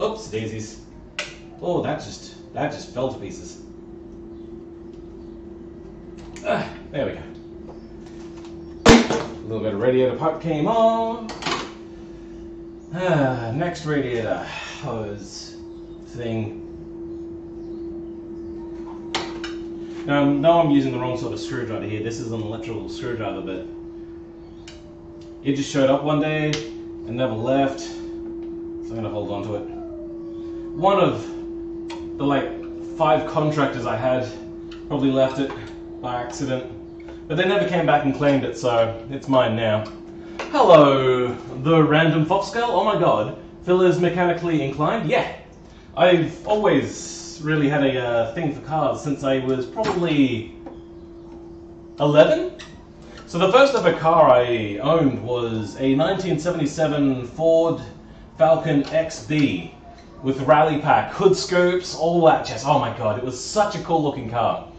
Oops, daisies. Oh, that just fell to pieces. There we go. A little bit of radiator pipe came off. Next radiator hose thing. Now, no, I'm using the wrong sort of screwdriver here. This is an electrical screwdriver, but it just showed up one day and never left. So I'm going to hold on to it. One of the like 5 contractors I had probably left it by accident, but they never came back and claimed it, so it's mine now. Hello, the random Foxgirl. Oh my god, Phil is mechanically inclined? Yeah, I've always really had a thing for cars since I was probably 11. So the first ever car I owned was a 1977 Ford Falcon XB with rally pack, hood scoops, all that jazz. Oh my god, it was such a cool looking car.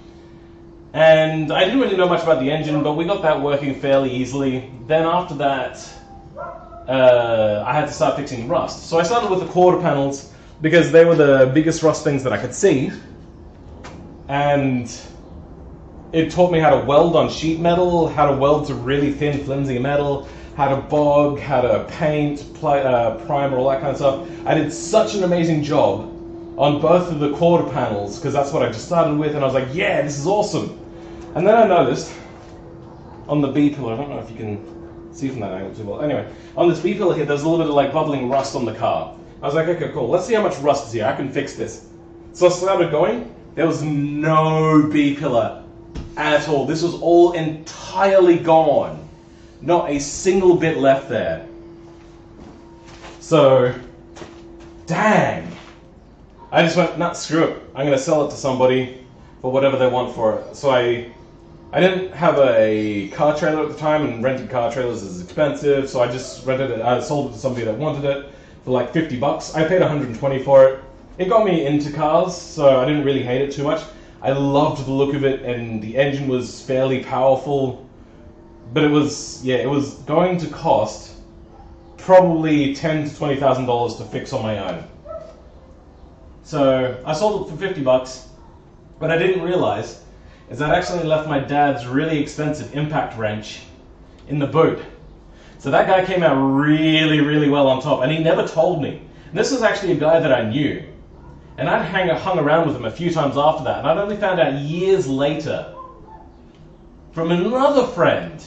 And I didn't really know much about the engine, but we got that working fairly easily. Then after that, I had to start fixing rust. So I started with the quarter panels because they were the biggest rust things that I could see. And it taught me how to weld on sheet metal, how to weld to really thin, flimsy metal, how to bog, how to paint, primer, all that kind of stuff. I did such an amazing job on both of the quarter panels because that's what I just started with, and I was like, yeah, this is awesome. And then I noticed on the B pillar, I don't know if you can see from that angle too well. Anyway, on this B pillar here, there's a little bit of like bubbling rust on the car. I was like, okay, cool. Let's see how much rust is here. I can fix this. So I started going. There was no B pillar at all. This was all entirely gone. Not a single bit left there. So, dang. I just went, nah, screw it. I'm going to sell it to somebody for whatever they want for it. So I didn't have a car trailer at the time, and renting car trailers is expensive, so I just rented it. I sold it to somebody that wanted it for like $50. I paid $120 for it. It got me into cars, so I didn't really hate it too much. I loved the look of it, and the engine was fairly powerful. But it was going to cost probably $10,000 to $20,000 to fix on my own. So I sold it for $50. What I didn't realize is I'd actually left my dad's really expensive impact wrench in the boot. So that guy came out really, really well on top, and he never told me. And this was actually a guy that I knew. And I'd hung around with him a few times after that, and I'd only found out years later from another friend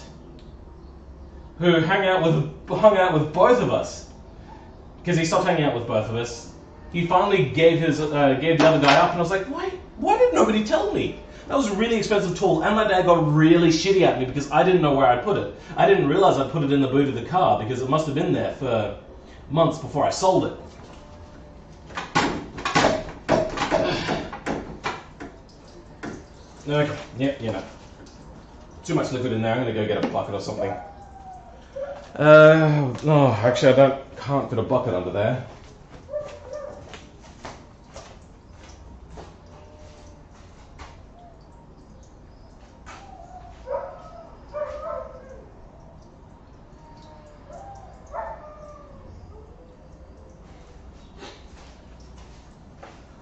who hung out with both of us, because he stopped hanging out with both of us. He finally gave the other guy up, and I was like, why did nobody tell me? That was a really expensive tool, and my dad got really shitty at me because I didn't know where I'd put it. I didn't realize I'd put it in the boot of the car because it must have been there for months before I sold it. Okay, yeah, too much liquid in there. I'm gonna go get a bucket or something. No, actually I can't fit a bucket under there.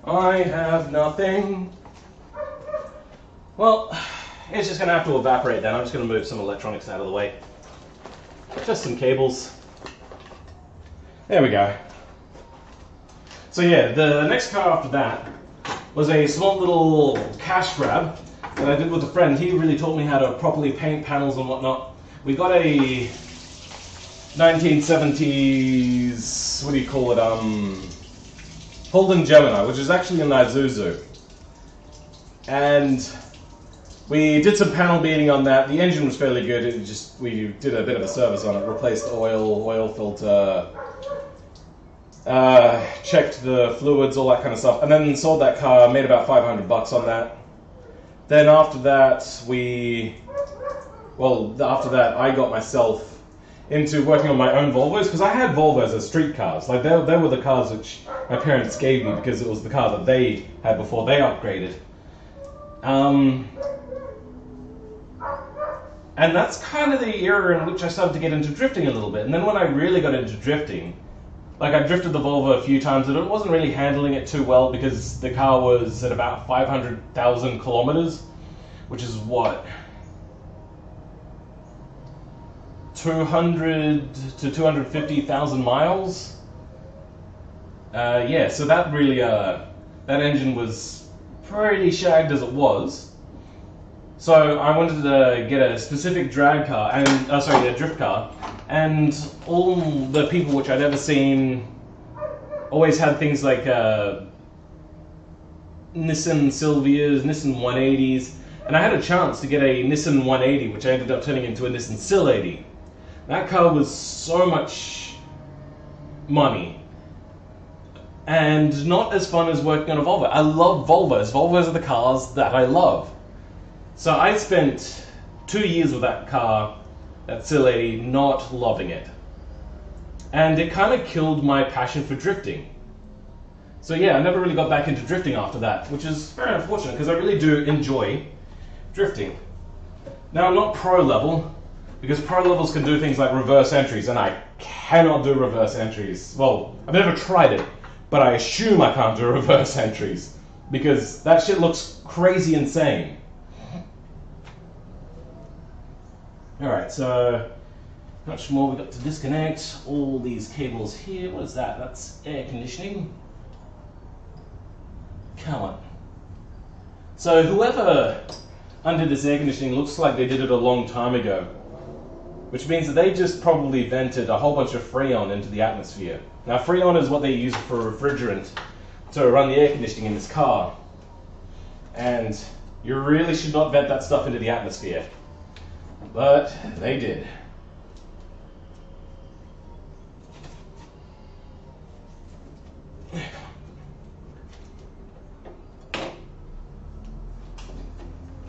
I have nothing. Well, it's just going to have to evaporate then. I'm just going to move some electronics out of the way. Just some cables. There we go. So yeah, the next car after that was a small little cash grab that I did with a friend. He really taught me how to properly paint panels and whatnot. We got a 1970s, what do you call it, Holden Gemini, which is actually an Isuzu. And we did some panel beating on that. The engine was fairly good. We did a bit of a service on it, replaced the oil filter, checked the fluids, all that kind of stuff, and then sold that car, made about $500 on that. Then after that, I got myself into working on my own Volvos, because I had Volvos as street cars. Like they were the cars which my parents gave me because it was the car that they had before they upgraded. And that's kind of the era in which I started to get into drifting a little bit. And then when I really got into drifting, like I drifted the Volvo a few times, and it wasn't really handling it too well because the car was at about 500,000 kilometers, which is what? 200 to 250,000 miles? Yeah, so that really, that engine was pretty shagged as it was. So I wanted to get a specific drag car, and a drift car, and all the people which I'd ever seen always had things like Nissan Silvias, Nissan 180s, and I had a chance to get a Nissan 180, which I ended up turning into a Nissan Sil 80. That car was so much money, and not as fun as working on a Volvo. I love Volvos. Volvos are the cars that I love. So I spent 2 years with that car, that Sil 80, not loving it. And it kind of killed my passion for drifting. So yeah, I never really got back into drifting after that, which is very unfortunate because I really do enjoy drifting. Now, I'm not pro level, because pro levels can do things like reverse entries, and I cannot do reverse entries. Well, I've never tried it, but I assume I can't do reverse entries, because that shit looks crazy insane. Alright, so much more we've got to disconnect. All these cables here. What is that? That's air conditioning. Come on. So whoever undid this air conditioning looks like they did it a long time ago, which means that they just probably vented a whole bunch of Freon into the atmosphere. Now, Freon is what they use for refrigerant to run the air conditioning in this car, and you really should not vent that stuff into the atmosphere. But they did.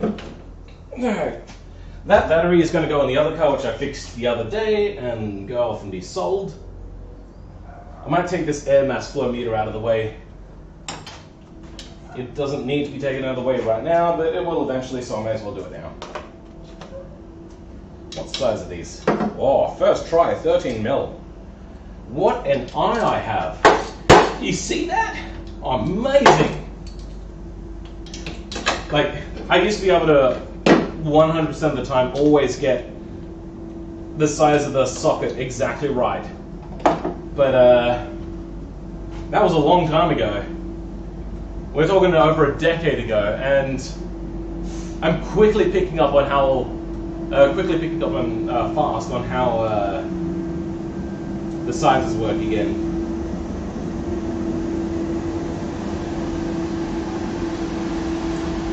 Alright. That battery is going to go in the other car, which I fixed the other day, and go off and be sold. I might take this air mass flow meter out of the way. It doesn't need to be taken out of the way right now, but it will eventually, so I may as well do it now. What size are these? Oh, first try, 13 mil. What an eye I have. You see that? Amazing. Like, I used to be able to 100% of the time always get the size of the socket exactly right. But that was a long time ago. We're talking over a decade ago, and I'm quickly picking up on how fast on how the sizes work again.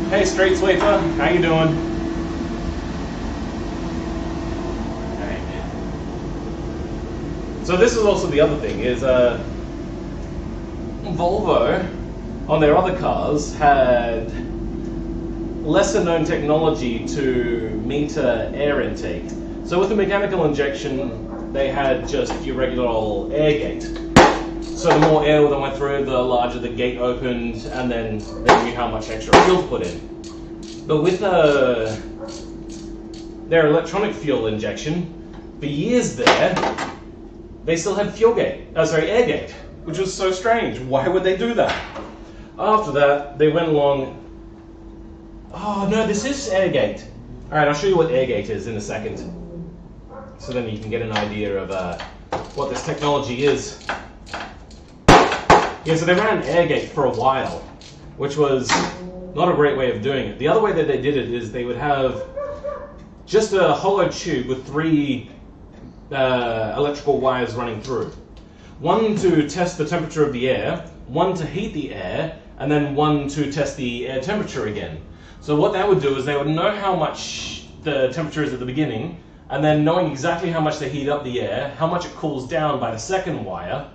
Hey, Street Sweeper, how you doing? Alright. So this is also the other thing, is Volvo, on their other cars, had lesser known technology to meter air intake. So with the mechanical injection, they had just your regular old air gate. So the more air that went through, the larger the gate opened, and then they knew how much extra fuel to put in. But with their electronic fuel injection, for years there, they still had air gate, which was so strange. Why would they do that? After that, they went along. Oh no, this is air gate. All right, I'll show you what air gate is in a second, so then you can get an idea of what this technology is. Yeah, so they ran air gate for a while, which was not a great way of doing it. The other way that they did it is they would have just a hollow tube with 3 electrical wires running through. One to test the temperature of the air, one to heat the air, and then one to test the air temperature again. So what that would do is they would know how much the temperature is at the beginning, and then knowing exactly how much they heat up the air, how much it cools down by the second wire,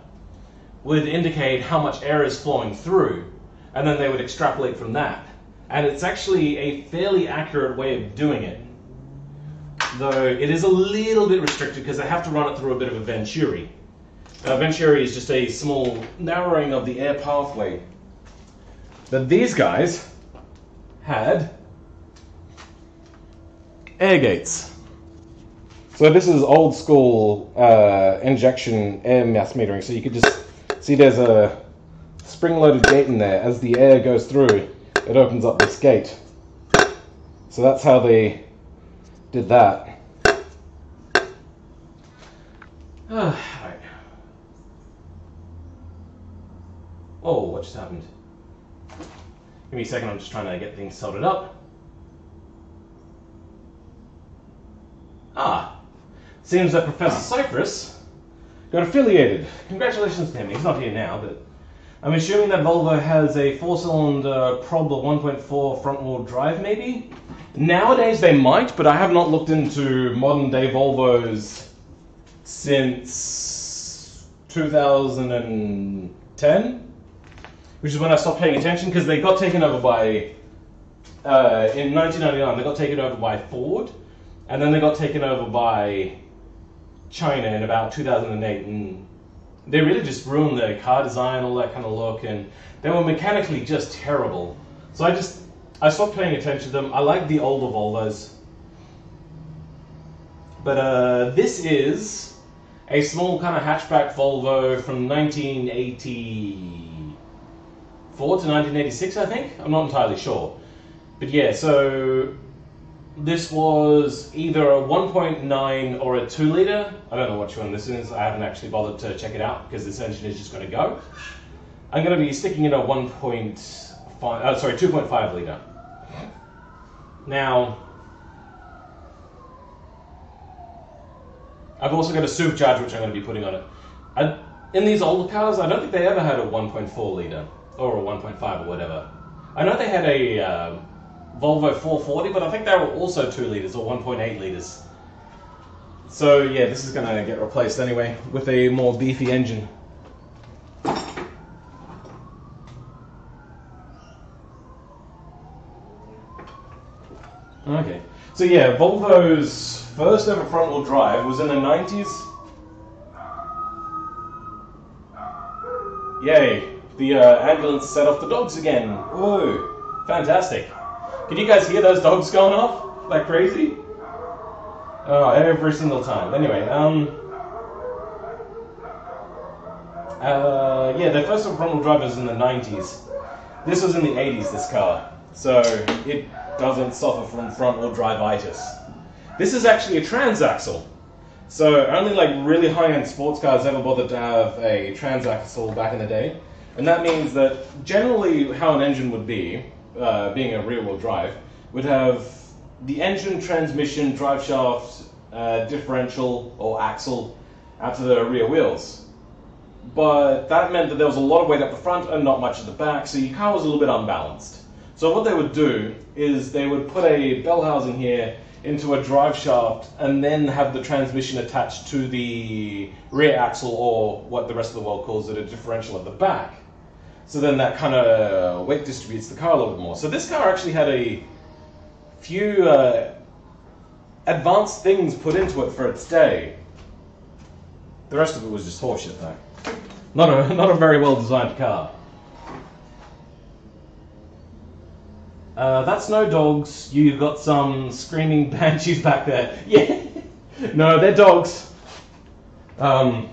would indicate how much air is flowing through, and then they would extrapolate from that. And it's actually a fairly accurate way of doing it, though it is a little bit restricted because they have to run it through a bit of a venturi. Venturi is just a small narrowing of the air pathway. But these guys had air gates. So this is old school injection air mass metering. So you could just see there's a spring-loaded gate in there. As the air goes through, it opens up this gate. So that's how they did that. Right. Oh, what just happened? Give me a second, I'm just trying to get things sorted up. Seems that Professor Cypress got affiliated. Congratulations to him. He's not here now, but I'm assuming that Volvo has a 4-cylinder Probler 1.4 front-wheel drive, maybe? Nowadays they might, but I have not looked into modern-day Volvos since 2010, which is when I stopped paying attention, because they got taken over by, in 1999, they got taken over by Ford, and then they got taken over by China in about 2008, and they really just ruined their car design, all that kind of look, and they were mechanically just terrible. So I stopped paying attention to them. I like the older Volvos. But this is a small kind of hatchback Volvo from 1984 to 1986, I think? I'm not entirely sure. But yeah, so this was either a 1.9 or a 2-litre. I don't know which one this is. I haven't actually bothered to check it out because this engine is just going to go. I'm going to be sticking in a 2.5 litre. Now, I've also got a supercharger which I'm going to be putting on it. In these older cars, I don't think they ever had a 1.4 litre or a 1.5 or whatever. I know they had a Volvo 440, but I think they were also 2 litres or 1.8 litres. So yeah, this is going to get replaced anyway with a more beefy engine. Okay. So yeah, Volvo's first ever front-wheel drive was in the 90s. Yay! The ambulance set off the dogs again. Whoa! Fantastic. Can you guys hear those dogs going off like crazy? Oh, every single time. Anyway, yeah, their first front-wheel drive was in the 90s. This was in the 80s, this car. So it doesn't suffer from front-wheel drive-itis. This is actually a transaxle. So only like really high-end sports cars ever bothered to have a transaxle back in the day. And that means that generally how an engine would be, being a rear-wheel drive, would have the engine, transmission, drive shaft, differential or axle out to the rear wheels. But that meant that there was a lot of weight up the front and not much at the back, so your car was a little bit unbalanced. So what they would do is they would put a bell housing here into a drive shaft and then have the transmission attached to the rear axle, or what the rest of the world calls it, a differential at the back. So then that kind of weight distributes the car a little bit more. So this car actually had a few advanced things put into it for its day. The rest of it was just horseshit though. Not a very well designed car. That's no dogs. You've got some screaming banshees back there. Yeah. No, they're dogs. You'll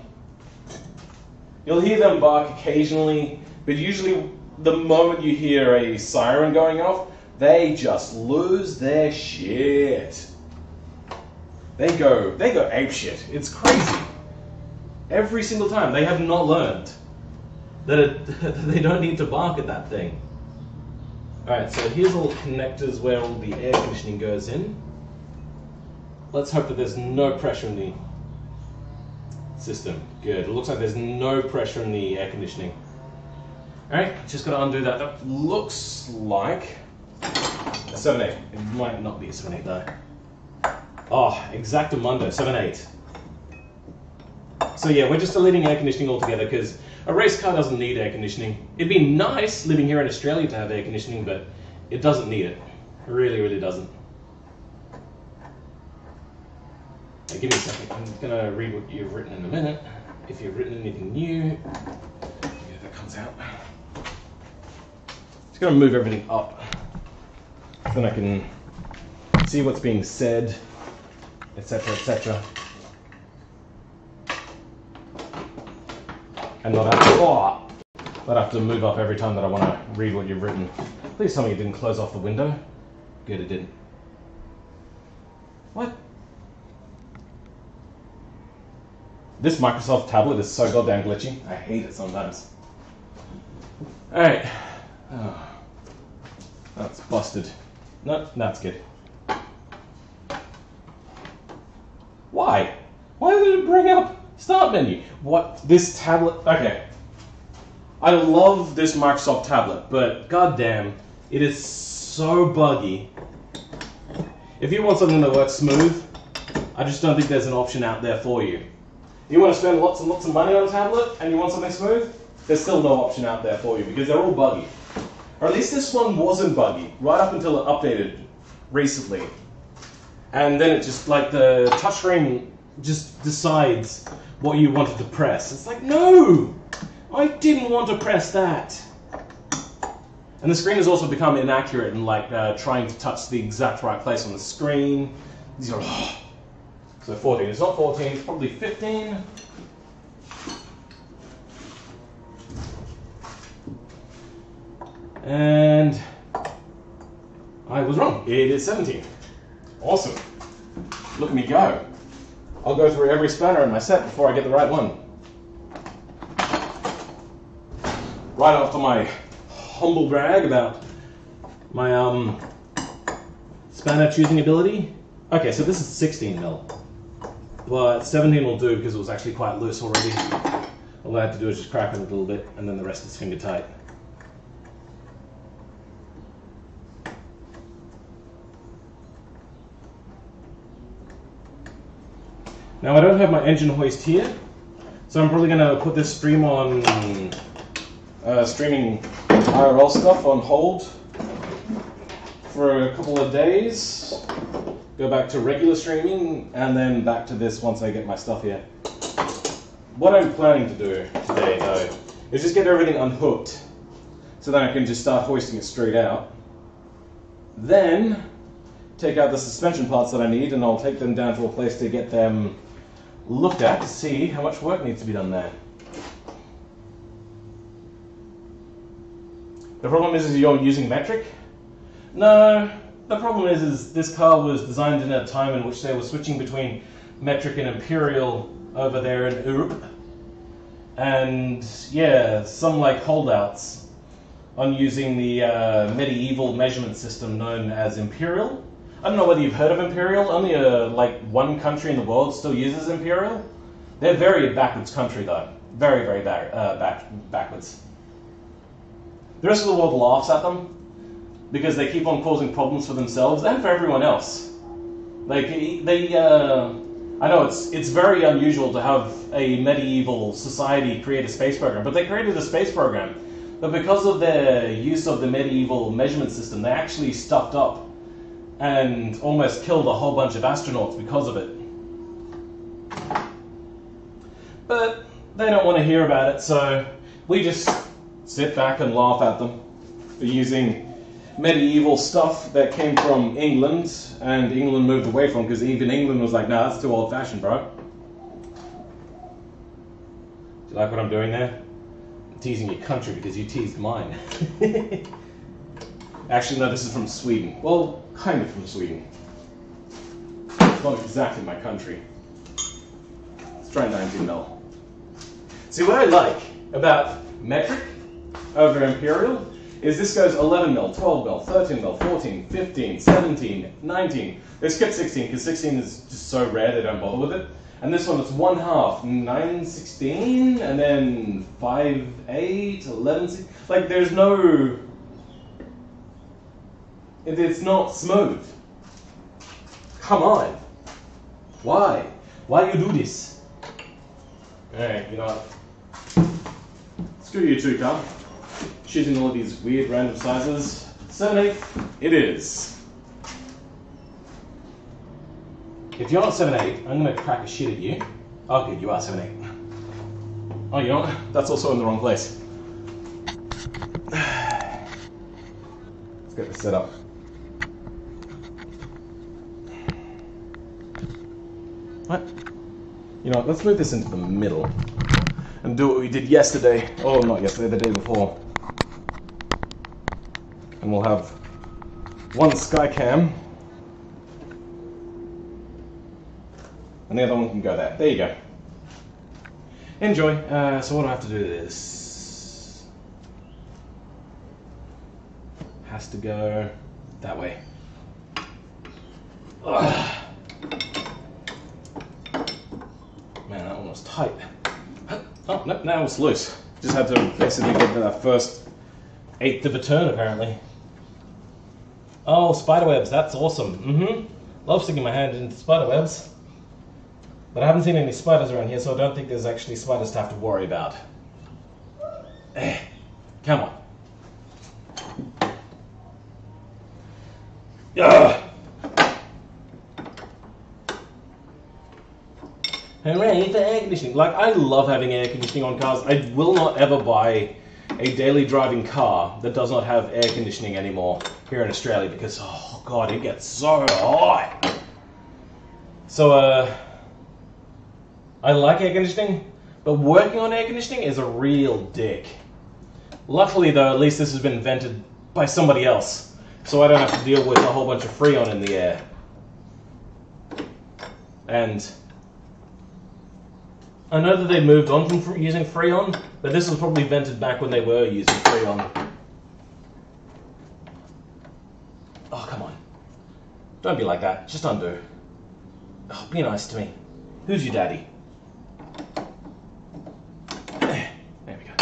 hear them bark occasionally, but usually the moment you hear a siren going off, they just lose their shit. They go apeshit. It's crazy. Every single time. They have not learned that they don't need to bark at that thing. Alright, so here's all the connectors where all the air conditioning goes in. Let's hope that there's no pressure in the system. Good. It looks like there's no pressure in the air conditioning. Alright, just got to undo that. That looks like a 7.8. It might not be a 7.8 though. Oh, exactamundo, 7.8. So yeah, we're just deleting air conditioning altogether because a race car doesn't need air conditioning. It'd be nice living here in Australia to have air conditioning, but it doesn't need it. It really, really doesn't. Now, give me a second. I'm going to read what you've written in a minute. If you've written anything new, yeah, that comes out. Just going to move everything up. Then I can see what's being said, etc., etc. And not have to move up every time that I want to read what you've written. Please tell me it didn't close off the window. Good, it didn't. What? This Microsoft tablet is so goddamn glitchy. I hate it sometimes. Alright. Oh, that's busted. No, that's good. Why? Why would it bring up Start menu? What? This tablet? Okay. I love this Microsoft tablet, but goddamn, it is so buggy. If you want something that works smooth, I just don't think there's an option out there for you. You want to spend lots and lots of money on a tablet and you want something smooth? There's still no option out there for you because they're all buggy. Or at least this one wasn't buggy, right up until it updated recently. And then it just, like, the touchscreen just decides what you wanted to press. It's like, no! I didn't want to press that. And the screen has also become inaccurate in, like, trying to touch the exact right place on the screen. These are, so 14. It's not 14, it's probably 15. And I was wrong. It is 17. Awesome. Look at me go. I'll go through every spanner in my set before I get the right one. Right after my humble brag about my spanner choosing ability. Okay, so this is 16 mil, but 17 will do because it was actually quite loose already. All I had to do is just crack it a little bit, and then the rest is finger tight. Now I don't have my engine hoist here, so I'm probably going to put this stream on, streaming IRL stuff on hold for a couple of days, go back to regular streaming, and then back to this once I get my stuff here. What I'm planning to do today, though, is just get everything unhooked, so then I can just start hoisting it straight out. Then, take out the suspension parts that I need, and I'll take them down to a place to get them looked at to see how much work needs to be done there. The problem is you're using metric? No, the problem is this car was designed in a time in which they were switching between metric and imperial over there in Europe. And yeah, some like holdouts on using the medieval measurement system known as imperial. I don't know whether you've heard of imperial. Only like one country in the world still uses imperial. They're a very backwards country though. Very, very backwards. The rest of the world laughs at them because they keep on causing problems for themselves and for everyone else. Like I know it's very unusual to have a medieval society create a space program, but they created a space program. But because of their use of the medieval measurement system, they actually stuffed up and almost killed a whole bunch of astronauts because of it. But they don't want to hear about it, so we just sit back and laugh at them for using medieval stuff that came from England, and England moved away from, because even England was like, nah, that's too old-fashioned, bro. Do you like what I'm doing there? I'm teasing your country because you teased mine. Actually, no, this is from Sweden. Well, kind of from Sweden. It's not exactly my country. Let's try 19mm. See, what I like about metric over imperial is this goes 11mm, 12mm, 13mm, 14, 15, 17, 19. They skipped 16 because 16 is just so rare they don't bother with it. And this one, it's 1/2, 9/16, and then 5/8, 11/16. Like, there's no... It's not smooth. Come on. Why? Why you do this? Alright, you know what? Screw you too, car. Choosing all of these weird random sizes. 7/8, it is. If you're not 7/8, I'm going to crack a shit at you. Oh good, you are 7/8. Oh, you know what? That's also in the wrong place. Let's get this set up. What? You know what, let's move this into the middle and do what we did yesterday. Oh, not yesterday, the day before. And we'll have one Skycam, and the other one can go there. There you go. Enjoy. So what do I have to do this? Has to go that way. Ugh. Man, that one was tight. Oh, no, now it's loose. Just had to basically get to that first 1/8 of a turn, apparently. Oh, spiderwebs, that's awesome. Love sticking my hand into spiderwebs. But I haven't seen any spiders around here, so I don't think there's actually spiders to have to worry about. Come on. Ugh. Hooray for air conditioning. Like, I love having air conditioning on cars. I will not ever buy a daily driving car that does not have air conditioning anymore here in Australia because, oh god, it gets so hot. So, I like air conditioning, but working on air conditioning is a real dick. Luckily though, at least this has been invented by somebody else, so I don't have to deal with a whole bunch of Freon in the air. And I know that they moved on from using Freon, but this was probably invented back when they were using Freon. Oh, come on. Don't be like that. Just undo. Oh, be nice to me. Who's your daddy? There we go.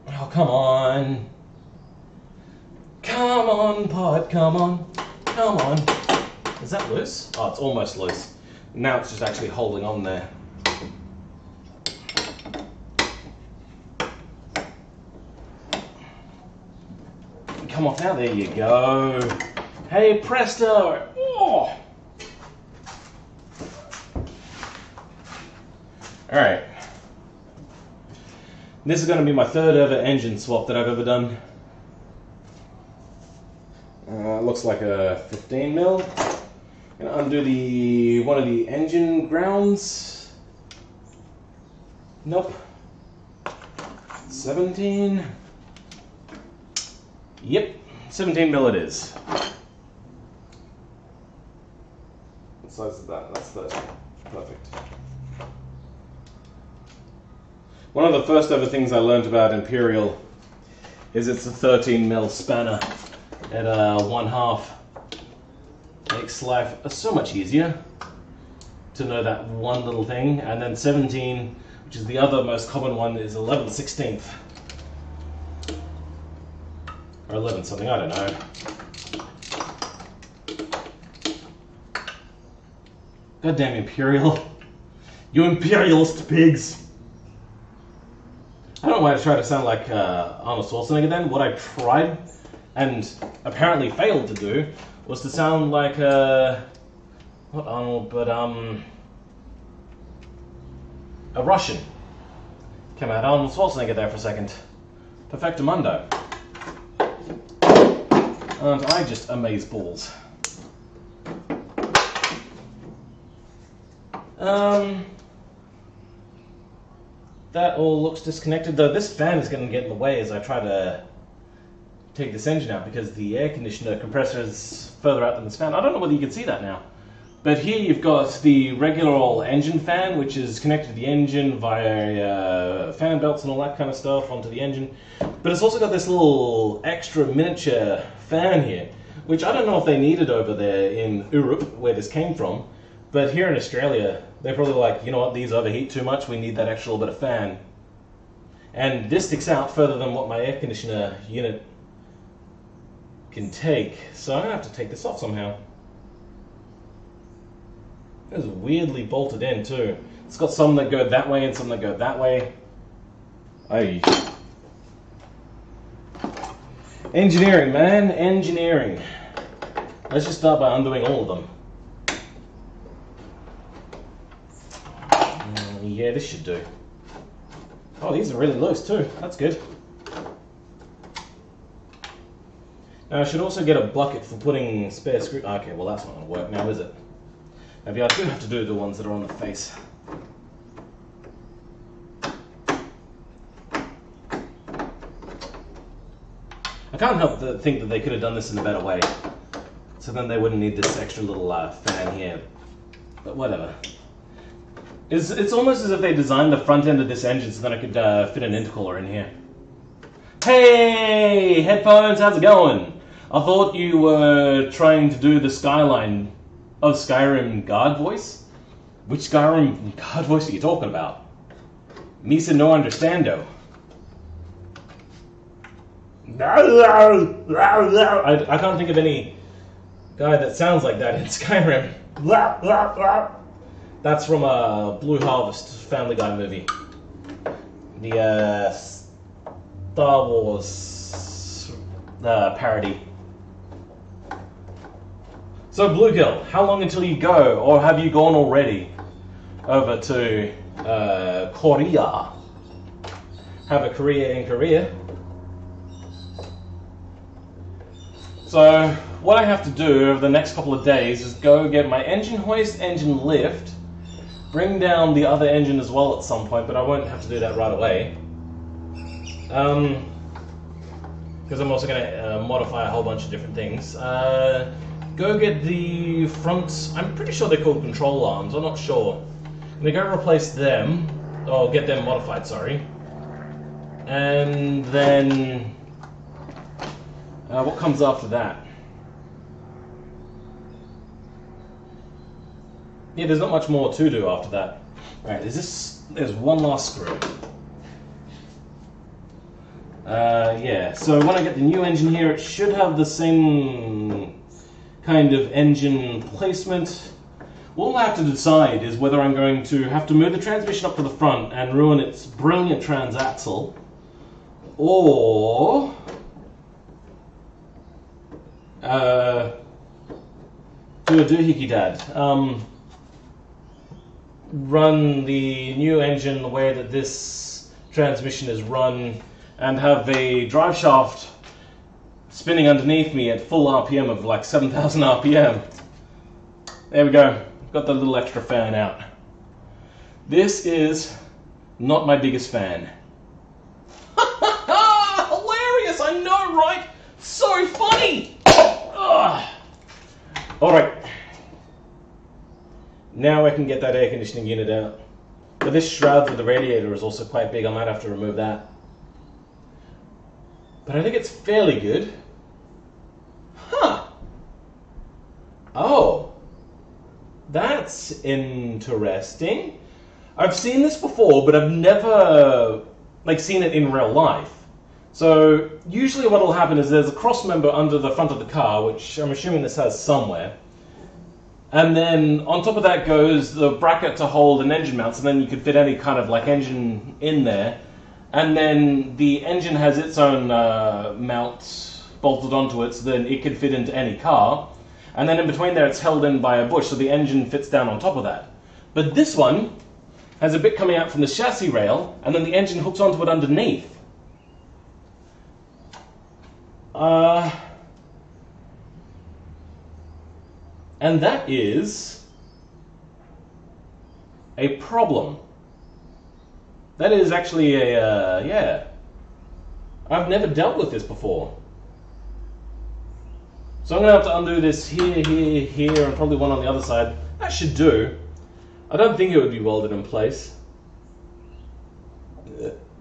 Oh, come on. Come on, pod, come on. Come on. Is that loose? Oh, it's almost loose. Now it's just actually holding on there. come off now. There you go. Hey, presto! Oh. Alright. This is going to be my third ever engine swap that I've ever done. Looks like a 15 mil. I'm going to undo one of the engine grounds. Nope. 17. Yep, 17 mil it is. What size is that? That's 30. Perfect. One of the first ever things I learned about Imperial is it's a 13 mil spanner at 1/2. Makes life so much easier to know that one little thing. And then 17, which is the other most common one, is 11/16. Or 11 something, I don't know. Goddamn Imperial. You imperialist pigs. I don't know why I try to sound like Arnold Schwarzenegger then. What I tried, and apparently failed to do, was to sound like, not Arnold, but a Russian. Came out Arnold Schwarzenegger there for a second. Perfectamundo. And I just amaze balls. That all looks disconnected, though this fan is going to get in the way as I try to take this engine out because the air conditioner compressor is further out than this fan. I don't know whether you can see that now. But here you've got the regular old engine fan, which is connected to the engine via fan belts and all that kind of stuff onto the engine. But it's also got this little extra miniature fan here, which I don't know if they needed over there in Europe, where this came from. But here in Australia, they're probably like, you know what, these overheat too much, we need that extra little bit of fan. And this sticks out further than what my air conditioner unit can take, so I'm going to have to take this off somehow. It's weirdly bolted in too. It's got some that go that way and some that go that way. Aye. Engineering, man, engineering. Let's just start by undoing all of them. Yeah, this should do. Oh, these are really loose too. That's good. Now I should also get a bucket for putting spare screw. Okay, well that's not going to work now, is it? Maybe I do have to do the ones that are on the face. I can't help but think that they could have done this in a better way. So then they wouldn't need this extra little fan here. But whatever. It's almost as if they designed the front end of this engine so then I could fit an intercooler in here. Hey, headphones, how's it going? I thought you were trying to do the Skyline of Skyrim guard voice. Which Skyrim guard voice are you talking about? Misa no understando. I can't think of any guy that sounds like that in Skyrim. That's from a Blue Harvest Family Guy movie. The Star Wars parody. So Bluegill, how long until you go, or have you gone already over to Korea? Have a career in Korea. So what I have to do over the next couple of days is go get my engine hoist, engine lift, bring down the other engine as well at some point, but I won't have to do that right away. Because I'm also going to modify a whole bunch of different things. Go get the front, I'm pretty sure they're called control arms, I'm not sure. I'm going to go replace them, or get them modified, sorry. And then, what comes after that? Yeah, there's not much more to do after that. Alright, there's one last screw. Yeah, so when I get the new engine here, it should have the same kind of engine placement. All I have to decide is whether I'm going to have to move the transmission up to the front and ruin its brilliant transaxle, or do a doohickey dad. Run the new engine the way that this transmission is run, and have a drive shaft spinning underneath me at full RPM of like 7,000 RPM. There we go. Got the little extra fan out. This is not my biggest fan. Hilarious, I know, right? So funny! Alright. Now I can get that air conditioning unit out. But this shroud for the radiator is also quite big. I might have to remove that. But I think it's fairly good. Huh. Oh. That's interesting. I've seen this before, but I've never seen it in real life. So usually what will happen is there's a cross member under the front of the car, which I'm assuming this has somewhere. And then on top of that goes the bracket to hold an engine mount, so then you could fit any kind of engine in there. And then the engine has its own mount bolted onto it, so then it could fit into any car. And then in between there it's held in by a bush, so the engine fits down on top of that. But this one has a bit coming out from the chassis rail, and then the engine hooks onto it underneath. And that is a problem. That is actually a, yeah. I've never dealt with this before. So I'm going to have to undo this here, here, here, and probably one on the other side. That should do. I don't think it would be welded in place.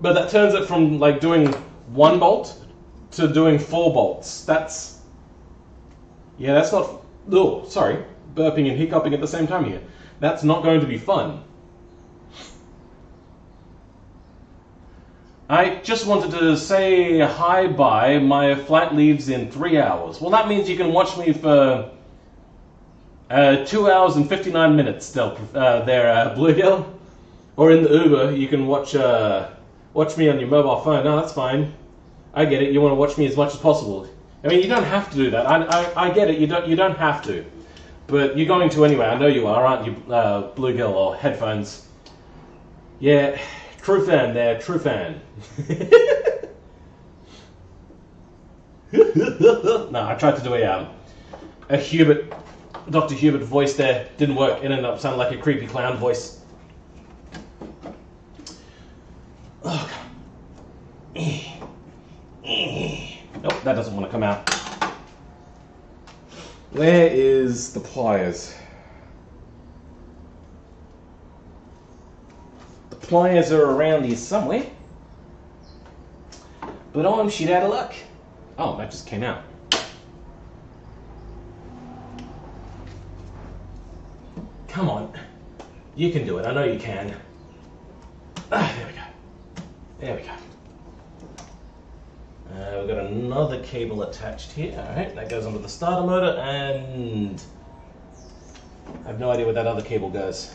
But that turns it from doing one bolt to doing 4 bolts. That's... yeah, that's not... oh, sorry. Burping and hiccuping at the same time here. That's not going to be fun. I just wanted to say hi-bye. My flight leaves in 3 hours. Well, that means you can watch me for 2 hours and 59 minutes there, Bluegill. Or in the Uber, you can watch me on your mobile phone. No, that's fine. I get it. You want to watch me as much as possible. I mean, you don't have to do that. I get it. You don't have to. But you're going to anyway. I know you are, aren't you, Bluegill or headphones? Yeah. True fan there, true fan. No, I tried to do a Hubert, Dr. Hubert voice there. Didn't work. It ended up sounding like a creepy clown voice. Oh, nope, that doesn't want to come out. Where is the pliers? Pliers are around here somewhere, but I'm shit out of luck. Oh, that just came out. Come on, you can do it. I know you can. Ah, there we go. There we go. We've got another cable attached here. All right, that goes onto the starter motor, and I have no idea where that other cable goes.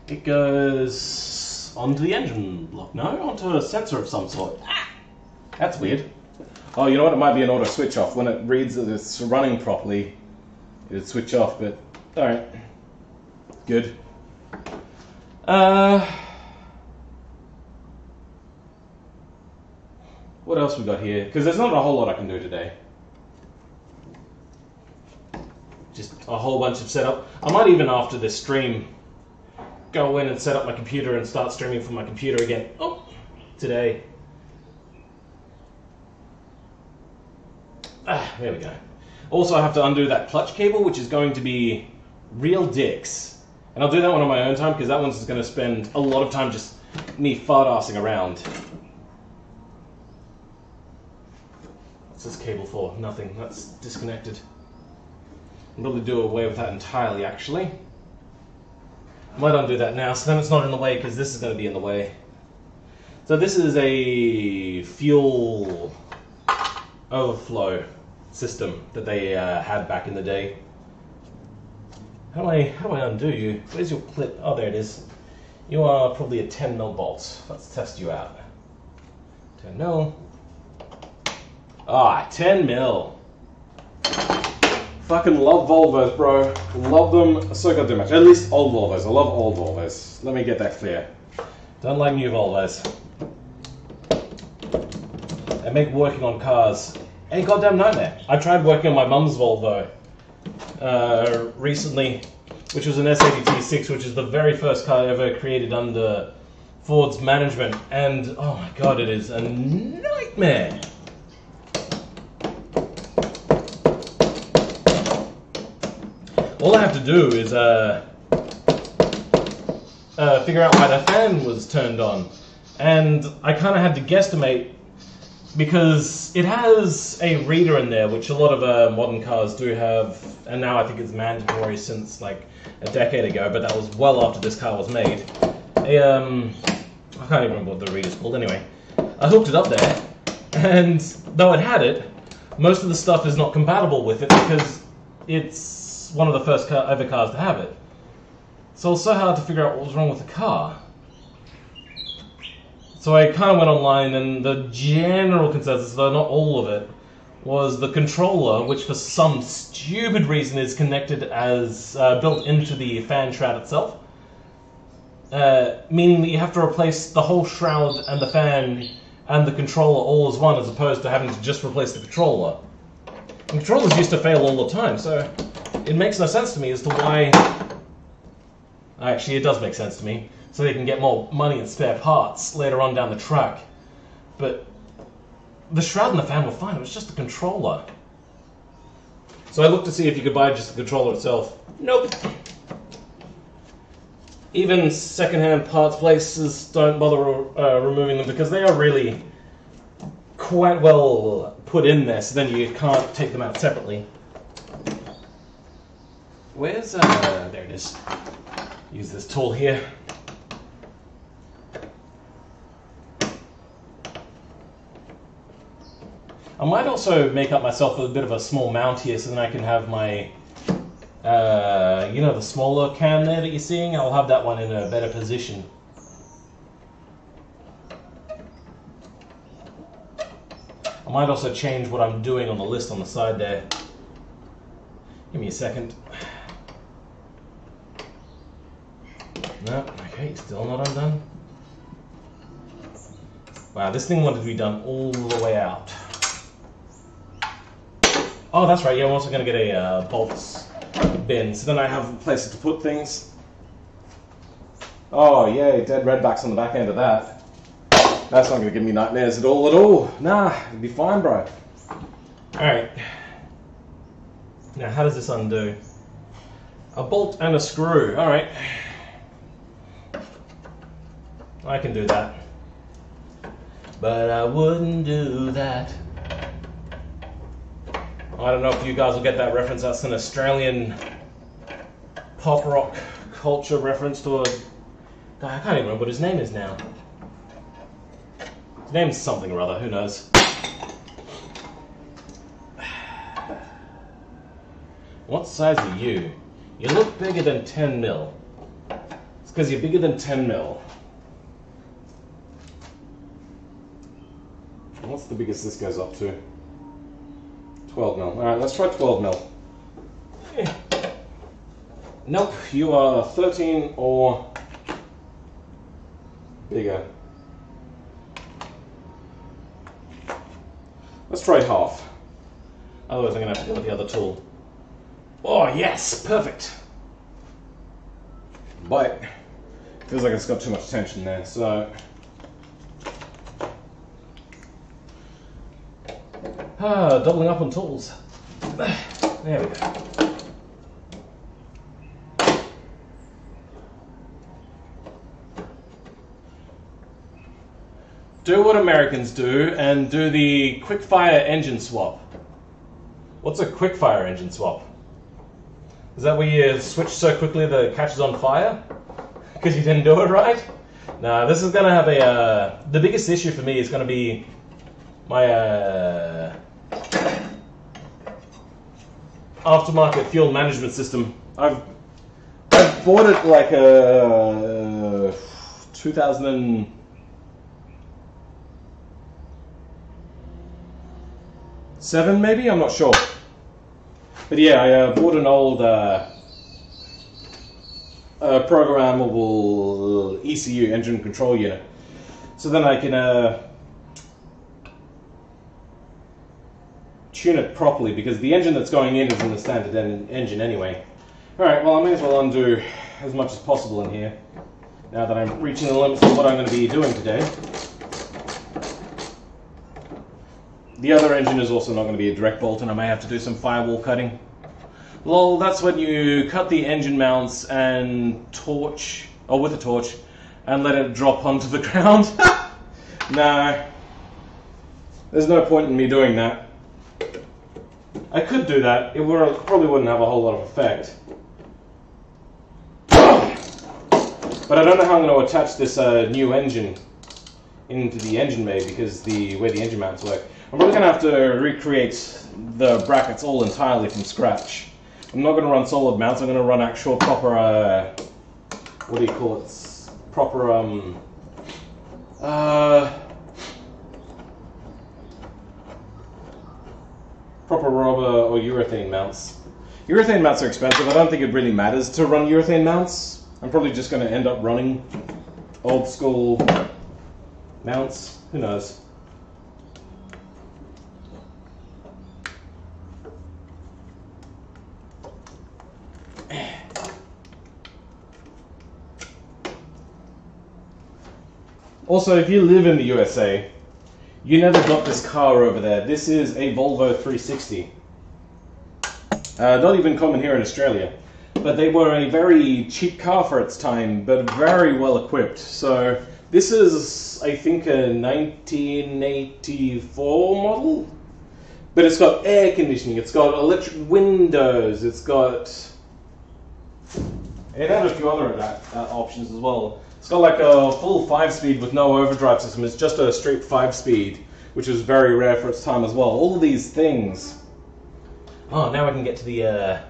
It goes onto the engine block. No, onto a sensor of some sort. Ah, that's weird. Oh, you know what? It might be an auto switch off. When it reads that it's running properly, it'd switch off, but alright. Good. What else we got here? Because there's not a whole lot I can do today. Just a whole bunch of setup. I might even after this stream go in and set up my computer and start streaming from my computer again. Oh, today. Ah, there we go. Also, I have to undo that clutch cable, which is going to be real dicks. And I'll do that one on my own time, because that one's going to spend a lot of time just me fart-assing around. What's this cable for? Nothing. That's disconnected. I'll probably do away with that entirely, actually. Might undo that now, so then it's not in the way, because this is going to be in the way. So this is a fuel overflow system that they had back in the day. How do I undo you? Where's your clip? Oh, there it is. You are probably a 10mm bolt. Let's test you out. 10mm. Ah, 10mm. Fucking love Volvos, bro. Love them so goddamn much. At least old Volvos. I love old Volvos. Let me get that clear. Don't like new Volvos. They make working on cars a goddamn nightmare. I tried working on my mum's Volvo recently, which was an S80T6, which is the very first car ever created under Ford's management, and oh my god, it is a nightmare. All I have to do is figure out why the fan was turned on, and I kind of had to guesstimate, because it has a reader in there, which a lot of modern cars do have, and now I think it's mandatory since like a decade ago, but that was well after this car was made. I can't even remember what the reader's called. Anyway, I hooked it up there, and though it had it, most of the stuff is not compatible with it because it's one of the first ever cars to have it. So it was so hard to figure out what was wrong with the car. So I kind of went online, and the general consensus, though not all of it, was the controller, which for some stupid reason is connected as built into the fan shroud itself. Meaning that you have to replace the whole shroud and the fan and the controller all as one, as opposed to having to just replace the controller. And controllers used to fail all the time, so it makes no sense to me as to why... Actually, it does make sense to me, so they can get more money and spare parts later on down the track. But the shroud and the fan were fine, it was just the controller. So I looked to see if you could buy just the controller itself. Nope. Even second-hand parts places don't bother removing them because they are really quite well put in there, so then you can't take them out separately. Where's, there it is. Use this tool here. I might also make up myself a bit of a small mount here so then I can have my, you know, the smaller cam there that you're seeing? I'll have that one in a better position. I might also change what I'm doing on the list on the side there. Give me a second. No, okay, still not undone. Wow, this thing wanted to be done all the way out. Oh, that's right, yeah, I'm also going to get a bolts bin, so then I have places to put things. Oh, yay, dead redbacks on the back end of that. That's not going to give me nightmares at all. Nah, it'll be fine, bro. Alright. Now, how does this undo? A bolt and a screw, alright. I can do that. But I wouldn't do that. I don't know if you guys will get that reference. That's an Australian pop rock culture reference to a guy. I can't even remember what his name is now. His name's something or other. Who knows? What size are you? You look bigger than 10 mil. It's because you're bigger than 10 mil. What's the biggest this goes up to? 12 mil. Alright, let's try 12 mil. Nope, you are 13 or bigger. Let's try half. Otherwise I'm going to have to go with the other tool. Oh yes, perfect. But feels like it's got too much tension there, so... doubling up on tools. There we go. Do what Americans do and do the quick-fire engine swap. What's a quick-fire engine swap? Is that where you switch so quickly that it catches on fire? Because you didn't do it right? No, this is going to have a... the biggest issue for me is going to be my aftermarket fuel management system. I've bought it like 2007 maybe, I'm not sure. But yeah, I bought an old programmable ECU, engine control unit, so then I can tune it properly, because the engine that's going in isn't the standard engine anyway. Alright, well I may as well undo as much as possible in here, now that I'm reaching the limits of what I'm going to be doing today. The other engine is also not going to be a direct bolt, and I may have to do some firewall cutting. Lol, that's when you cut the engine mounts and torch, or with a torch, and let it drop onto the ground. No, there's no point in me doing that. I could do that, it probably wouldn't have a whole lot of effect. But I don't know how I'm going to attach this new engine into the engine bay, because the way the engine mounts work. I'm probably going to have to recreate the brackets all entirely from scratch. I'm not going to run solid mounts, I'm going to run actual proper, what do you call it? Proper, proper rubber or urethane mounts. Urethane mounts are expensive. I don't think it really matters to run urethane mounts. I'm probably just going to end up running old school mounts. Who knows? Also, if you live in the USA, you never got this car over there. This is a Volvo 360. Not even common here in Australia. But they were a very cheap car for its time, but very well equipped. So this is, I think, a 1984 model. But it's got air conditioning, it's got electric windows, it's got... It had a few other options as well. It's got like a full 5-speed with no overdrive system. It's just a straight 5-speed, which was very rare for its time as well. All of these things. Oh, now I can get to the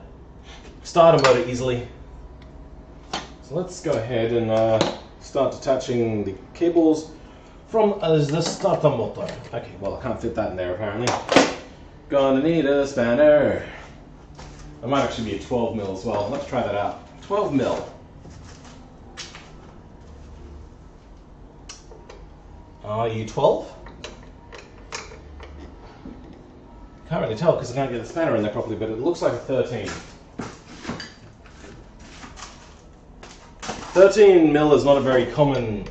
starter motor easily. So let's go ahead and start detaching the cables from the starter motor. Okay, well I can't fit that in there apparently. Gonna need a spanner. It might actually be a 12 mil as well. Let's try that out. 12 mil. Are you 12? Can't really tell because I can't get the spanner in there properly, but it looks like a 13. 13 mil is not a very common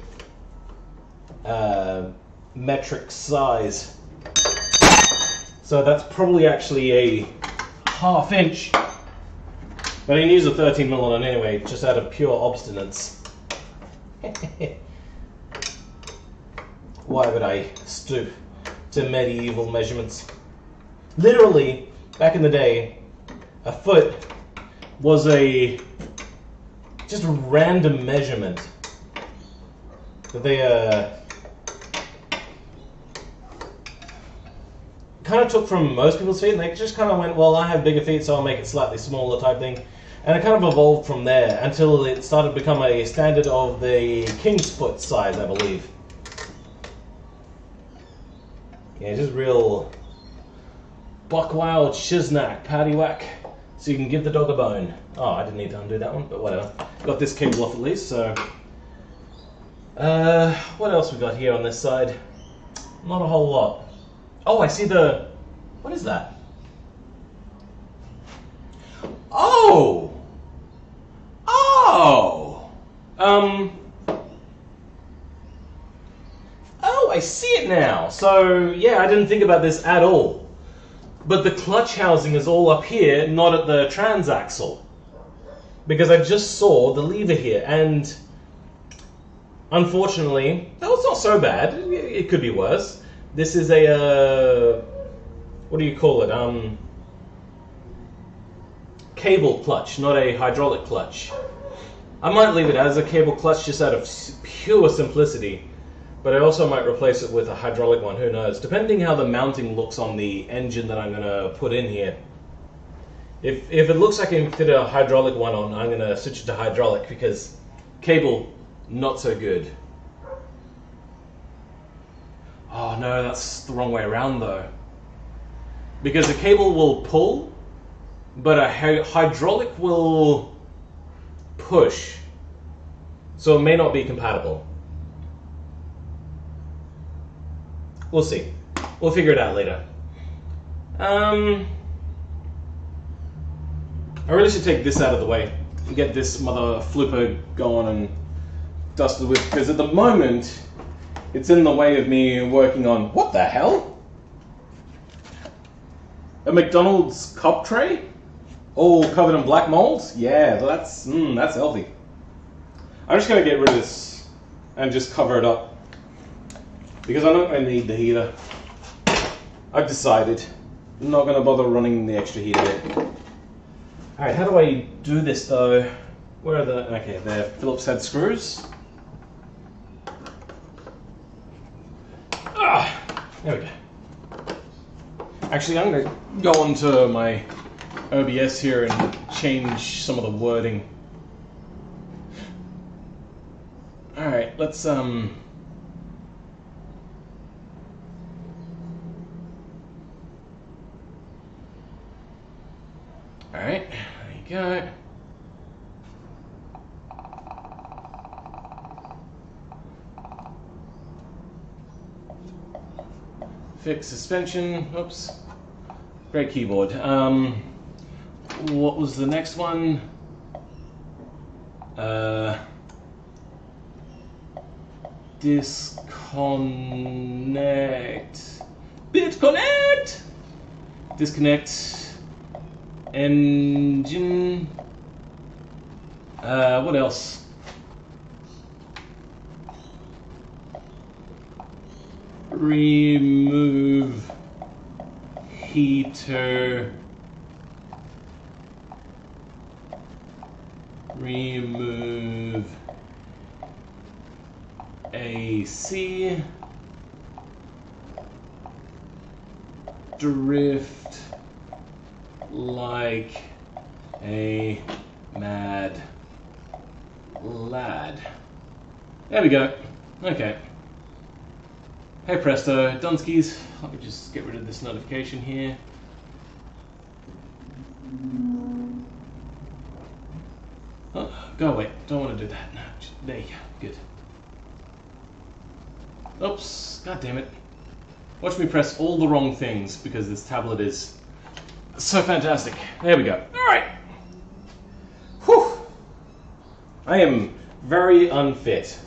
metric size. So that's probably actually a ½ inch. But I can use a 13 mil on it anyway, just out of pure obstinance. Why would I stoop to medieval measurements? Literally, back in the day, a foot was just a random measurement that they kind of took from most people's feet, and they just kind of went, well, I have bigger feet, so I'll make it slightly smaller type thing. And it kind of evolved from there until it started to become a standard of the king's foot size, I believe. Yeah, just real buck wild shiznak, patty whack, so you can give the dog a bone. Oh, I didn't need to undo that one, but whatever. Got this cable off at least, so... what else we got here on this side? Not a whole lot. Oh, I see the... What is that? Oh! Oh! Oh, I see it now. So, yeah, I didn't think about this at all. But the clutch housing is all up here, not at the transaxle. Because I just saw the lever here, and... Unfortunately, that was not so bad. It could be worse. This is a, what do you call it? Cable clutch, not a hydraulic clutch. I might leave it as a cable clutch just out of pure simplicity, but I also might replace it with a hydraulic one, who knows, depending how the mounting looks on the engine that I'm going to put in here. If it looks like I can fit a hydraulic one on, I'm going to switch it to hydraulic, because cable, not so good. Oh no, that's the wrong way around though. Because the cable will pull, but a hydraulic will push, so it may not be compatible. We'll see. We'll figure it out later. I really should take this out of the way and get this mother flipper going and dusted with, because at the moment it's in the way of me working on, what the hell? A McDonald's cup tray? All covered in black mold? Yeah, that's healthy. I'm just gonna get rid of this and just cover it up, because I don't really need the heater. I've decided I'm not gonna bother running the extra heater bit. Alright, how do I do this though? Where are the, okay, there, Phillips head screws. There we go. Actually, I'm going to go onto my OBS here and change some of the wording. Alright, let's Alright, there you go. Fix suspension. Oops. Great keyboard. What was the next one? Disconnect. BitConnect! Disconnect. Engine. What else? Remove heater. Remove AC. Drift like a mad lad. There we go. Okay. Hey presto, Dunskies. Let me just get rid of this notification here. Oh, go away. Don't want to do that. No, there you go. Good. Oops. God damn it. Watch me press all the wrong things because this tablet is so fantastic. There we go. Alright. Whew. I am very unfit.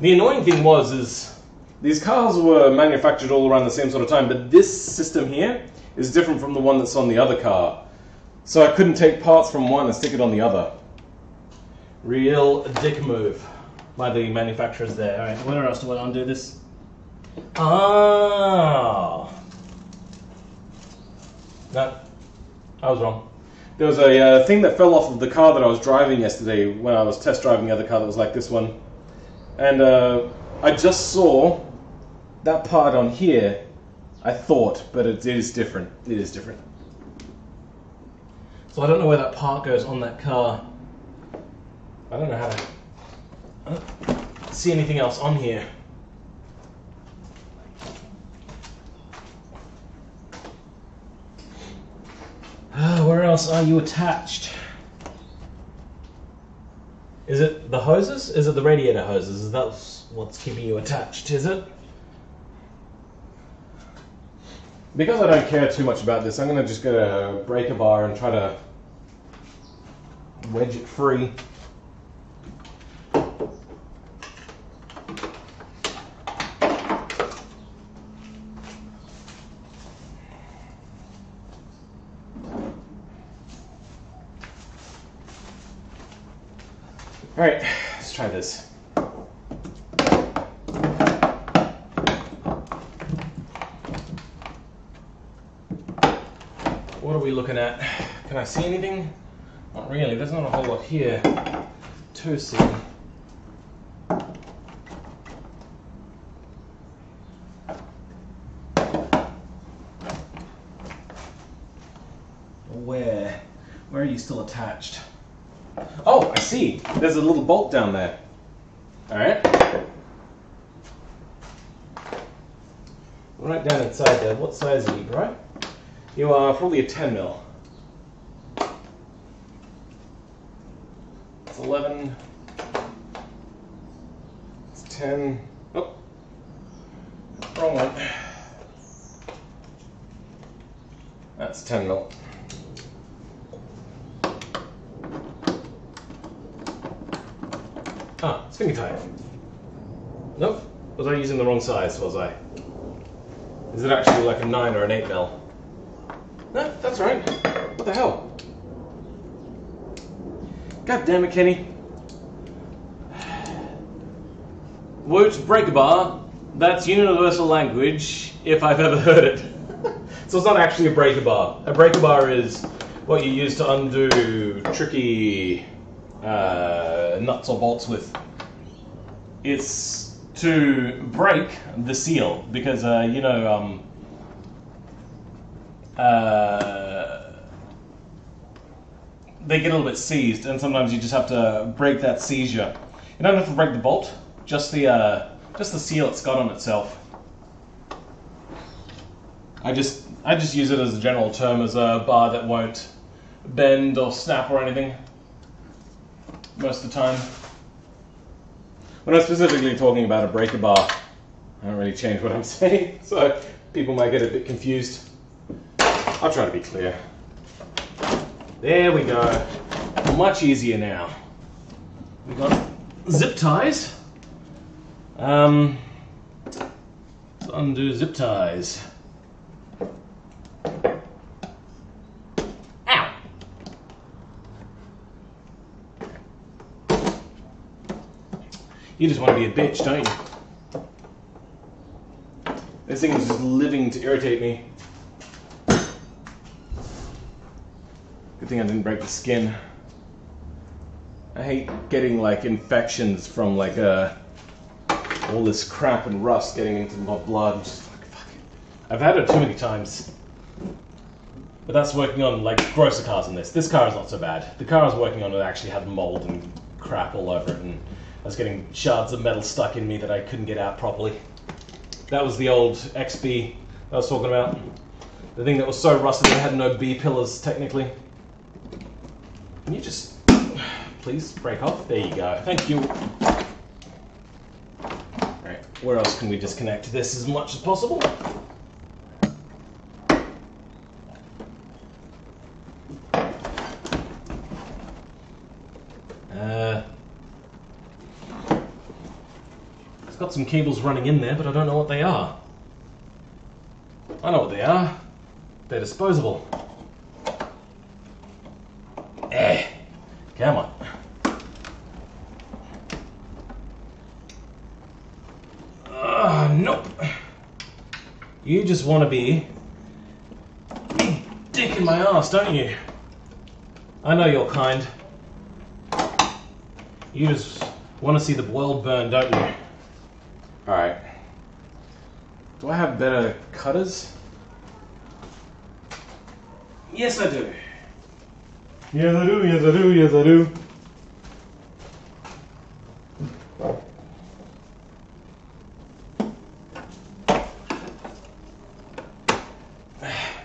The annoying thing is these cars were manufactured all around the same sort of time, but this system here is different from the one that's on the other car. So I couldn't take parts from one and stick it on the other. Real dick move by the manufacturers there. Alright, where else do I undo this? Ah. No, I was wrong. There was a thing that fell off of the car that I was driving yesterday when I was test driving the other car that was like this one. And I just saw that part on here, I thought, but it is different. It is different. So I don't know where that part goes on that car. I don't know how to... I don't see anything else on here. Where else are you attached? Is it the hoses? Is it the radiator hoses? Is that what's keeping you attached, is it? Because I don't care too much about this, I'm going to just get a breaker bar and try to wedge it free. Alright, let's try this. What are we looking at? Can I see anything? Not really, there's not a whole lot here to see. Where are you still attached? Oh, I see. There's a little bolt down there. Alright. Right down inside there. What size are you, bro? You are probably a 10 mil. It's 11. It's 10. Oh, wrong one. That's 10 mil. Ah, it's finger tight. Nope. Was I using the wrong size, was I? Is it actually like a 9 or an 8 mil? No, that's right. What the hell? God damn it, Kenny. Word breaker bar, that's universal language if I've ever heard it. So it's not actually a breaker bar. A breaker bar is what you use to undo tricky nuts or bolts with. It's to break the seal because they get a little bit seized, and sometimes you just have to break that seizure. You don't have to break the bolt, just the seal it's got on itself. I just use it as a general term, as a bar that won't bend or snap or anything most of the time. When I'm specifically talking about a breaker bar, I don't really change what I'm saying, so people might get a bit confused. I'll try to be clear. There we go. Much easier now. We got zip ties. Let's undo zip ties. Ow! You just want to be a bitch, don't you? This thing is just living to irritate me. Good thing I didn't break the skin. I hate getting like infections from like all this crap and rust getting into my blood. I'm just like, fuck it. I've had it too many times. But that's working on like grosser cars than this. This car is not so bad. The car I was working on, it actually had mold and crap all over it, and I was getting shards of metal stuck in me that I couldn't get out properly. That was the old XB I was talking about. The thing that was so rusted it had no B pillars technically. Can you just please break off? There you go. Thank you. Right, where else can we disconnect this as much as possible? It's got some cables running in there, but I don't know what they are. I know what they are. They're disposable. Come on. Nope. You just want to be dick in my ass, don't you? I know your kind. You just want to see the world burn, don't you? Alright. Do I have better cutters? Yes, I do. Yes, I do, yes, I do, yes, I do.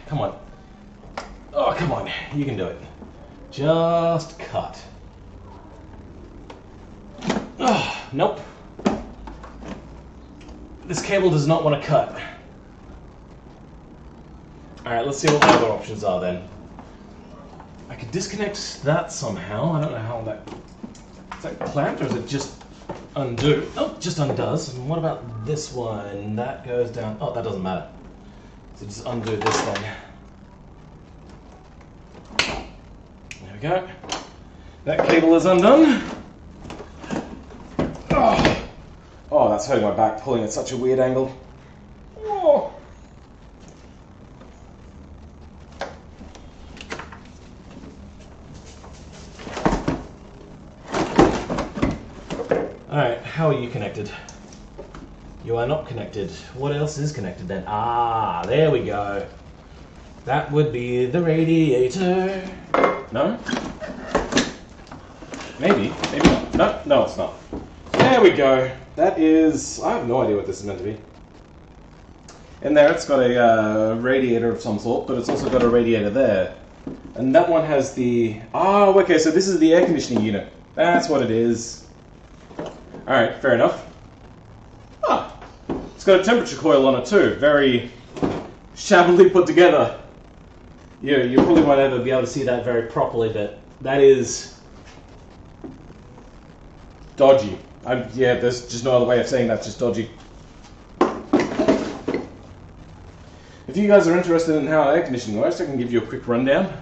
Come on. Oh, come on. You can do it. Just cut. Oh, nope. This cable does not want to cut. Alright, let's see what my other options are then. I could disconnect that somehow. I don't know how that... Is that clamped or is it just undo? Oh, it just undoes. And what about this one? That goes down... Oh, that doesn't matter. So just undo this then. There we go. That cable is undone. Oh, that's hurting my back, pulling at such a weird angle. Oh. Alright, how are you connected? You are not connected. What else is connected then? Ah, there we go. That would be the radiator. No? Maybe. Maybe not. No, no, it's not. There we go. That is... I have no idea what this is meant to be. In there it's got a radiator of some sort, but it's also got a radiator there. And that one has the... Oh, okay, so this is the air conditioning unit. That's what it is. Alright, fair enough. Ah, it's got a temperature coil on it too. Very shabbily put together. You probably won't ever be able to see that very properly, but that is dodgy. Yeah, there's just no other way of saying that's just dodgy. If you guys are interested in how air conditioning works, I can give you a quick rundown.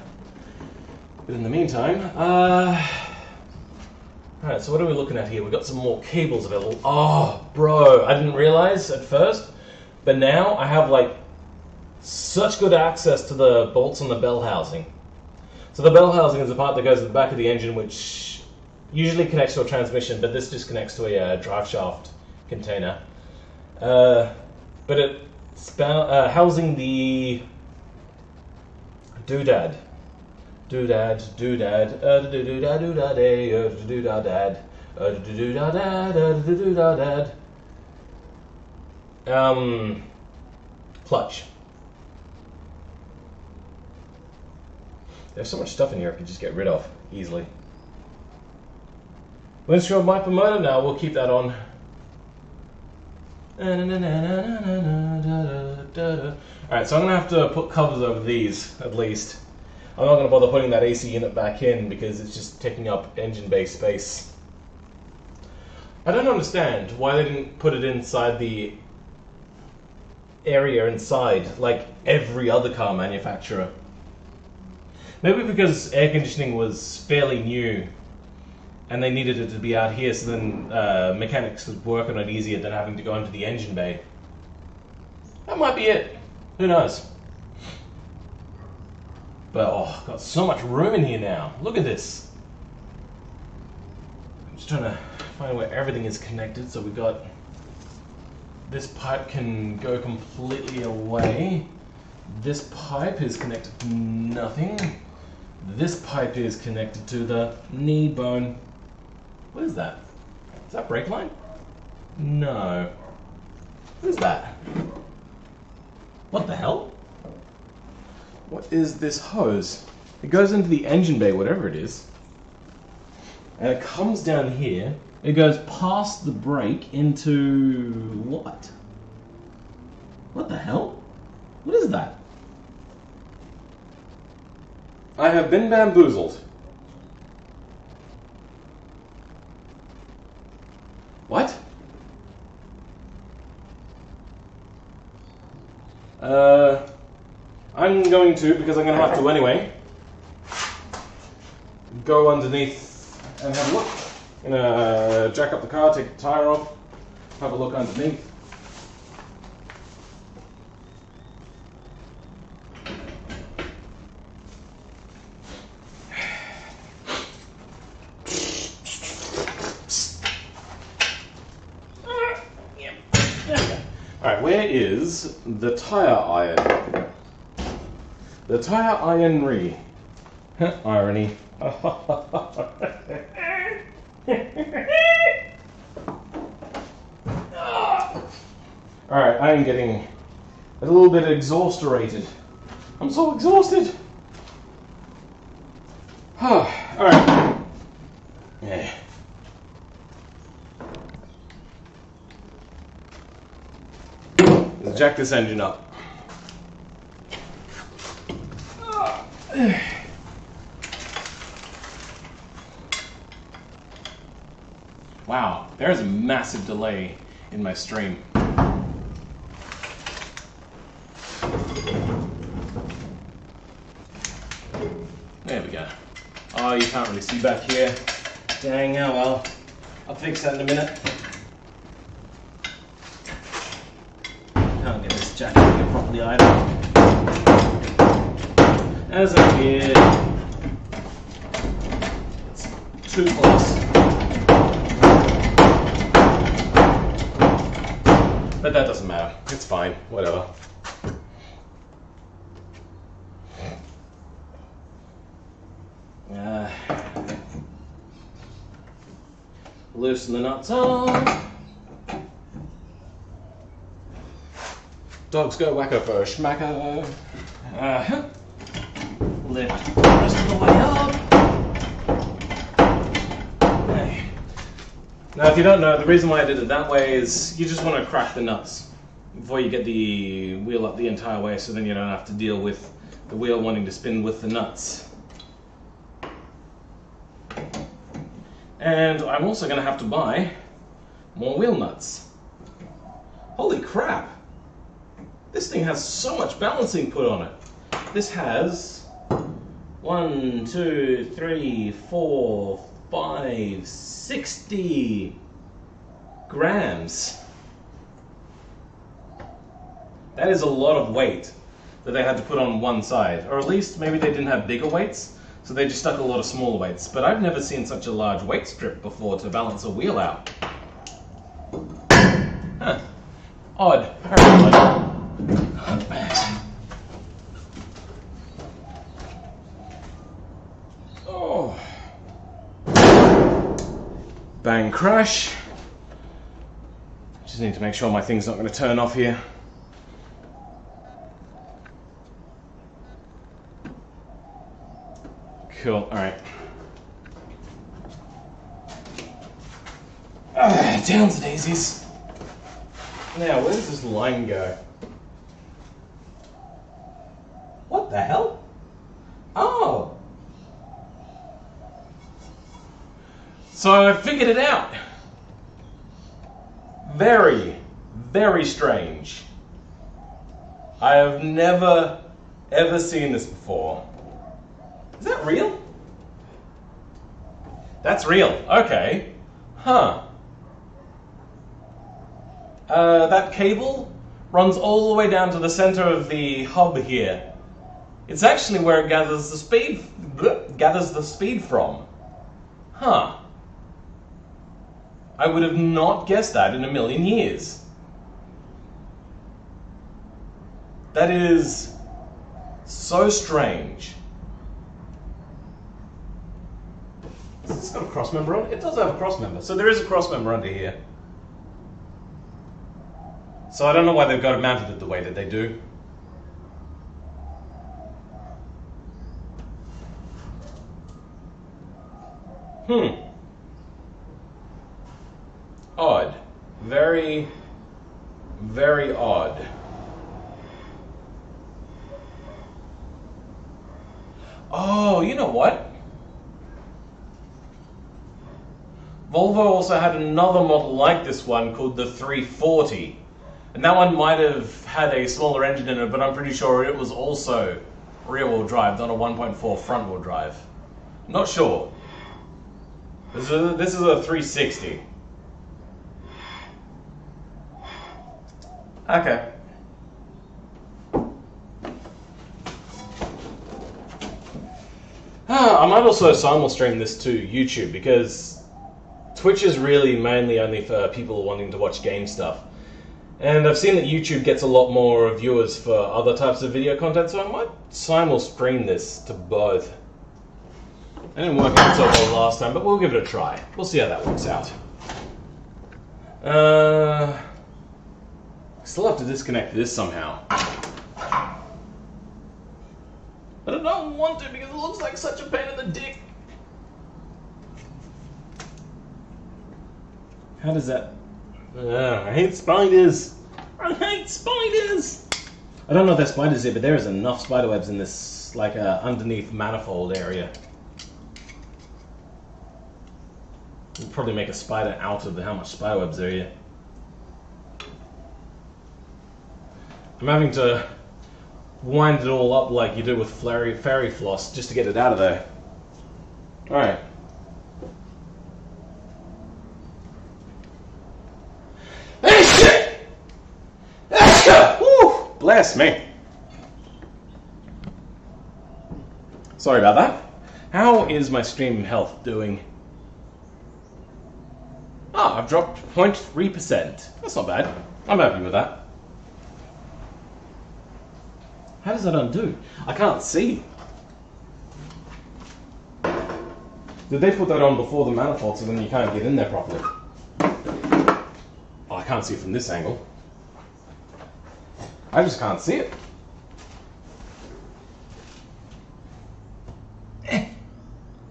But in the meantime, alright, so what are we looking at here? We've got some more cables available. Oh, bro, I didn't realize at first, but now I have like such good access to the bolts on the bell housing. So the bell housing is the part that goes at the back of the engine, which usually connects to a transmission, but this just connects to a drive shaft container. But it's housing the doodad. Doodad, doodad, doodad, doodad, doodad, doodad, doodad. Clutch. There's so much stuff in here I could just get rid of easily. Windshield wiper motor, now we'll keep that on. Alright, so I'm going to have to put covers over these, at least. I'm not going to bother putting that AC unit back in because it's just taking up engine bay space. I don't understand why they didn't put it inside the area inside, like every other car manufacturer. Maybe because air conditioning was fairly new and they needed it to be out here so then mechanics could work on it easier than having to go into the engine bay. That might be it. Who knows? But oh, got so much room in here now. Look at this. I'm just trying to find where everything is connected. So we got this pipe can go completely away. This pipe is connected to nothing. This pipe is connected to the knee bone. What is that? Is that brake line? No. What is that? What the hell? What is this hose? It goes into the engine bay, whatever it is. And it comes down here. It goes past the brake into what? What the hell? What is that? I have been bamboozled. What? I'm going to, because I'm going to have to anyway, go underneath and have a look. I'm going to jack up the car, take the tire off, have a look underneath. Alright, where is the tire iron? The tire ironry. Irony. Alright, I am getting a little bit exhausterated. I'm so exhausted. Alright. Yeah. Let's jack this engine up. Wow, there's a massive delay in my stream. There we go. Oh, you can't really see back here. Dang, oh well. I'll fix that in a minute. Can't get this jacket here properly either. As I did. It's too close. But that doesn't matter. It's fine. Whatever. Loosen the nuts off. Dogs go wacko for a schmacko. Lift the rest of the way up. Okay. Now, if you don't know, the reason why I did it that way is you just want to crack the nuts before you get the wheel up the entire way, so then you don't have to deal with the wheel wanting to spin with the nuts. And I'm also going to have to buy more wheel nuts. Holy crap! This thing has so much balancing put on it. This has 1, 2, 3, 4, 5, 60 grams. That is a lot of weight that they had to put on one side. Or at least maybe they didn't have bigger weights, so they just stuck a lot of smaller weights. But I've never seen such a large weight strip before to balance a wheel out. Huh. Odd. Very odd. Oh. Bang crash. Just need to make sure my thing's not going to turn off here. Cool, alright. Downs daisies. Now, where does this line go? What the hell? Oh! So I figured it out. Very, very strange. I have never, ever seen this before. Is that real? That's real. Okay. Huh. That cable runs all the way down to the center of the hub here. It's actually where it gathers the speed from. Huh. I would have not guessed that in a million years. That is so strange. Has this got a cross member on it? It does have a cross member. So there is a cross member under here. So I don't know why they've got it mounted the way that they do. Odd. Very, very odd. Oh, you know what? Volvo also had another model like this one called the 340. And that one might have had a smaller engine in it, but I'm pretty sure it was also rear-wheel drive, not a 1.4 front-wheel drive. Not sure. This is a 360. Okay. I might also simul-stream this to YouTube, because Twitch is really mainly only for people wanting to watch game stuff. And I've seen that YouTube gets a lot more viewers for other types of video content, so I might simul-stream this to both. It didn't work out so well last time, but we'll give it a try. We'll see how that works out. Still have to disconnect this somehow. But I don't want to because it looks like such a pain in the dick. How does that... I hate spiders. I hate spiders. I don't know if there's spiders here, but there is enough spider webs in this, like, underneath manifold area. We'll probably make a spider out of how much spider webs there are here. I'm having to wind it all up like you do with fairy floss just to get it out of there. Alright. Woo! Bless me. Sorry about that. How is my stream health doing? Ah, I've dropped 0.3%. That's not bad. I'm happy with that. How does that undo? I can't see. Did they put that on before the manifold so then you can't get in there properly? Oh, I can't see from this angle. I just can't see it.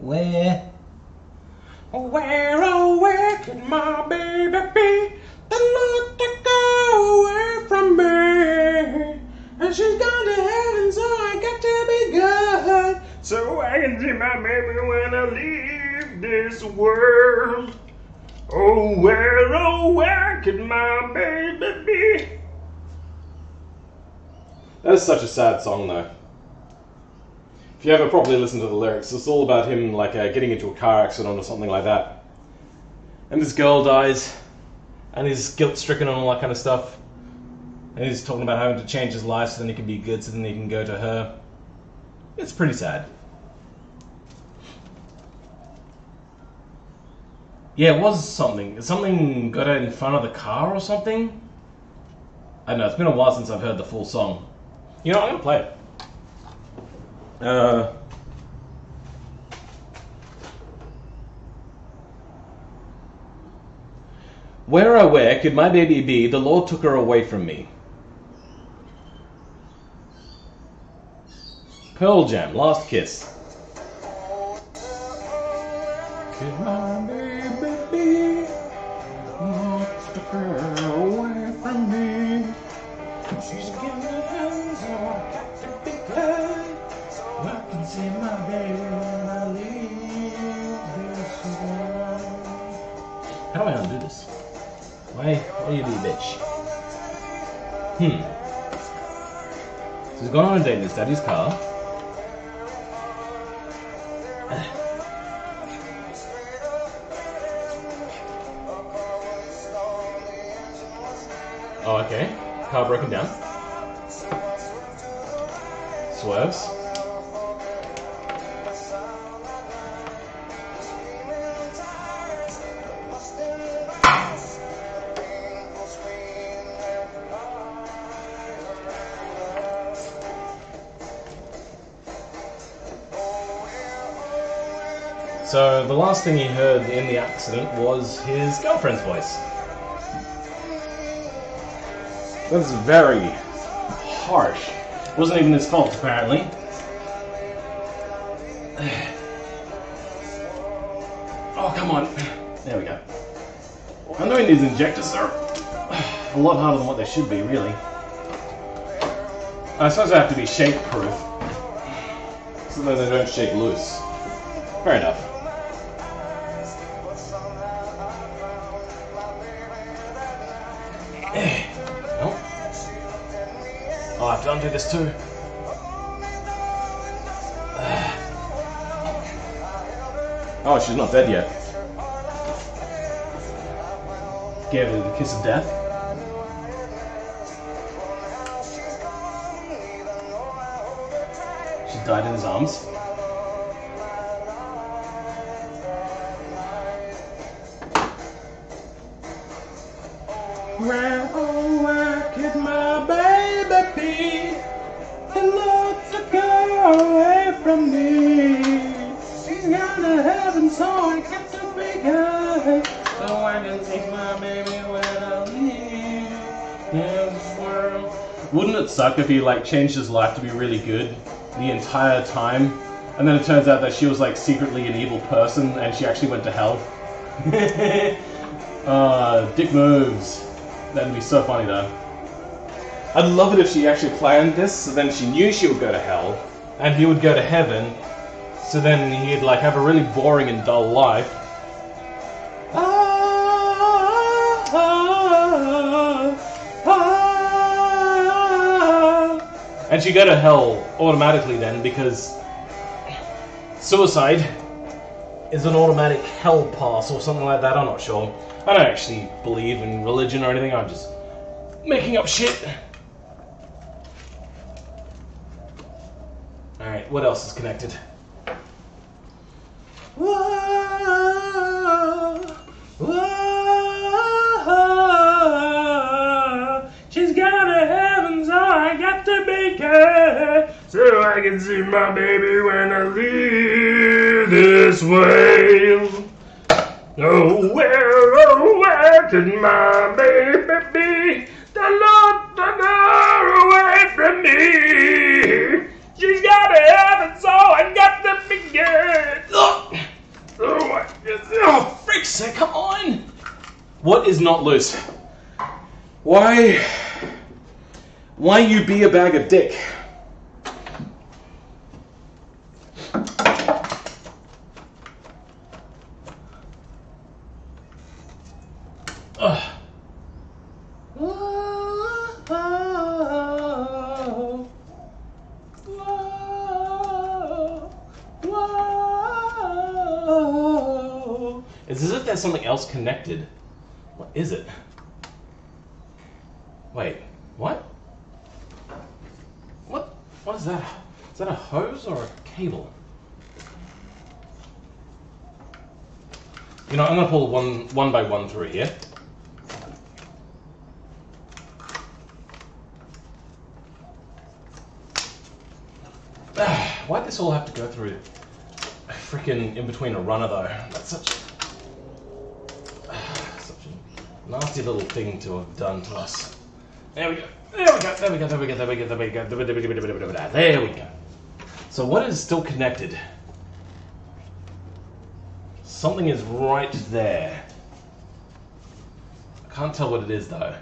Where? Where, oh, where could my baby be? The Lord to go away from me. And she's gone to heaven, so I got to be good. So I can see my baby when I leave this world. Oh, where could my baby be? That is such a sad song, though. If you ever properly listen to the lyrics, it's all about him like getting into a car accident or something like that. And this girl dies, and he's guilt-stricken and all that kind of stuff. And he's talking about having to change his life so then he can be good, so then he can go to her. It's pretty sad. Yeah, it was something. Something got out in front of the car or something? I don't know, it's been a while since I've heard the full song. You know, I'm gonna play it. Where, oh, where could my baby be? The Lord took her away from me. Pearl Jam, Last Kiss. Could my baby be? Lord took her away from me. She's giving her hands, so I got to be glad. I can see my baby when I leave this world. How do I undo this? Why you be a bitch? So he's gone on a date in his daddy's car. Oh, okay. Car broken down. Swerves. So the last thing he heard in the accident was his girlfriend's voice. That's very harsh. It wasn't even his fault, apparently. Oh, come on. There we go. I know these injectors are a lot harder than what they should be, really. I suppose they have to be shake-proof, so that they don't shake loose. Fair enough. Nope. I'll have to undo this too. Oh, she's not dead yet. Gave her the kiss of death. She died in his arms. Where, oh, where could my baby be? The Lord took her away from me. She's gone to heaven, so I got to be good. So I can take my baby when I leave this world. Wouldn't it suck if he like changed his life to be really good the entire time, and then it turns out that she was like secretly an evil person and she actually went to hell? Dick moves. That'd be so funny though. I'd love it if she actually planned this, so then she knew she would go to hell, and he would go to heaven, so then he'd like have a really boring and dull life. And she'd go to hell automatically then, because suicide is an automatic hell pass or something like that, I'm not sure. I don't actually believe in religion or anything, I'm just making up shit. Alright, what else is connected? Whoa, whoa, she's got a heaven, so I got to be good, so I can see my baby when I leave this way. Oh, where could my baby be? The Lord took her away is not loose? Why you be a bag of dick? Ugh. It's as if there's something else connected. What is it? Wait, what? What is that? Is that a hose or a cable? You know, I'm gonna pull one by one through here. Why'd this all have to go through freaking in between a runner though? That's such a nasty little thing to have done to us. There we go. There we go. So what is still connected? Something is right there. I can't tell what it is though.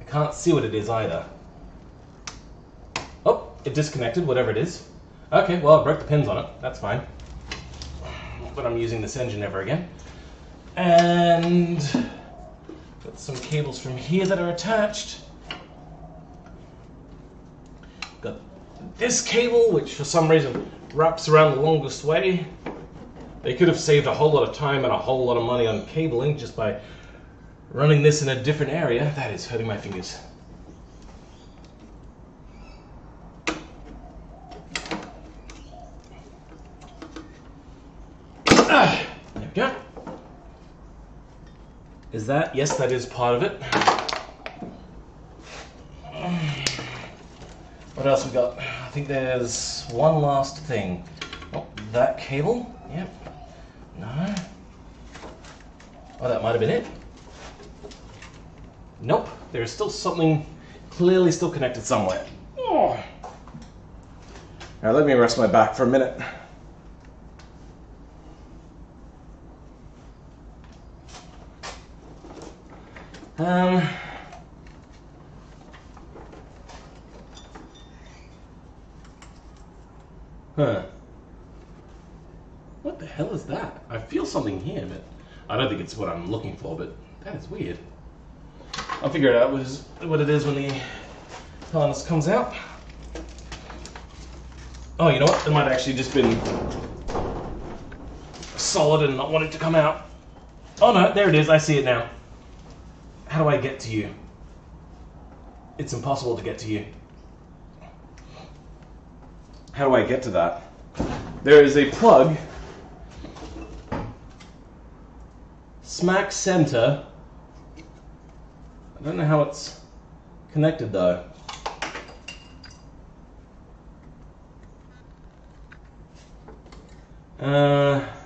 I can't see what it is either. Oh, it disconnected, whatever it is. Okay, well I broke the pins on it. That's fine. Not that I'm using this engine ever again. And got some cables from here that are attached. Got this cable, which for some reason wraps around the longest way. They could have saved a whole lot of time and a whole lot of money on cabling just by running this in a different area. That is hurting my fingers. There we go. Is that? Yes, that is part of it. What else we got? I think there's one last thing. Oh, that cable. Yep. No. Oh, that might have been it. Nope. There is still something clearly still connected somewhere. Oh. Alright, let me rest my back for a minute. Huh. What the hell is that? I feel something here, but I don't think it's what I'm looking for, but that is weird. I'll figure it out what it is when the harness comes out. Oh, you know what? It might have actually just been solid and not wanting to come out. Oh no, there it is. I see it now. How do I get to you? It's impossible to get to you. How do I get to that? There is a plug smack center. I don't know how it's connected though.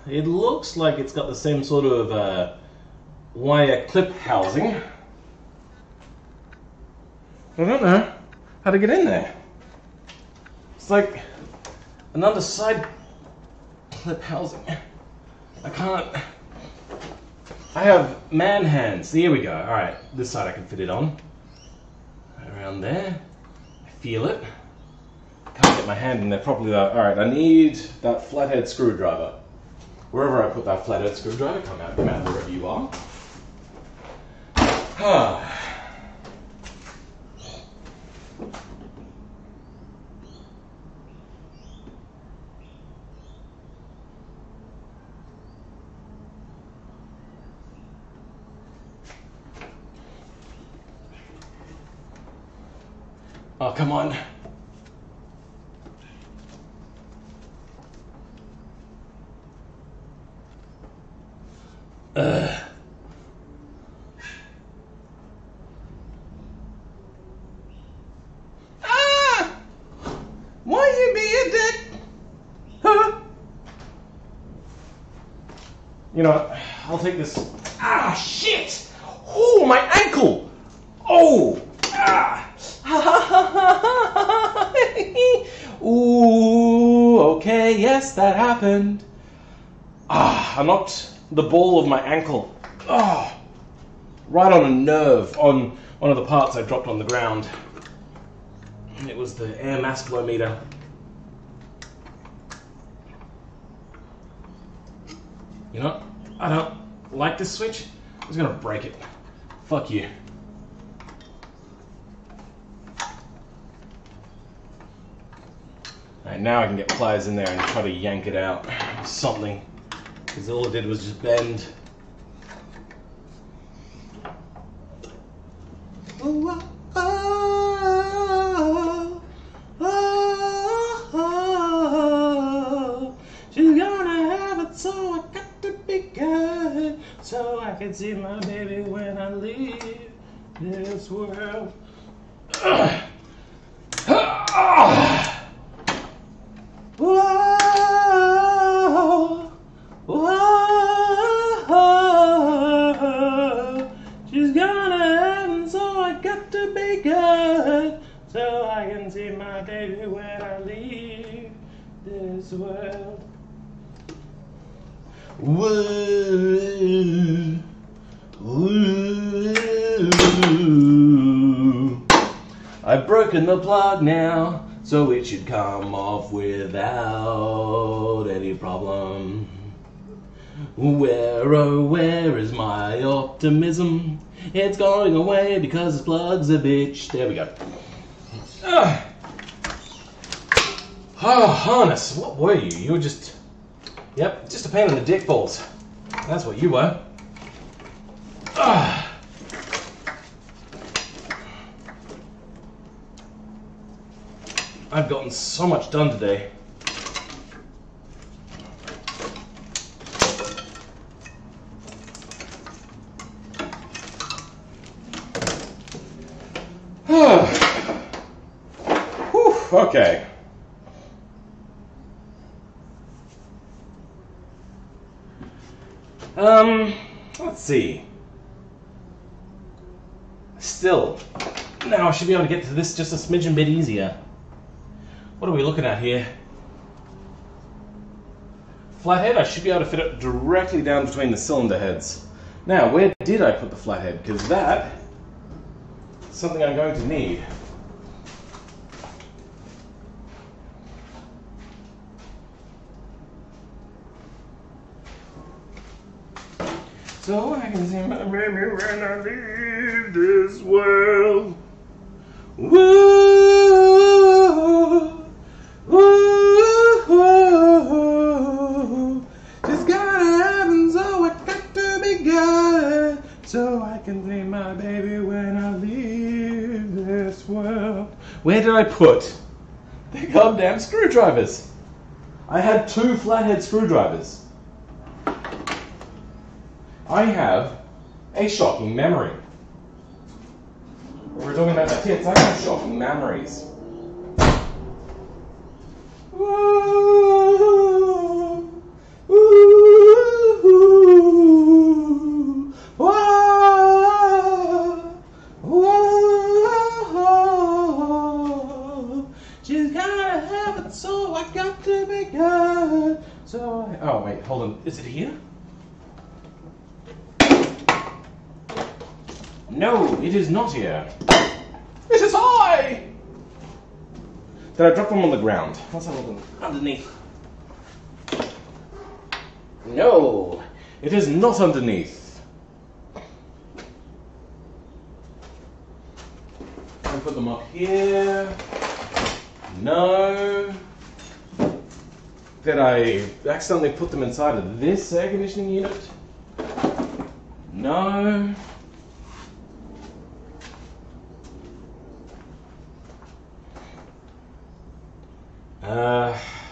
It looks like it's got the same sort of wire clip housing. I don't know how to get in there. It's like an underside clip housing. I can't. I have man hands. Here we go. Alright, this side I can fit it on. Around there. I feel it. Can't get my hand in there properly though. Alright, I need that flathead screwdriver. Wherever I put that flathead screwdriver, come out wherever you are. Oh, come on. Why you be a dick? Huh? You know what? I'll take this. Ah, shit! Oh, my ankle! Oh! Ah! Ooh, okay, yes, that happened. Ah, I knocked the ball of my ankle Oh, right on a nerve on one of the parts I dropped on the ground. And it was the air mass flow meter. You know, I don't like this switch. I'm just gonna break it. Fuck you. Alright, now I can get pliers in there and try to yank it out. Something. Because all it did was just bend. Oh, oh, oh, oh, she's gonna have it, so I got to be good, so I can see my baby when I leave this world. Whoa, whoa, she's gonna heaven, so I got to be good, so I can see my baby when I leave this world. Woo, woo. I've broken the plug now, so it should come off without any problem. Where, oh, where is my optimism? It's going away because this plug's a bitch. There we go. Oh, harness, what were you? You were just... Yep, just a pain in the dick balls. That's what you were. I've gotten so much done today. Whew, okay. Let's see. Still, now I should be able to get to this just a smidgen bit easier. What are we looking at here? Flathead, I should be able to fit it directly down between the cylinder heads. Now, where did I put the flathead? Because that is something I'm going to need. So I can see my baby when I leave this world. Woo, woo, woo. Just gotta happen, so I got to be good, so I can see my baby when I leave this world. Where did I put the goddamn screwdrivers? I had 2 flathead screwdrivers. I have a shocking memory. We're talking about the tits. I have shocking memories. Whoa, whoa, whoa, whoa. She's gotta have it, so I got to be good. So oh wait, hold on. Is it here? No, it is not here. It is I! Did I drop them on the ground? Let's have a look underneath. No, it is not underneath. I'll put them up here. No. Did I accidentally put them inside of this air conditioning unit? No.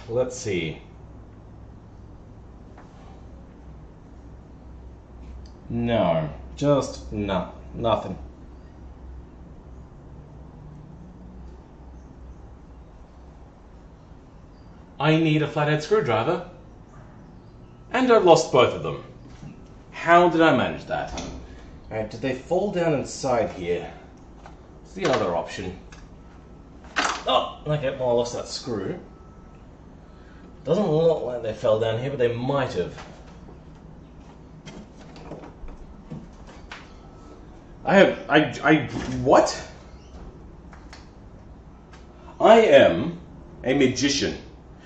Let's see. No, just nothing. I need a flathead screwdriver, and I've lost both of them. How did I manage that? Alright, did they fall down inside here? What's the other option? Oh, okay, well I lost that screw. Doesn't look like they fell down here, but they might have. What? I am a magician.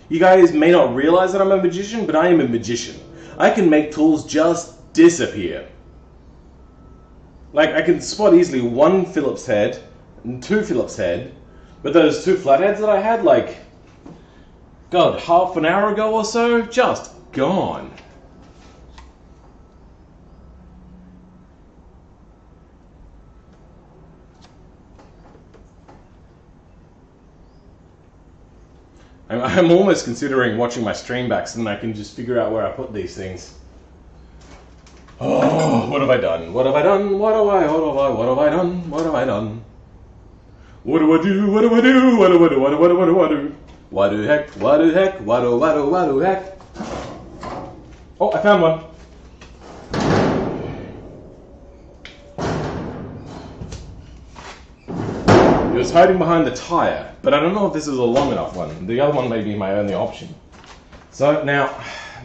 You guys may not realize that I'm a magician, but I am a magician. I can make tools just disappear. Like, I can spot easily one Phillips head and two Phillips head, but those two flatheads that I had, like, God, half an hour ago or so, just gone. I'm almost considering watching my stream back so then I can just figure out where I put these things. Oh, what have I done? What have I done? What have I done? What have I done? What do I do? What do I do? What do I do? What do I do? What do I do? What the heck? What the heck? What do heck? Oh, I found one. It was hiding behind the tire, but I don't know if this is a long enough one. The other one may be my only option. So now,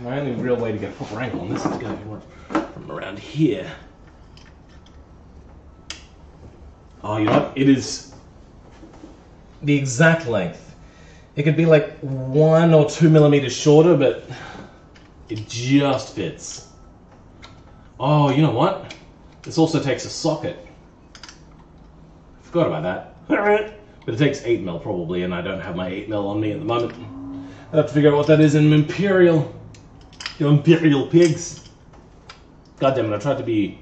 my only real way to get a proper angle on this is going from around here. Oh, you know what? It is the exact length. It could be like 1 or 2 millimeters shorter, but it just fits. Oh, you know what? This also takes a socket. Forgot about that. But it takes 8mm probably, and I don't have my 8mm on me at the moment. I have to figure out what that is in Imperial. You Imperial pigs. God damn it, I tried to be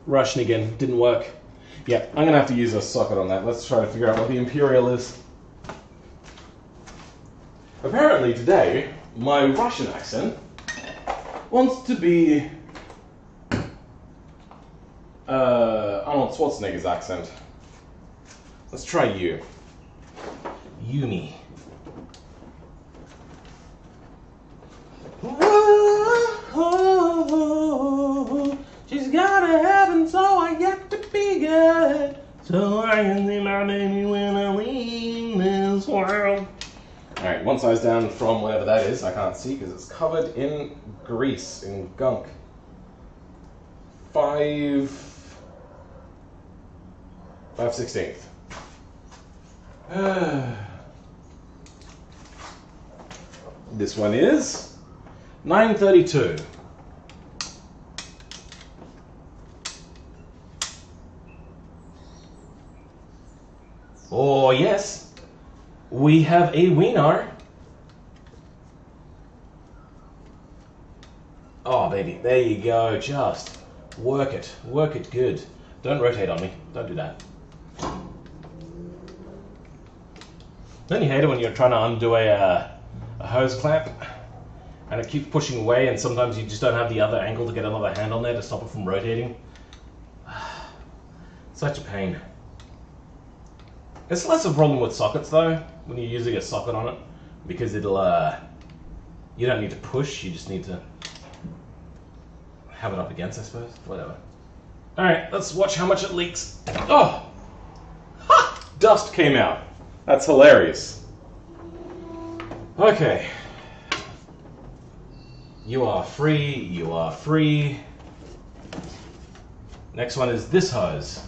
Russian again. Didn't work. Yeah, I'm gonna have to use a socket on that. Let's try to figure out what the Imperial is. Apparently today, my Russian accent wants to be Arnold Schwarzenegger's accent. Let's try you. Yumi. Oh, she's got a heaven, so I got to be good. So I can see my baby when I leave this world. Alright, one size down from whatever that is. I can't see because it's covered in grease, in gunk. 5/16. This one is 932. Oh yes, we have a wiener. Oh baby, there you go. Just work it good. Don't rotate on me. Don't do that. Don't you hate it when you're trying to undo a hose clamp and it keeps pushing away and sometimes you just don't have the other angle to get another hand on there to stop it from rotating? Such a pain. It's less of a problem with sockets though, when you're using a socket on it, because it'll, you don't need to push, you just need to have it up against, I suppose. Whatever. Alright, let's watch how much it leaks. Oh! Ha! Dust came out. That's hilarious. Okay. You are free, you are free. Next one is this hose.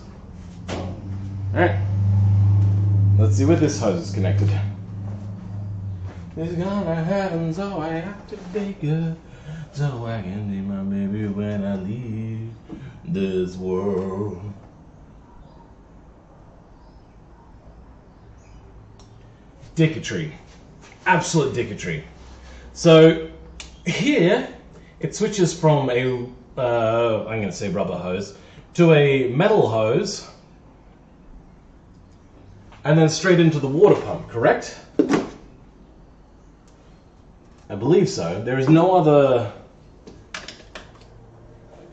Alright. Let's see where this hose is connected. It's gonna happen, so I have to be good. So I can see my baby when I leave this world. Dicketry. Absolute dicketry. So here it switches from a I'm going to say rubber hose to a metal hose and then straight into the water pump, correct? I believe so. There is no other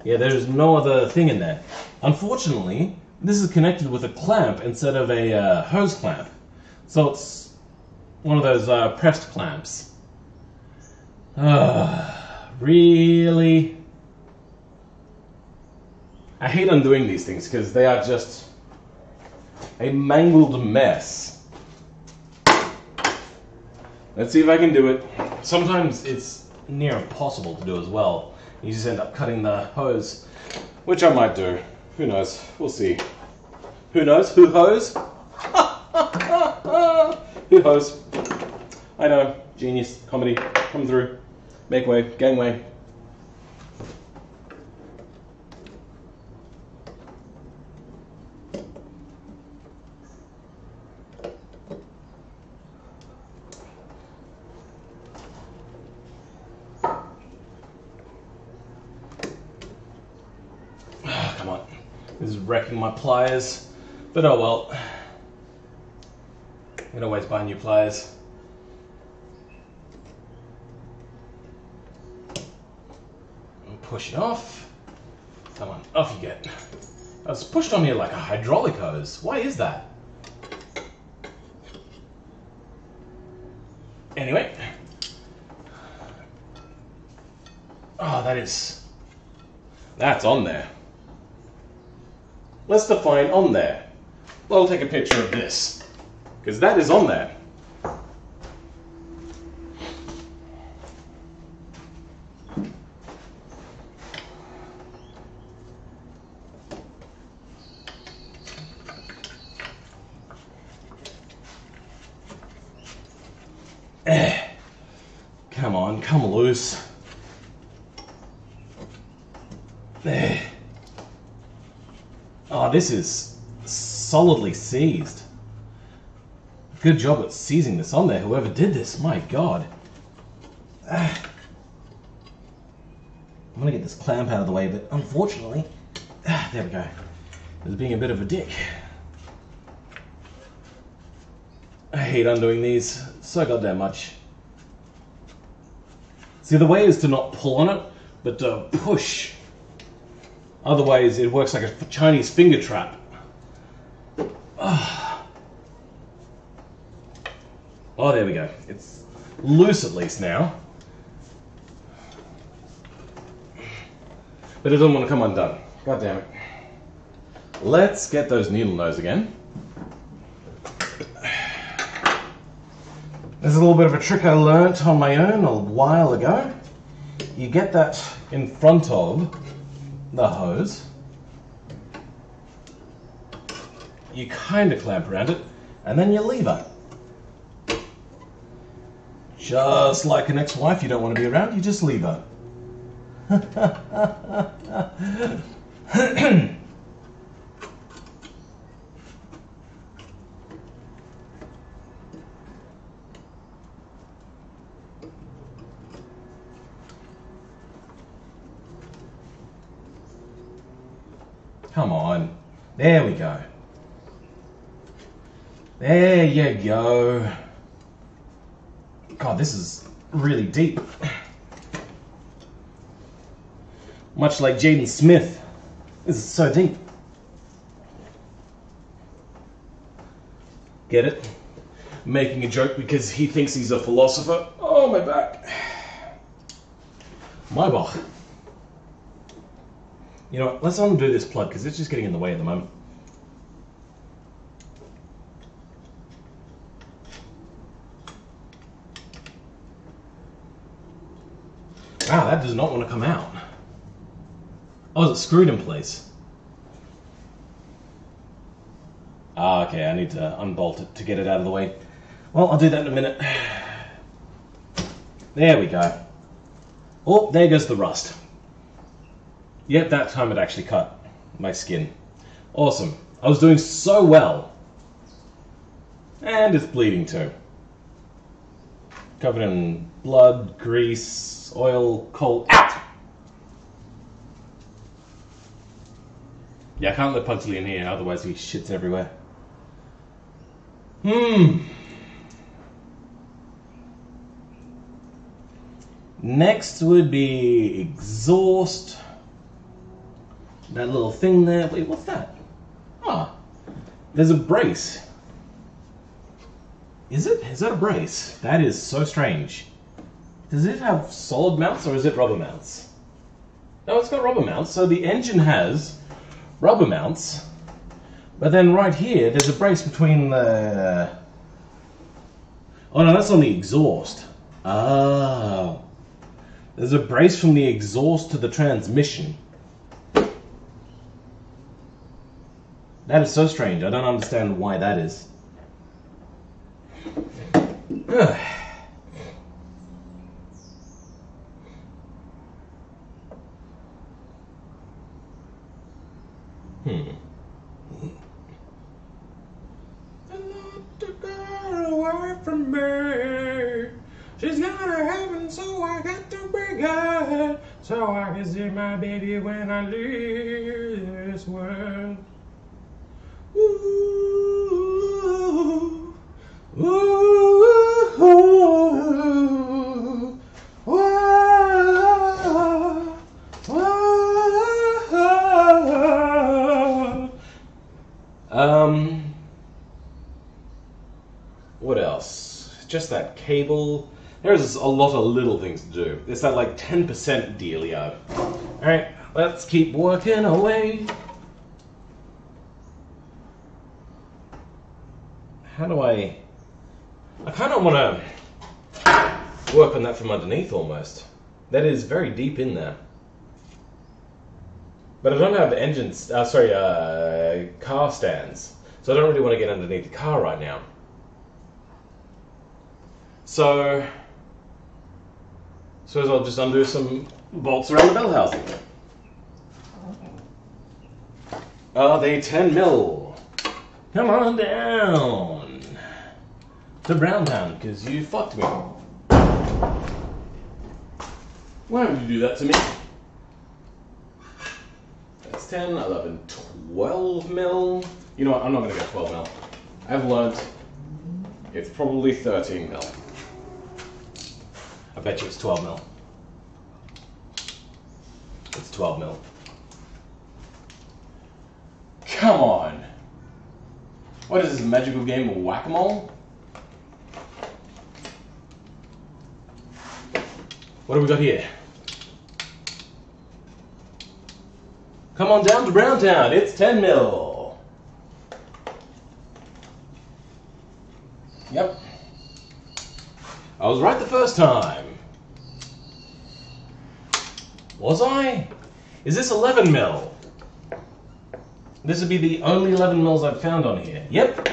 there's no other thing in there. Unfortunately, this is connected with a clamp instead of a hose clamp. So it's one of those pressed clamps. Really? I hate undoing these things because they are just a mangled mess. Let's see if I can do it. Sometimes it's near impossible to do as well. You just end up cutting the hose, which I might do. Who knows? We'll see. Who knows? Who hose? Who hose? I know. Genius. Comedy. Come through. Make way. Gangway. Come on. This is wrecking my pliers. But oh well. I can always buy new pliers. And push it off. Come on, off you get. I was pushed on here like a hydraulic hose. Why is that? Anyway. Oh, that's on there. Let's define on there. Well, I'll take a picture of this, because that is on there. Come on, come loose. Oh, this is solidly seized. Good job at seizing this on there, whoever did this, my god. I'm gonna get this clamp out of the way, but unfortunately, there we go. It's being a bit of a dick. I hate undoing these so goddamn much. See, the way is to not pull on it, but to push. Otherwise, it works like a Chinese finger trap. Oh, there we go. It's loose at least now. But it doesn't want to come undone. God damn it. Let's get those needle nose again. There's a little bit of a trick I learnt on my own a while ago. You get that in front of the hose. You kind of clamp around it, and then you lever. Just like an ex-wife you don't want to be around, you just lever. Come on. There we go. There you go. God, this is really deep. Much like Jaden Smith. This is so deep. Get it? Making a joke because he thinks he's a philosopher. Oh, my back. My bach. You know what, let's undo this plug because it's just getting in the way at the moment. Wow, that does not want to come out. Oh, is it screwed in place? Ah, okay, I need to unbolt it to get it out of the way. Well, I'll do that in a minute. There we go. Oh, there goes the rust. Yep, that time it actually cut my skin. Awesome. I was doing so well. And it's bleeding too. Covered in blood, grease, oil, coal. Out! Yeah, I can't let Pugsley in here, otherwise he shits everywhere. Next would be exhaust. That little thing there. Wait, what's that? Ah, there's a brace. Is it? Is that a brace? That is so strange. Does it have solid mounts or is it rubber mounts? No, it's got rubber mounts. So the engine has rubber mounts. But then right here, there's a brace between the... Oh no, that's on the exhaust. Oh. There's a brace from the exhaust to the transmission. That is so strange. I don't understand why that is. Away from me. She's gone to heaven, so I got to be good, so I can see my baby when I leave this world. Ooh, ooh, ooh, what else? Just that cable. There's a lot of little things to do. It's that like 10% dealio. Alright, let's keep working away. How do I kind of want to work on that from underneath almost. That is very deep in there. But I don't have engines, car stands. So I don't really want to get underneath the car right now. So I'll just undo some bolts around the bell housing. Are they 10 mil? Come on down to Browntown, because you fucked me. Why would you do that to me? That's 10, 11, 12 mil. You know what, I'm not going to go 12 mil. I've learnt it's probably 13 mil. I bet you it's 12 mil. It's 12 mil. Come on. What is this, a magical game of whack-a-mole? What do we got here? Come on down to Browntown, it's 10 mil. Yep. I was right the first time. Was I? Is this 11 mil? This would be the only 11 mils I've found on here. Yep.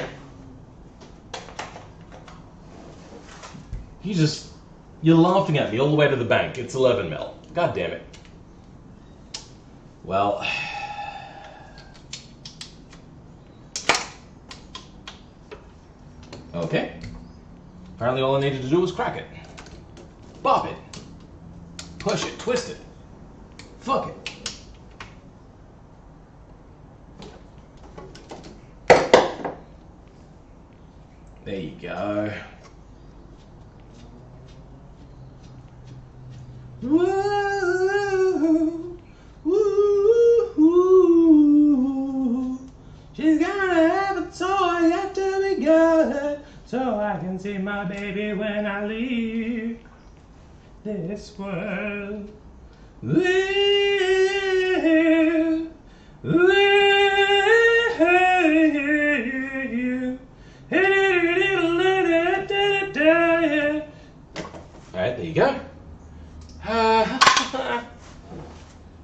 You're laughing at me all the way to the bank. It's 11 mil. God damn it. Well. Okay. Apparently all I needed to do was crack it. Bop it. Push it. Twist it. Fuck it. There you go. Woo, woo, woo. She's gonna have it, so I got to be good, so I can see my baby when I leave this world. Live, live. Alright, there you go.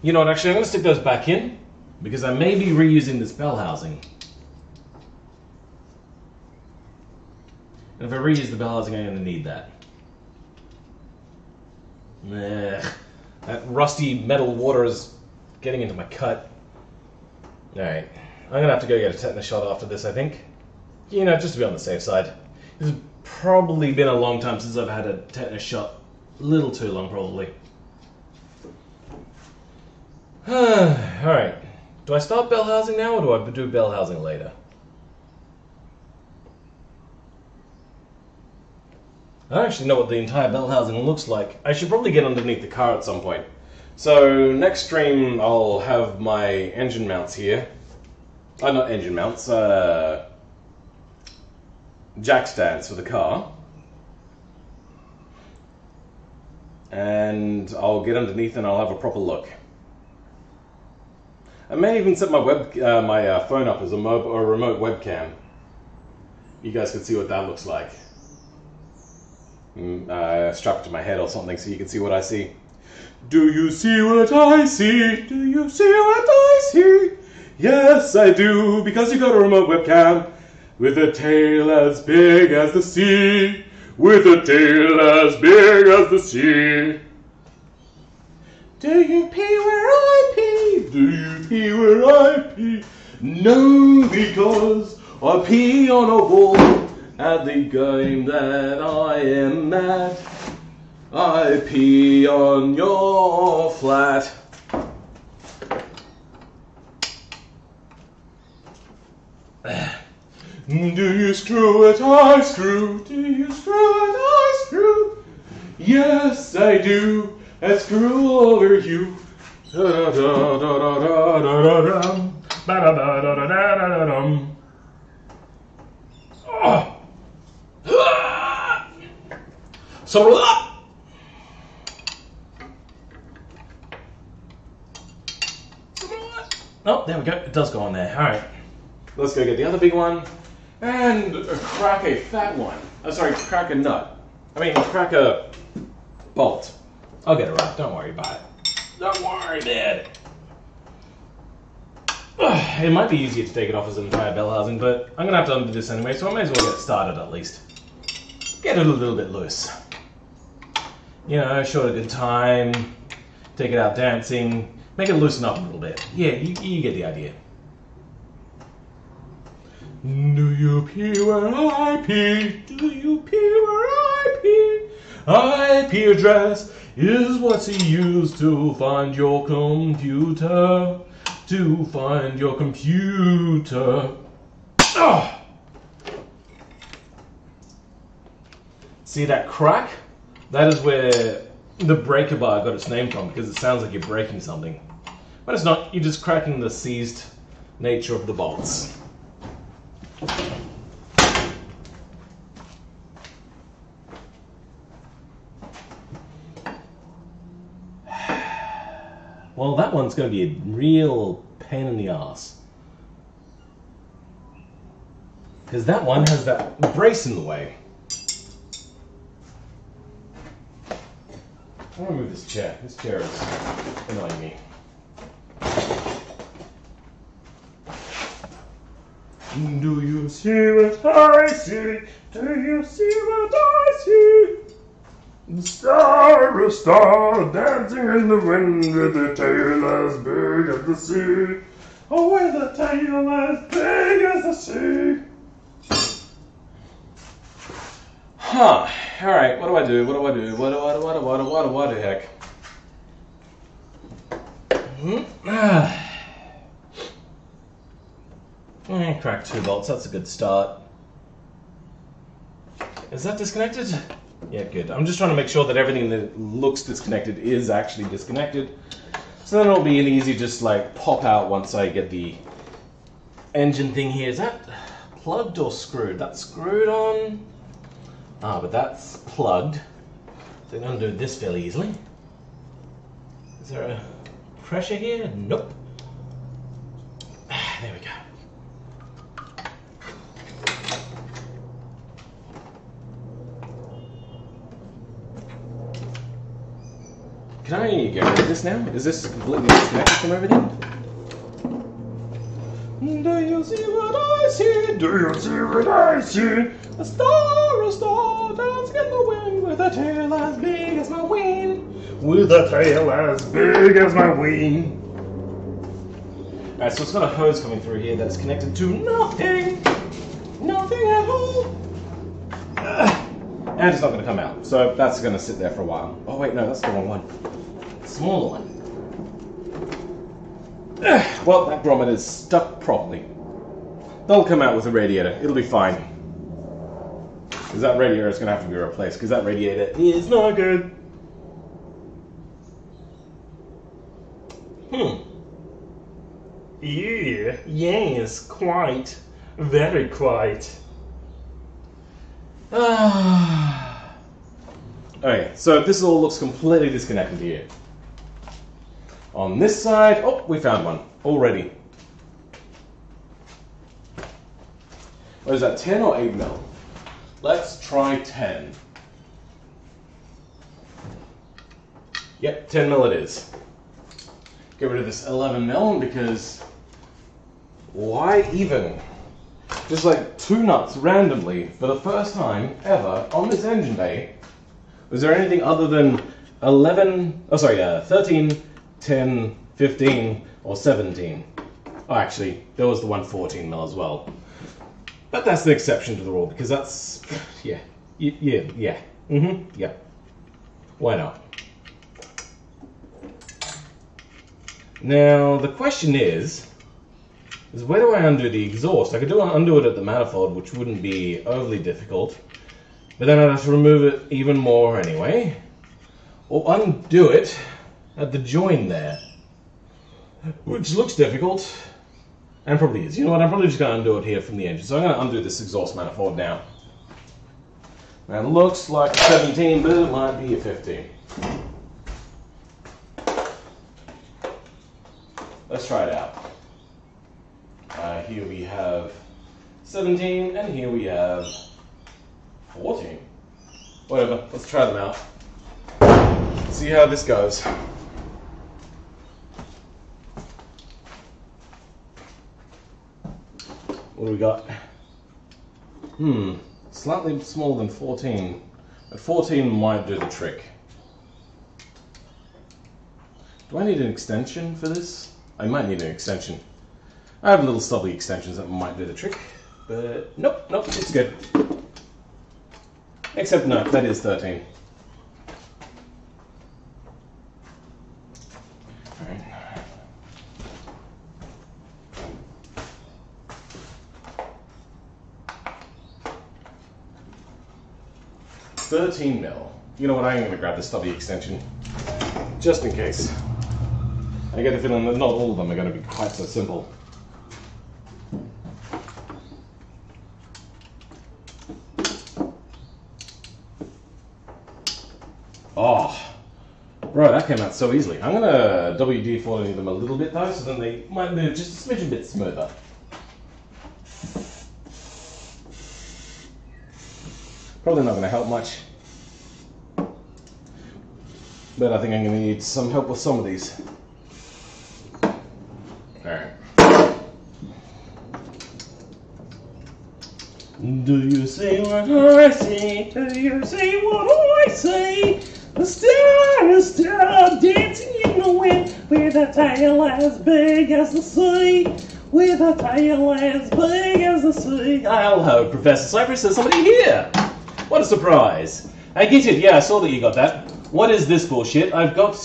You know what, actually I'm going to stick those back in, because I may be reusing this bell housing. And if I reuse the bell housing, I'm going to need that. That rusty metal water is getting into my cut. Alright, I'm going to have to go get a tetanus shot after this, I think. You know, just to be on the safe side. It's probably been a long time since I've had a tetanus shot. A little too long, probably. Alright. Do I start bell housing now, or do I do bell housing later? I don't actually know what the entire bell housing looks like. I should probably get underneath the car at some point. So, next stream I'll have my engine mounts here. Not engine mounts, jack stands for the car. And I'll get underneath and I'll have a proper look. I may even set my phone up as a remote webcam. You guys can see what that looks like. Strap it to my head or something so you can see what I see. Do you see what I see? Do you see what I see? Yes, I do, because you got a remote webcam with a tail as big as the sea. With a tail as big as the sea. Do you pee where I pee? Do you pee where I pee? No, because I pee on a wall at the game that I am at. I pee on your flat. Do you screw it, I screw. Do you screw it, I screw. Yes, I do. I screw over you. Oh, there we go. It does go on there. All right. Let's go get the other big one and crack a fat one. Oh, sorry, crack a nut. I mean, crack a bolt. I'll get it right. Don't worry about it. Don't worry, Dad. It might be easier to take it off as an entire bell housing, but I'm going to have to undo this anyway, so I may as well get started at least. Get it a little bit loose. You know, show it a good time, take it out dancing, make it loosen up a little bit. Yeah, you get the idea. Do you pee where I pee? Do you pee where I pee? IP address is what's used to find your computer. To find your computer. Oh. See that crack? That is where the breaker bar got its name from, because it sounds like you're breaking something. But it's not, you're just cracking the seized nature of the bolts. Well, that one's going to be a real pain in the ass. Because that one has that brace in the way. I'm going to move this chair. This chair is annoying me. Do you see what I see? Do you see what I see? The star, a star, dancing in the wind with a tail as big as the sea. Oh, with a tail as big as the sea. Huh. Alright, what do I do? What do I do? What the heck? Crack 2 bolts, that's a good start. Is that disconnected? Yeah, good. I'm just trying to make sure that everything that looks disconnected is actually disconnected. So then it'll be an easy just like pop out once I get the engine thing here. Is that plugged or screwed? That's screwed on. Ah, but that's plugged. So I'm going to do this fairly easily. Is there a pressure here? Nope. There we go. Can I get rid of this now? Is this completely disconnected from everything? Do you see what I see? Do you see what I see? A star, dancing in the wind with a tail as big as my wing. With a tail as big as my wing. Alright, so it's got a hose coming through here that's connected to nothing. Nothing at all. And it's not going to come out. So that's going to sit there for a while. Oh wait, no, that's the wrong one. Smaller one. Well, that grommet is stuck properly. They'll come out with a radiator. It'll be fine. Because that radiator is going to have to be replaced. Because that radiator is not good. Yeah, yes, quite. Very quite. Okay, so this all looks completely disconnected here. On this side, oh, we found one already. What is that, 10 or 8 mil? Let's try 10. Yep, 10 mil it is. Get rid of this 11 mil because Why even? Just like 2 nuts randomly for the first time ever on this engine bay. Was there anything other than 13, 10, 15, or 17? Oh, actually, there was the 114mm as well. But that's the exception to the rule, because that's, yeah. Why not? Now, the question is where do I undo the exhaust? I could undo it at the manifold, which wouldn't be overly difficult, but then I'd have to remove it even more anyway. Or undo it at the join there, which looks difficult, and probably is. You know what, I'm probably just going to undo it here from the engine. So I'm going to undo this exhaust manifold now. Now it looks like a 17, but it might be a 15. Let's try it out. Here we have 17, and here we have 14. Whatever, let's try them out. See how this goes. What do we got? Slightly smaller than 14. But 14 might do the trick. Do I need an extension for this? I might need an extension. I have little stubby extensions that might do the trick, but nope, it's good. Except no, that is 13. Alright. $13mm. You know what, I'm going to grab the stubby extension, just in case. I get the feeling that not all of them are going to be quite so simple. Oh, bro, that came out so easily. I'm going to WD-40 them a little bit though, so then they might move just a smidgen bit smoother. Probably not going to help much. But I think I'm going to need some help with some of these. Alright. Do you see what I see? Do you see what I see? The stars dancing in the wind with a tail as big as the sea. With a tail as big as the sea. Hello, Professor Cypress, there's somebody here! What a surprise. I get it, yeah, I saw that you got that. What is this bullshit? I've got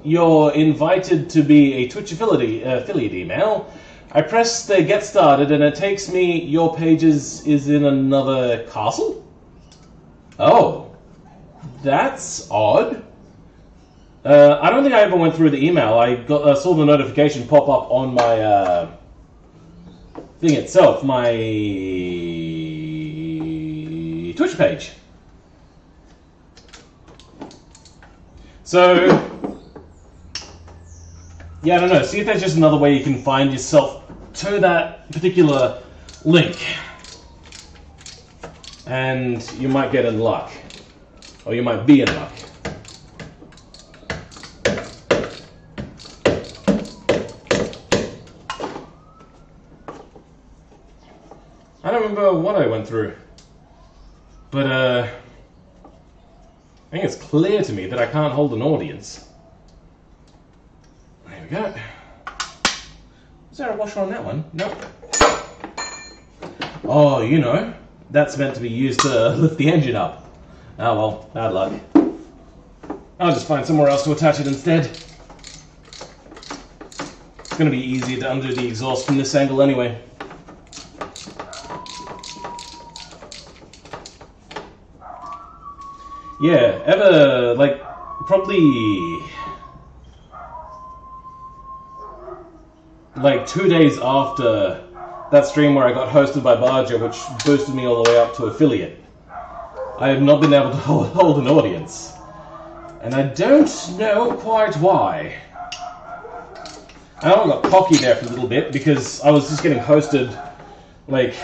your invited to be a Twitch affiliate email. I press the get started and it takes me, your pages is in another castle? Oh. That's odd. I don't think I ever went through the email. I saw the notification pop up on my thing itself, my Twitch page. So, yeah, I don't know. See if there's just another way you can find yourself to that particular link. And you might get in luck. Or you might be in luck. I don't remember what I went through. But, I think it's clear to me that I can't hold an audience. There we go. Is there a washer on that one? Nope. Oh, you know, that's meant to be used to lift the engine up. Oh well, bad luck. I'll just find somewhere else to attach it instead. It's going to be easier to undo the exhaust from this angle anyway. Yeah, ever, like, probably like 2 days after that stream where I got hosted by Barger, which boosted me all the way up to affiliate, I have not been able to hold an audience. And I don't know quite why. I know I got cocky there for a little bit because I was just getting hosted like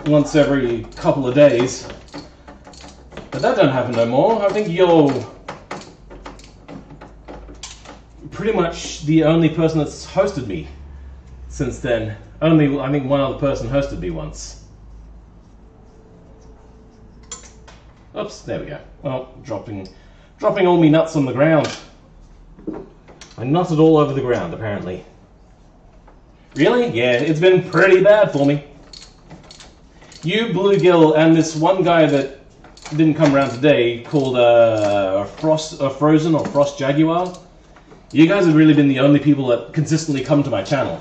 once every couple of days. But that don't happen no more. I think you're pretty much the only person that's hosted me since then. Only, I think, one other person hosted me once. Oops, there we go. Well, dropping all me nuts on the ground. I nutted all over the ground, apparently. Really? Yeah, it's been pretty bad for me. You, Bluegill, and this one guy that didn't come around today called a Frozen or Frost Jaguar. You guys have really been the only people that consistently come to my channel.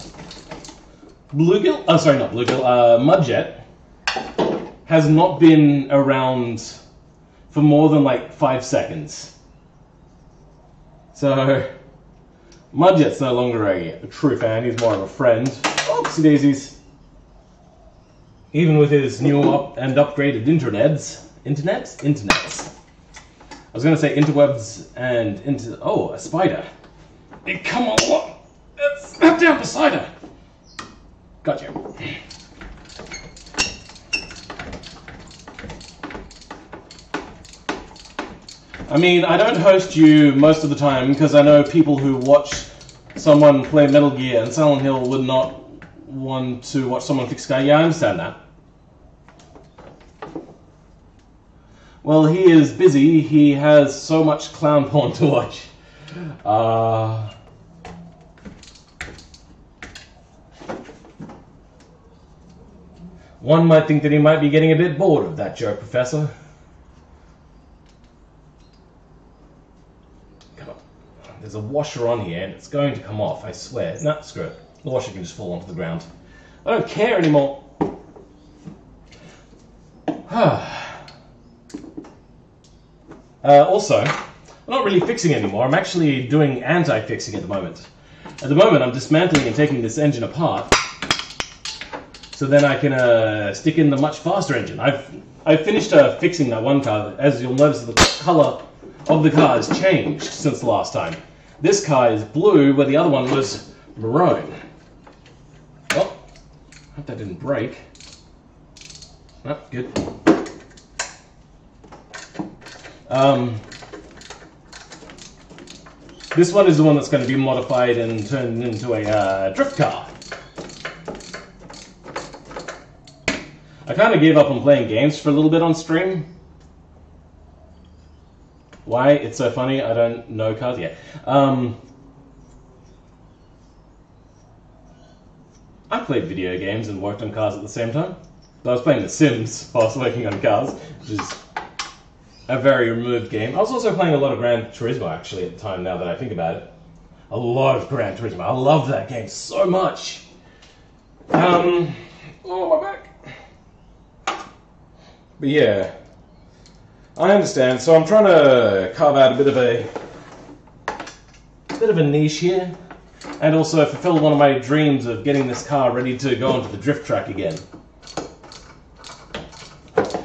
Bluegill, oh sorry, not Bluegill, Mudjet has not been around for more than like 5 seconds. So, Mudjet's no longer a true fan, he's more of a friend. Oopsie daisies. Even with his new and upgraded internets. I was going to say interwebs and oh, a spider. It come along. It's up down beside her. Gotcha. I mean, I don't host you most of the time because I know people who watch someone play Metal Gear and Silent Hill would not want to watch someone fix Sky. Yeah, I understand that. Well, he is busy. He has so much clown porn to watch. One might think that he might be getting a bit bored of that joke, Professor. Come on. There's a washer on here and it's going to come off, I swear. No, screw it. The washer can just fall onto the ground. I don't care anymore. Also, I'm not really fixing anymore. I'm actually doing anti-fixing at the moment. At the moment, I'm dismantling and taking this engine apart, so then I can stick in the much faster engine. I've finished fixing that one car. As you'll notice, the color of the car has changed since the last time. This car is blue, where the other one was maroon. Well, I hope that didn't break. Oh, good. This one is the one that's going to be modified and turned into a drift car. I kind of gave up on playing games for a little bit on stream. Why? It's so funny. I don't know cars yet. I played video games and worked on cars at the same time. I was playing The Sims while I was working on cars, which is a very removed game. I was also playing a lot of Gran Turismo, actually, at the time, now that I think about it. A lot of Gran Turismo. I love that game so much. Oh, my back. But yeah, I understand. So I'm trying to carve out a bit of a niche here, and also fulfill one of my dreams of getting this car ready to go onto the drift track again.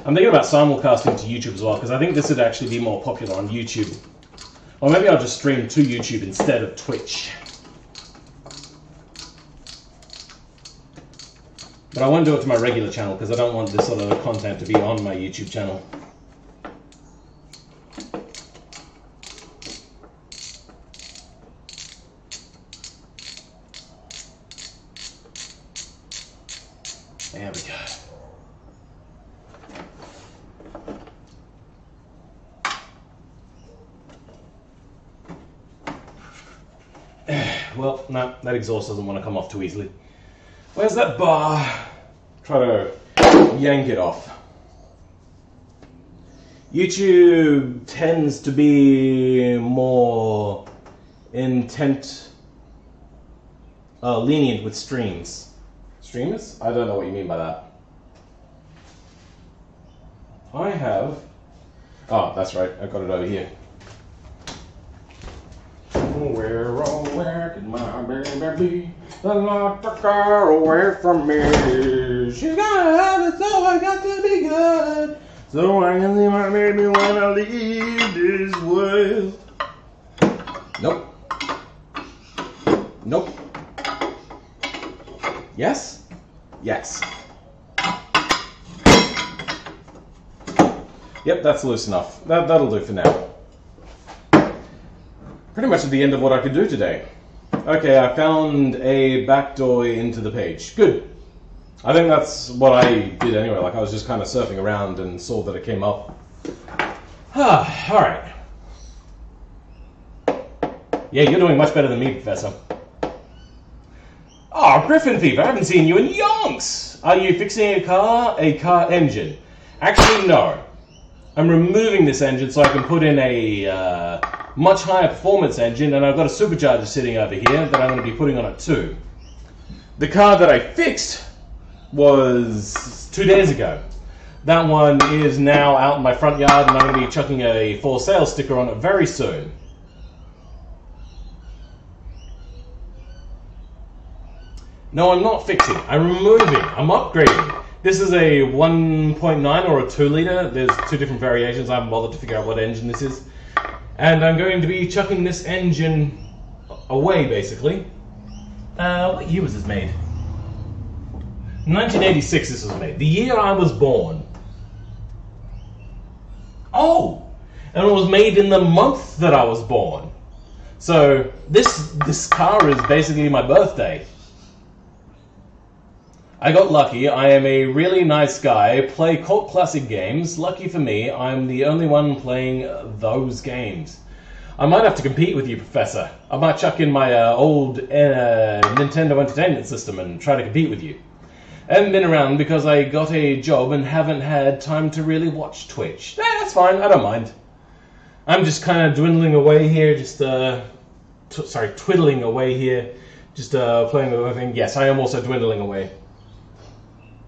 I'm thinking about simulcasting to YouTube as well, because I think this would actually be more popular on YouTube. Or maybe I'll just stream to YouTube instead of Twitch. But I won't do it to my regular channel, because I don't want this sort of content to be on my YouTube channel. There we go. Well, no, that exhaust doesn't want to come off too easily. Where's that bar? Try to yank it off. YouTube tends to be more lenient with streams. Streamers? I don't know what you mean by that. I have... Oh, that's right, I've got it over here. Where can my baby be? Lock the car away from me. She's gotta have it, so I got to be good. So I can see my baby when I leave this world. Nope. Nope. Yes? Yes. Yep, that's loose enough. That'll do for now. Pretty much at the end of what I could do today. Okay, I found a back door into the page. Good. I think that's what I did anyway. Like, I was just kind of surfing around and saw that it came up. Alright. Yeah, you're doing much better than me, Professor. Oh, Griffin Thief, I haven't seen you in yonks! Are you fixing a car engine? Actually, no. I'm removing this engine so I can put in a much higher performance engine, and I've got a supercharger sitting over here that I'm going to be putting on it too. The car that I fixed was 2 days ago. That one is now out in my front yard, and I'm going to be chucking a for sale sticker on it very soon. No, I'm not fixing. I'm removing. I'm upgrading. This is a 1.9 or a 2 litre. There's two different variations. I haven't bothered to figure out what engine this is. And I'm going to be chucking this engine away, basically. What year was this made? 1986 this was made. The year I was born. Oh! And it was made in the month that I was born. So, this car is basically my birthday. I got lucky. I am a really nice guy. Play cult classic games. Lucky for me, I'm the only one playing those games. I might have to compete with you, Professor. I might chuck in my old Nintendo Entertainment System and try to compete with you. I haven't been around because I got a job and haven't had time to really watch Twitch. That's fine. I don't mind. I'm just kind of dwindling away here. Just twiddling away here. Just playing with everything. Yes, I am also dwindling away.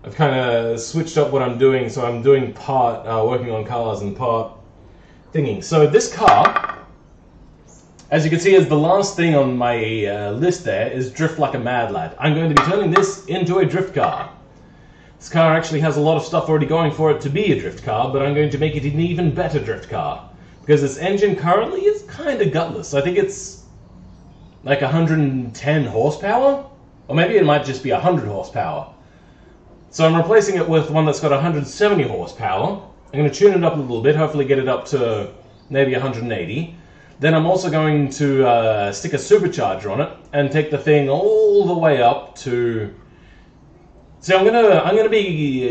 I've kind of switched up what I'm doing, so I'm doing part working on cars and part thinking. So this car, as you can see, is the last thing on my list there, is Drift Like a Mad Lad. I'm going to be turning this into a drift car. This car actually has a lot of stuff already going for it to be a drift car, but I'm going to make it an even better drift car. Because this engine currently is kind of gutless. I think it's like 110 horsepower, or maybe it might just be 100 horsepower. So I'm replacing it with one that's got 170 horsepower. I'm going to tune it up a little bit, hopefully get it up to maybe 180. Then I'm also going to stick a supercharger on it and take the thing all the way up to... So I'm gonna be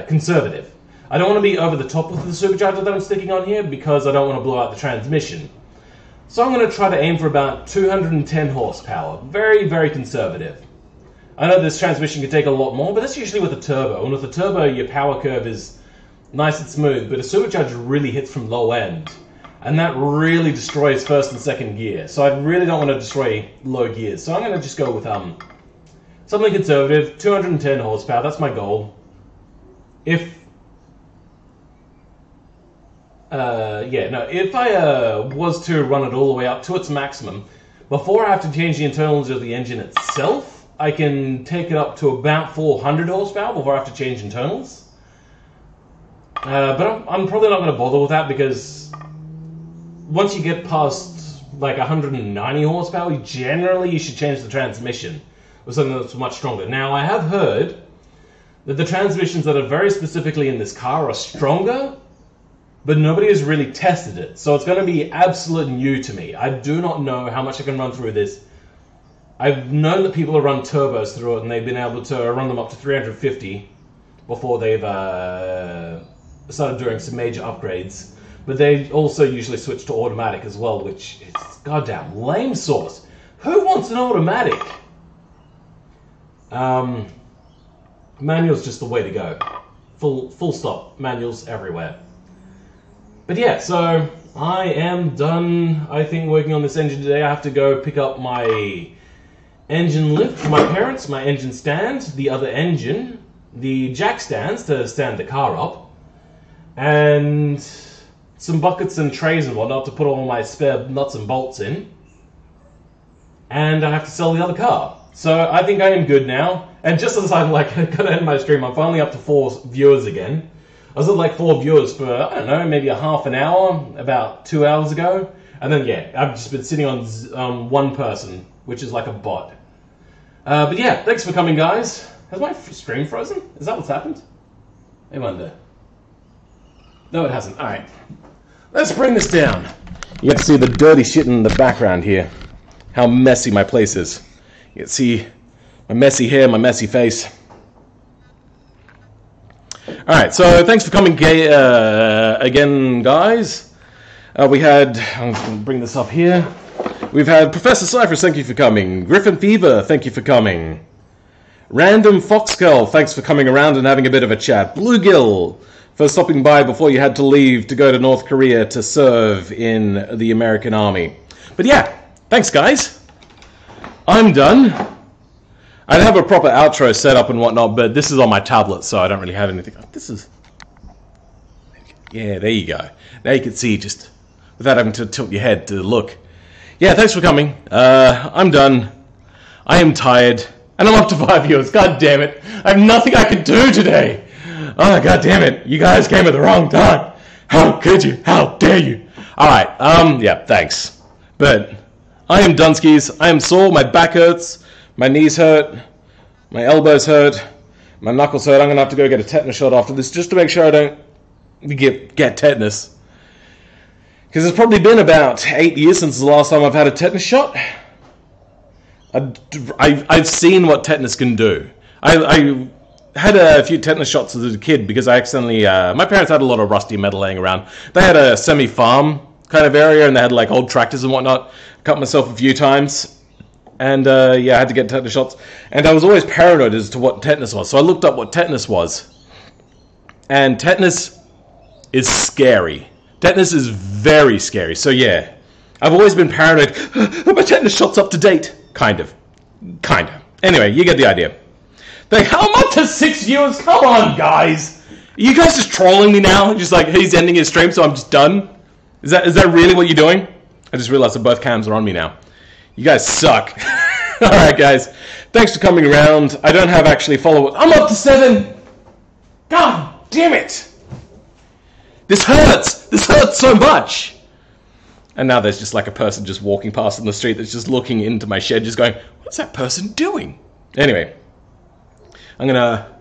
conservative. I don't want to be over the top with the supercharger that I'm sticking on here because I don't want to blow out the transmission. So I'm going to try to aim for about 210 horsepower. Very, very conservative. I know this transmission can take a lot more, but that's usually with a turbo. And with a turbo, your power curve is nice and smooth, but a supercharger really hits from low end. And that really destroys first and second gear. So I really don't want to destroy low gears. So I'm going to just go with something conservative, 210 horsepower. That's my goal. If I was to run it all the way up to its maximum, before I have to change the internals of the engine itself, I can take it up to about 400 horsepower before I have to change internals. But I'm probably not going to bother with that because once you get past like 190 horsepower, generally you should change the transmission with something that's much stronger. Now, I have heard that the transmissions that are very specifically in this car are stronger, but nobody has really tested it. So it's going to be absolute new to me. I do not know how much I can run through this. I've known that people have run turbos through it, and they've been able to run them up to 350 before they've started doing some major upgrades. But they also usually switch to automatic as well, which is goddamn lame sauce. Who wants an automatic? Manual's just the way to go. Full stop. Manuals everywhere. But yeah, so I am done, I think, working on this engine today. I have to go pick up my engine lift for my parents, my engine stand, the other engine, the jack stands to stand the car up, and some buckets and trays and whatnot to put all my spare nuts and bolts in. And I have to sell the other car. So I think I am good now. And just as I'm like gonna end my stream, I'm finally up to 4 viewers again. I was at like 4 viewers for, I don't know, maybe a half an hour, about 2 hours ago. And then, yeah, I've just been sitting on one person, which is like a bot. But yeah, thanks for coming, guys. Has my stream frozen? Is that what's happened? I wonder. No, it hasn't. Alright. Let's bring this down. You have to see the dirty shit in the background here. how messy my place is. You can see my messy hair, my messy face. Alright, so thanks for coming again, guys. I'm going to bring this up here. We've had Professor Cyphers, thank you for coming. Griffin Fever, thank you for coming. Random Foxgirl, thanks for coming around and having a bit of a chat. Bluegill, for stopping by before you had to leave to go to North Korea to serve in the American Army. But yeah, thanks guys. I'm done. I'd have a proper outro set up and whatnot, but this is on my tablet, so I don't really have anything. This is... Yeah, there you go. Now you can see just without having to tilt your head to look. Yeah, thanks for coming. I'm done. I am tired. And I'm up to 5 viewers. God damn it. I have nothing I can do today. Oh, god damn it. You guys came at the wrong time. How could you? How dare you? Alright, yeah, thanks. But I am done, skis. I am sore. My back hurts. My knees hurt. My elbows hurt. My knuckles hurt. I'm going to have to go get a tetanus shot after this just to make sure I don't get tetanus. Because it's probably been about 8 years since the last time I've had a tetanus shot. I've seen what tetanus can do. I had a few tetanus shots as a kid because I accidentally... my parents had a lot of rusty metal laying around. They had a semi-farm kind of area and they had like old tractors and whatnot. Cut myself a few times. And yeah, I had to get tetanus shots. And I was always paranoid as to what tetanus was. So I looked up what tetanus was. And tetanus is scary. Tetanus is very scary. So yeah, I've always been paranoid. Are my tetanus shots up to date? Kind of. Anyway, you get the idea. I'm up to 6 viewers. Come on, guys. Are you guys just trolling me now? Just like, he's ending his stream, so I'm just done? Is that really what you're doing? I just realized that both cams are on me now. You guys suck. Alright, guys. Thanks for coming around. I don't have actually followers. I'm up to 7. God damn it. This hurts. This hurts so much. And now there's just like a person just walking past on the street that's just looking into my shed, just going, what's that person doing? Anyway, I'm gonna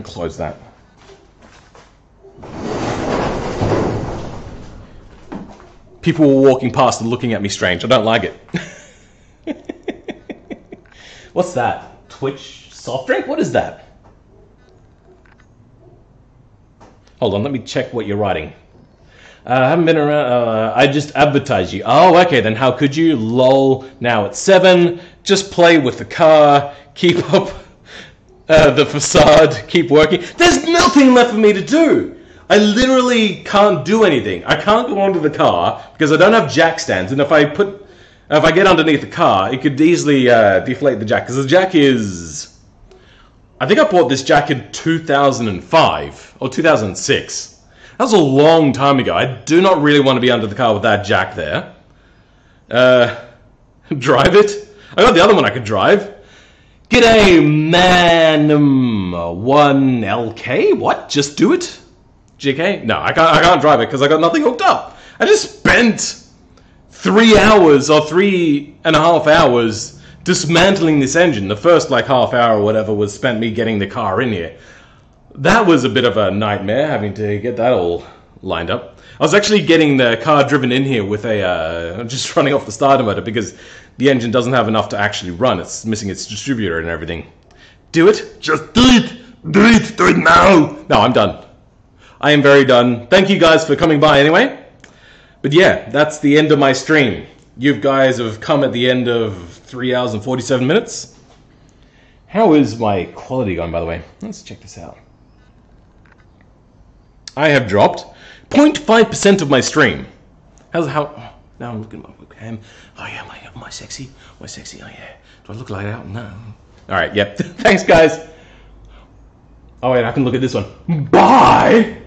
close that. People were walking past and looking at me strange. I don't like it. What's that? Twitch soft drink? What is that? Hold on, let me check what you're writing. I haven't been around, I just advertised you. Oh, okay, then how could you? Lol, now it's 7. Just play with the car. Keep up the facade. Keep working. There's nothing left for me to do. I literally can't do anything. I can't go onto the car because I don't have jack stands. And if I get underneath the car, it could easily deflate the jack. Because the jack is... I think I bought this jack in 2005 or 2006. That was a long time ago. I do not really want to be under the car with that jack there. Drive it? I got the other one I could drive. G'day, man1LK? What? Just do it? GK? No, I can't drive it because I got nothing hooked up. I just spent 3 hours or 3.5 hours dismantling this engine. The first like half hour or whatever was spent me getting the car in here. That was a bit of a nightmare, having to get that all lined up. I was actually getting the car driven in here with a, just running off the starter motor because the engine doesn't have enough to actually run. It's missing its distributor and everything. Do it. Just do it. Do it. Do it now. No, I'm done. I am very done. Thank you guys for coming by anyway. But yeah, that's the end of my stream. You guys have come at the end of 3 hours and 47 minutes. How is my quality going, by the way? Let's check this out. I have dropped 0.5% of my stream. Now I'm looking at my webcam. Oh yeah, am I sexy? Am I sexy? Oh yeah. Do I look like that? No. Alright, yep. Thanks guys. Oh wait, I can look at this one. Bye!